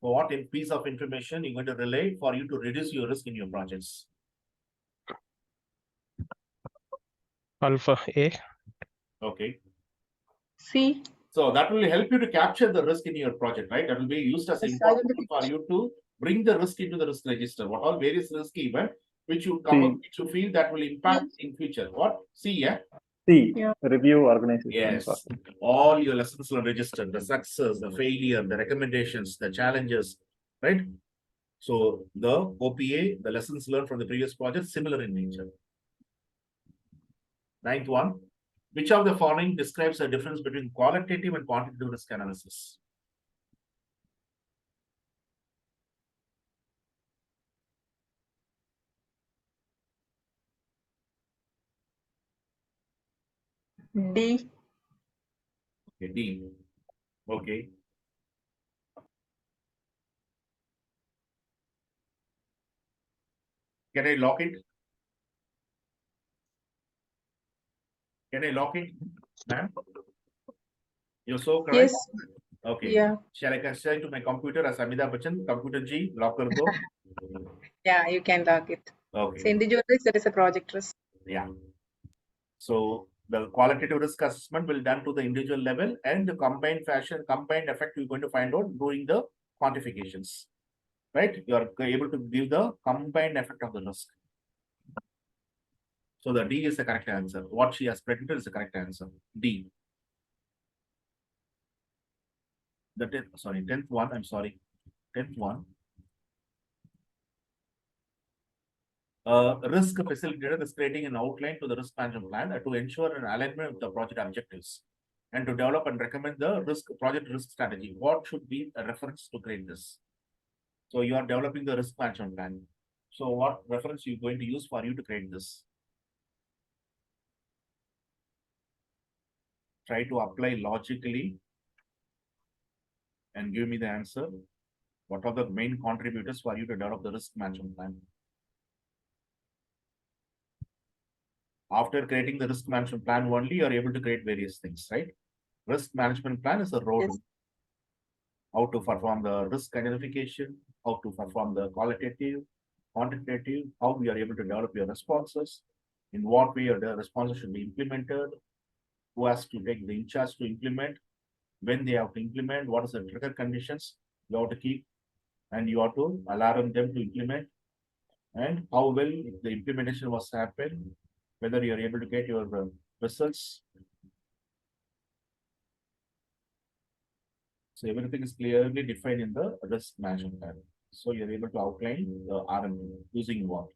So what piece of information you're going to relay for you to reduce your risk in your projects? Alpha A. Okay. C. So that will help you to capture the risk in your project, right? That will be used as Yes, important for you to bring the risk into the risk register. What all various risk event which you come up, which you feel that will impact in future. What? C, yeah? C, Yeah. review organization. Yes. All your lessons are registered, the success, the failure, the recommendations, the challenges, right? So the OPA, the lessons learned from the previous project, similar in nature. Ninth one. Which of the following describes the difference between qualitative and quantitative risk analysis? D. Okay, D. Okay. Can I lock it? Can I lock it, ma'am? You're so correct. Yes. Okay. Yeah. Shall I consider to my computer as Amitabh Bachchan? Computer G, lock kar do. Yeah, you can log it. Okay. So individual risk, that is a project risk. Yeah. So the qualitative risk assessment will done to the individual level, and the combined effect you're going to find out during the quantifications. Right? You are able to give the combined effect of the risk. So the D is the correct answer. What she has predicted is the correct answer. D. The 10th one, I'm sorry. 10th one. Risk facilitator is creating an outline to the risk management plan to ensure an alignment with the project objectives and to develop and recommend the project risk strategy. What should be a reference to create this? So you are developing the risk management plan. So what reference are you going to use for you to create this? Try to apply logically and give me the answer. What are the main contributors for you to develop the risk management plan? After creating the risk management plan only, you are able to create various things, right? Risk management plan is a road. Yes. How to perform the risk identification, how to perform the qualitative, quantitative, how we are able to develop your responses, in what way your responses should be implemented, who has to take the in charge to implement, when they have to implement, what is the trigger conditions you have to keep, and you have to alarm them to implement, and how well the implementation was happened, whether you are able to get your results. So everything is clearly defined in the risk management plan. So you're able to outline the RM using what?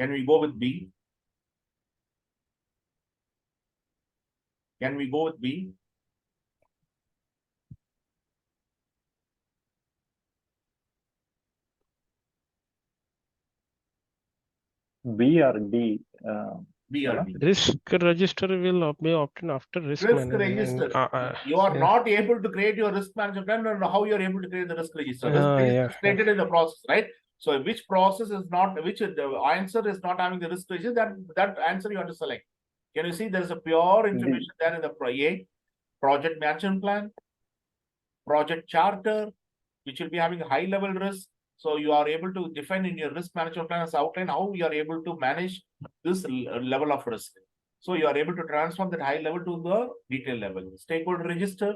Can we go with B? Can we go with B? B or D? B or D? Risk register will be obtained after risk Risk management. register. You are yeah. not able to create your risk management plan, or how you are able to create the risk register. Risk register Yeah. is created in the process, right? So which process is not, which the answer is not having the risk register, that answer you have to select. Can you see there is a pure information there in the A, project management plan, project charter, which will be having a high level risk. So you are able to define in your risk management plan as outline how you are able to manage this level of risk. So you are able to transform that high level to the detail level. Stakeholder register,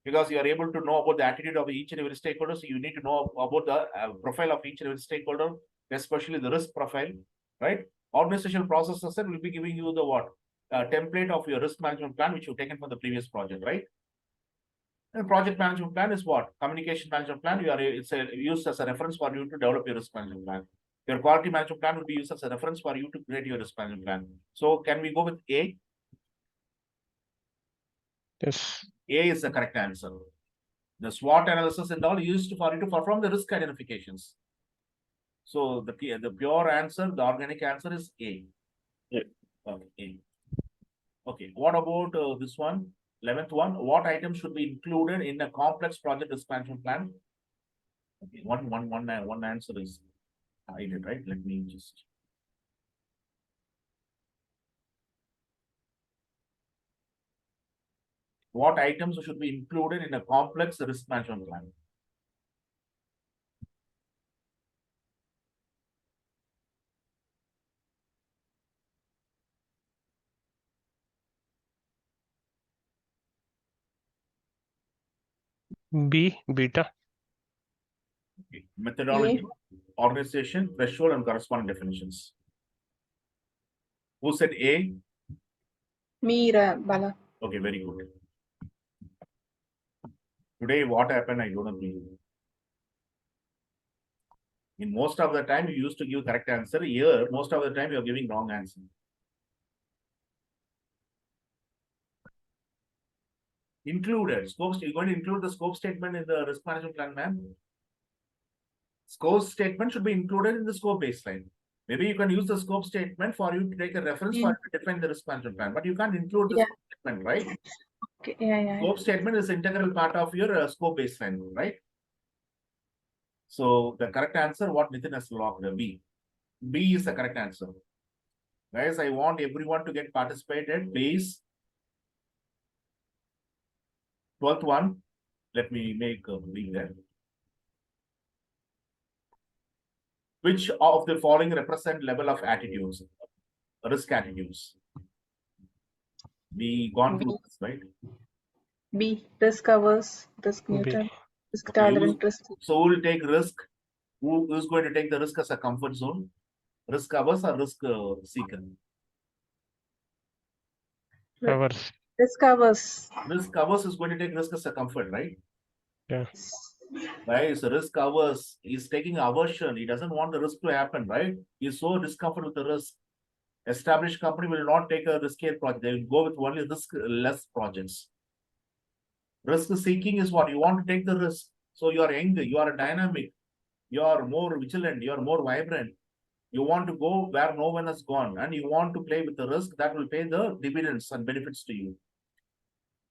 because you are able to know about the attitude of each and every stakeholder. So you need to know about the profile of each and every stakeholder, especially the risk profile, right? Organizational process assessment will be giving you the what? Template of your risk management plan, which you've taken from the previous project, right? And project management plan is what? Communication management plan. It's used as a reference for you to develop your risk management plan. Your quality management plan will be used as a reference for you to create your risk management plan. So can we go with A? Yes. A is the correct answer. The SWOT analysis and all used for you to perform the risk identifications. So the pure answer, the organic answer is A. Yeah. Okay. A. Okay. What about this one? 11th one. What items should be included in a complex project risk management plan? Okay. One answer is hidden, right? Let me just. What items should be included in a complex risk management plan? B, beta. Okay. Methodology, organization, threshold, and corresponding definitions. Who said A? Me, Bala. Okay, very good. Today, what happened? I don't know. In most of the time, you used to give correct answer. Here, most of the time, you are giving wrong answer. Included scopes. You're going to include the scope statement in the risk management plan, ma'am. Scope statement should be included in the scope baseline. Maybe you can use the scope statement for you to take a reference for to define the risk management plan, but you can't include the scope statement, right? Okay. Yeah. Scope statement is integral part of your scope baseline, right? So the correct answer, what Nitin has logged, B. B is the correct answer. Guys, I want everyone to get participated, please. 12th one, let me make B there. Which of the following represent level of attitudes, risk attitudes? We gone through this, right? B, risk averse, risk neutral, risk tolerant, risk. So we'll take risk Who is going to take the risk as a comfort zone? Risk averse or risk seeker? Hours. Risk averse. Risk averse is going to take risk as a comfort, right? Yeah. Right? So risk averse is taking aversion. He doesn't want the risk to happen, right? He's so discomfort with the risk. Established company will not take a riskier project. They will go with only risk less projects. Risk seeking is what you want to take the risk. So you are young, you are dynamic, you are more vigilant, you are more vibrant. You want to go where no one has gone, and you want to play with the risk that will pay the dividends and benefits to you.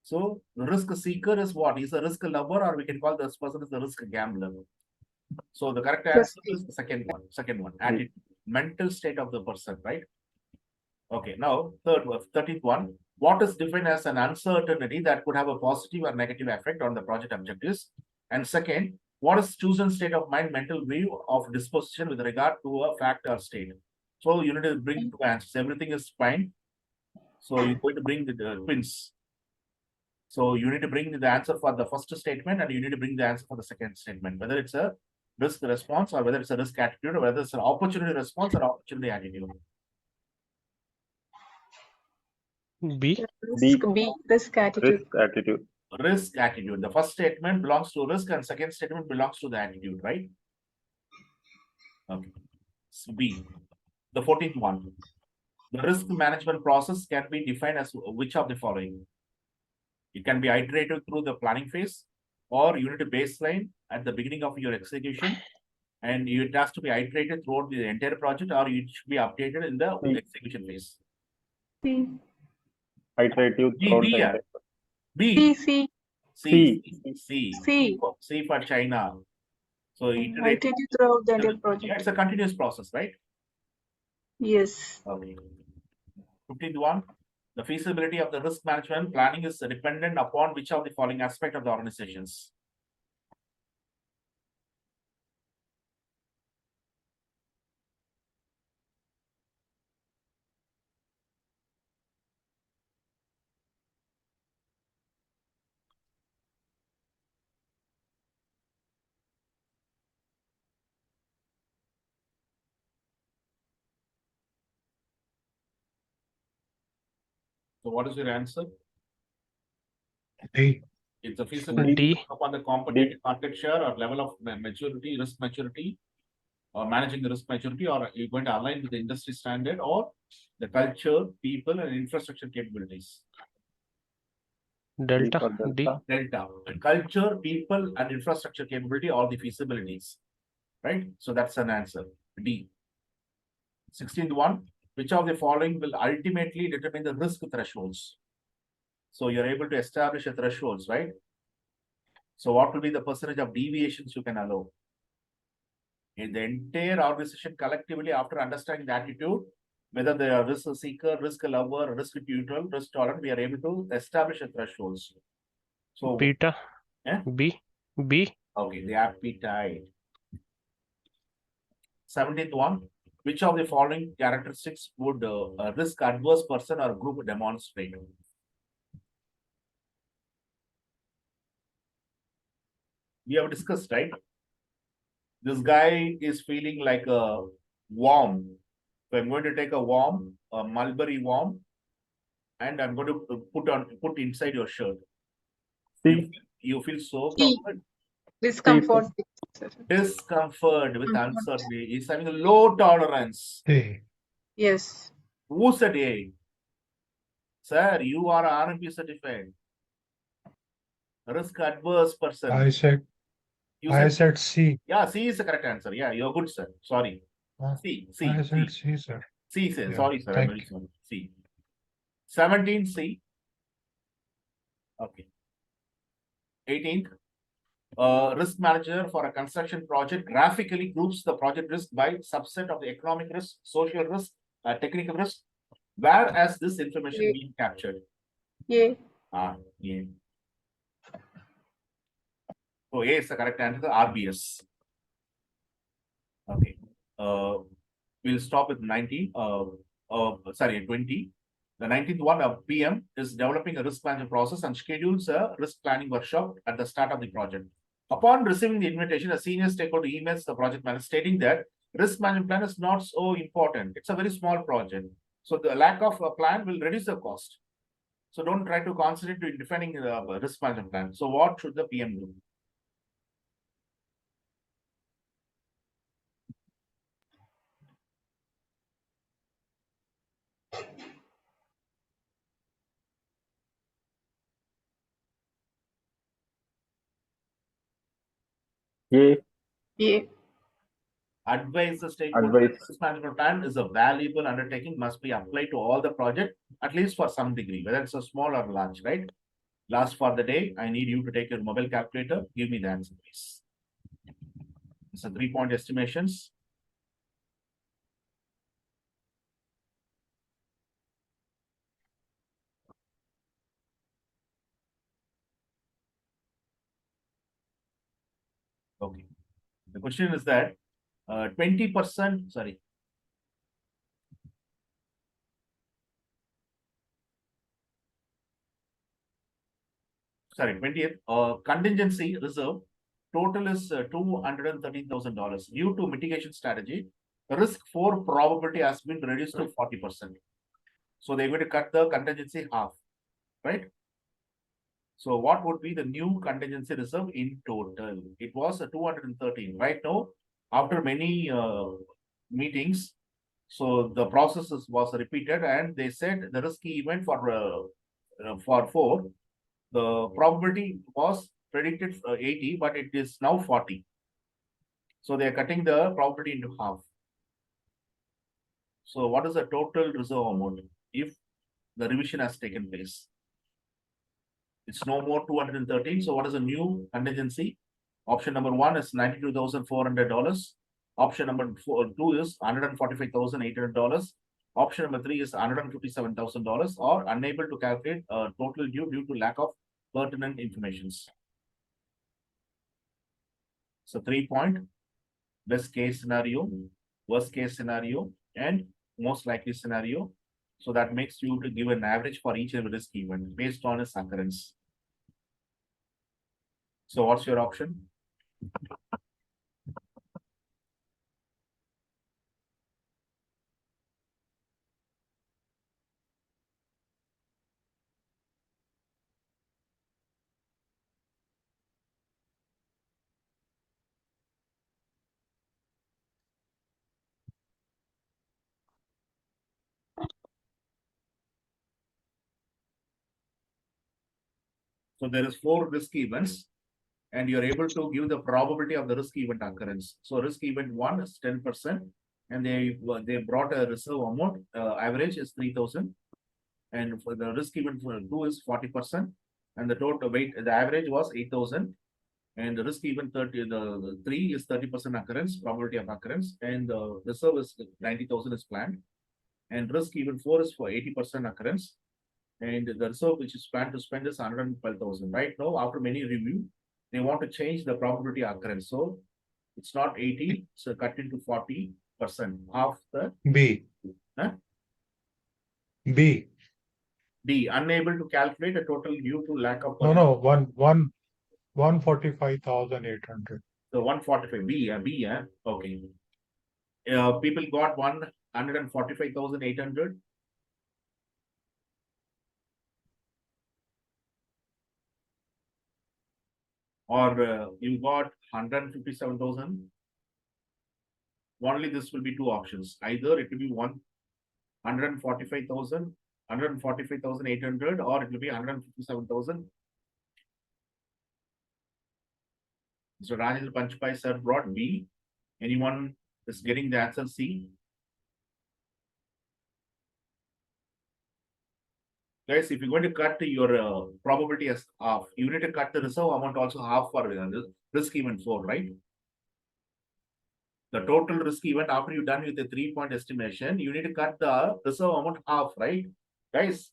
So the risk seeker is what? He's a risk lover, or we can call this person as the risk gambler. So the correct answer is the second one. Attitude, mental state of the person, right? Okay, now 13th one. What is defined as an uncertainty that could have a positive or negative effect on the project objectives? And second, what is chosen state of mind, mental view of disposition with regard to a fact or state? So you need to bring two answers. Everything is fine. So you're going to bring the twins. So you need to bring the answer for the first statement, and you need to bring the answer for the second statement, whether it's a risk response or whether it's a risk attitude, or whether it's an opportunity response or opportunity attitude. B. Risk B. Risk attitude. Risk attitude. Risk attitude. The first statement belongs to risk and second statement belongs to the attitude, right? Okay. So B. The 14th one. The risk management process can be defined as which of the following? It can be iterative through the planning phase, or you need a baseline at the beginning of your execution, and it has to be iterated throughout the entire project, or it should be updated in the execution phase. C. Iterative B, throughout B, the yeah. entire- B. C. C. C for China. So iterate. Iterative throughout the entire project. Yeah, it's a continuous process, right? Yes. Okay. 15th one. The feasibility of the risk management planning is dependent upon which of the following aspect of the organizations? So what is your answer? D. It's a feasibility D. upon the competitive market share or level of maturity, risk maturity, or managing the risk maturity, or are you going to align with the industry standard, or the culture, people, and infrastructure capabilities? Delta. for D. delta. Delta. The culture, people, and infrastructure capability, all the feasibilities. Right? So that's an answer. D. 16th one. Which of the following will ultimately determine the risk thresholds? So you're able to establish a thresholds, right? So what will be the percentage of deviations you can allow? In the entire organization collectively, after understanding the attitude, whether they are risk seeker, risk lover, risk neutral, risk tolerant, we are able to establish a thresholds. So Beta. Yeah? B. B. okay, the appetite. 17th one. Which of the following characteristics would a risk adverse person or group demonstrate? We have discussed, right? This guy is feeling like a worm. So I'm going to take a worm, a mulberry worm, and I'm going to put inside your shirt. C. You feel so E. comfort. Discomfort. Discomfort with uncertainty. He's having a low tolerance. D. Yes. Who said A? Sir, you are RMP certified. Risk adverse person. I said C. Yeah, C is the correct answer. Yeah, you're good, sir. Sorry. Huh? C. I said C, sir. C, sir. Yeah, Sorry, sir. I'm thank very sorry. C. 17 C. Okay. 18th. Risk manager for a construction project graphically groups the project risk by subset of the economic risk, social risk, technical risk. Where has this information Yeah. been captured? Yeah. Yeah. So A is the correct answer, RBS. Okay. We'll stop with 19. 20. The 19th one of PM is developing a risk management process and schedules a risk planning workshop at the start of the project. Upon receiving the invitation, a senior stakeholder emails the project manager stating that risk management plan is not so important. It's a very small project. So the lack of a plan will reduce the cost. So don't try to concentrate in defining the risk management plan. So what should the PM do? A, Yeah. Advise the stakeholder that advice. risk management plan is a valuable undertaking, must be applied to all the project, at least for some degree, whether it's a small or large, right? Last for the day, I need you to take your mobile calculator, give me the answer, please. It's a 3-point estimations. Okay. The question is that 20%, sorry. Sorry, 20th, contingency reserve total is $213,000. Due to mitigation strategy, the risk for probability has been reduced to 40%. So they're going to cut the contingency half, right? So what would be the new contingency reserve in total? It was 213. Right now, after many meetings, so the process was repeated, and they said the risky event for 4, the probability was predicted 80, but it is now 40. So they are cutting the probability into half. So what is the total reserve amount if the revision has taken place? It's no more 213. So what is the new contingency? Option number 1 is $92,400. Option number 2 is $145,800. Option number 3 is $157,000, or unable to calculate total due to lack of pertinent informations. So 3-point, best case scenario, worst case scenario, and most likely scenario. So that makes you to give an average for each risk event based on its occurrence. So what's your option? So there is 4 risk events, and you're able to give the probability of the risk event occurrence. So risk event 1 is 10%, and they brought a reserve amount, average is 3,000. And for the risk event 2 is 40%, and the total weight, the average was 8,000. And the risk event 30, the 3 is 30% occurrence, probability of occurrence, and the reserve is 90,000 is planned. And risk event 4 is for 80% occurrence, and the reserve which is planned to spend is 112,000. Right now, after many review, they want to change the probability occurrence. So it's not 80, so cut into 40%, half the B. Huh? B. D, unable to calculate a total due to lack of. No, 145,800. So 145, B, okay. People got 145,800. Or you got 157,000. Only this will be 2 options. Either it will be 145,000, 145,800, or it will be 157,000. So Rajendra Panchpai sir brought B. Anyone is getting the answer C? Guys, if you're going to cut your probability as half, you need to cut the reserve amount also half for risk event 4, right? The total risk event after you're done with the 3-point estimation, you need to cut the reserve amount half, right? Guys,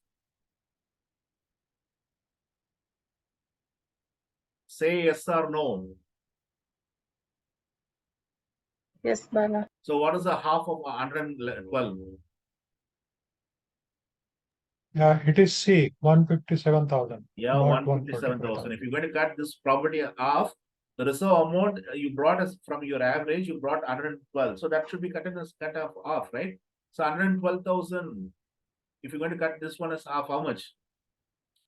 say yes or no. Yes, Bala. So what is the half of 112? Yeah, it is C, 157,000. Yeah, not 157,000. If you're going to cut this probability half, The reserve amount you brought us from your average, you brought 112. So that should be cut off, right? So 112,000. If you're going to cut this one as half, how much?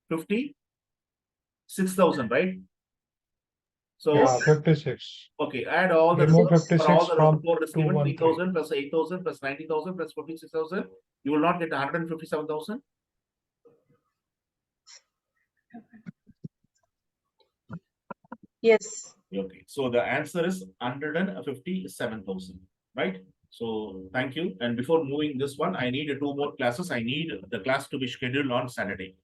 56,000, right? So Yeah, 56. okay, add all the Remove receipts for all 56 the from report is given 213. 3,000 plus 8,000 plus 90,000 plus 46,000. You will not get 157,000. Yes. Okay, so the answer is 157,000, right? So thank you. And before moving this one, I need 2 more classes. I need the class to be scheduled on Saturday.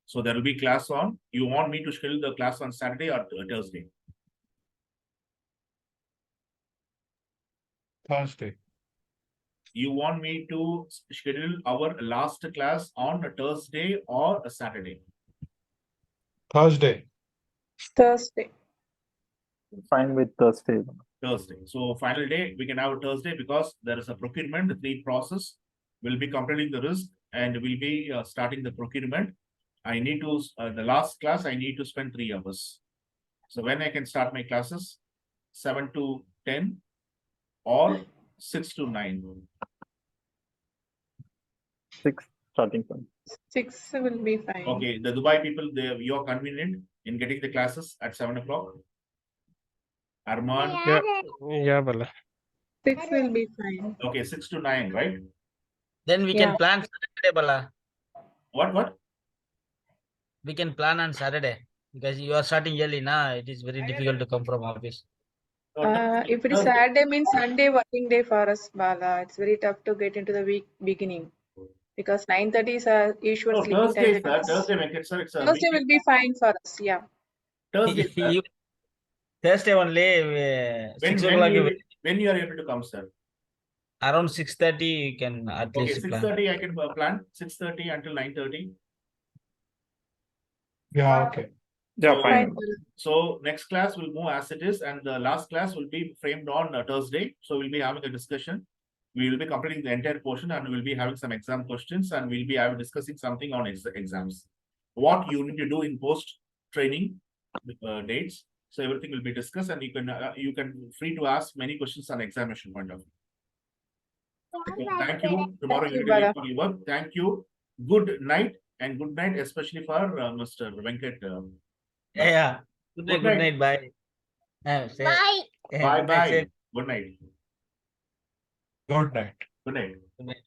So there will be class on. You want me to schedule the class on Saturday or Thursday? Thursday. You want me to schedule our last class on a Thursday or a Saturday? Thursday. Thursday. Fine with Thursday. Thursday. So final day, we can have a Thursday because there is a procurement, the process. Will be completing the risk and will be starting the procurement. I need to, the last class, I need to spend 3 hours. So when I can start my classes, 7 to 10 or 6 to 9. 6 starting point. 6 will be fine. Okay, the Dubai people, you are convenient in getting the classes at 7 o'clock. Arman, Yeah, Bala. 6 will be fine. okay, 6 to 9, right? Then we Yeah. can plan Saturday, Bala. What? We can plan on Saturday because you are starting early, na. It is very difficult to come from office. If it is Thursday. Saturday means Sunday working day for us, Bala. It's very tough to get into the week beginning because 9:30 is our usual No, sleeping Thursday, time. for sir. us. Thursday, make it, sir. It's a Thursday weekend. will be fine for us. Yeah. Thursday, sir. You- Thursday only, When, 6 o'clock, when you are able to come, sir? around 6:30, you can at Okay, least plan. 6:30 I can plan, 6:30 until 9:30. Yeah, okay. Yeah, So- fine. Fine, Bala. So next class will move as it is and the last class will be framed on Thursday. So we'll be having a discussion. We will be completing the entire portion and we'll be having some exam questions and we'll be discussing something on exams. What you need to do in post training dates. So everything will be discussed and you can free to ask many questions on examination point of view. Okay, thank you. Tomorrow Thank you, you will Bala. for your work. Thank you. Good night and good night, especially for Mr. Venkat. Yeah. Good Good night. Bye. Bye, Good night, bye. say- Good night. Good night. Good night. Good night.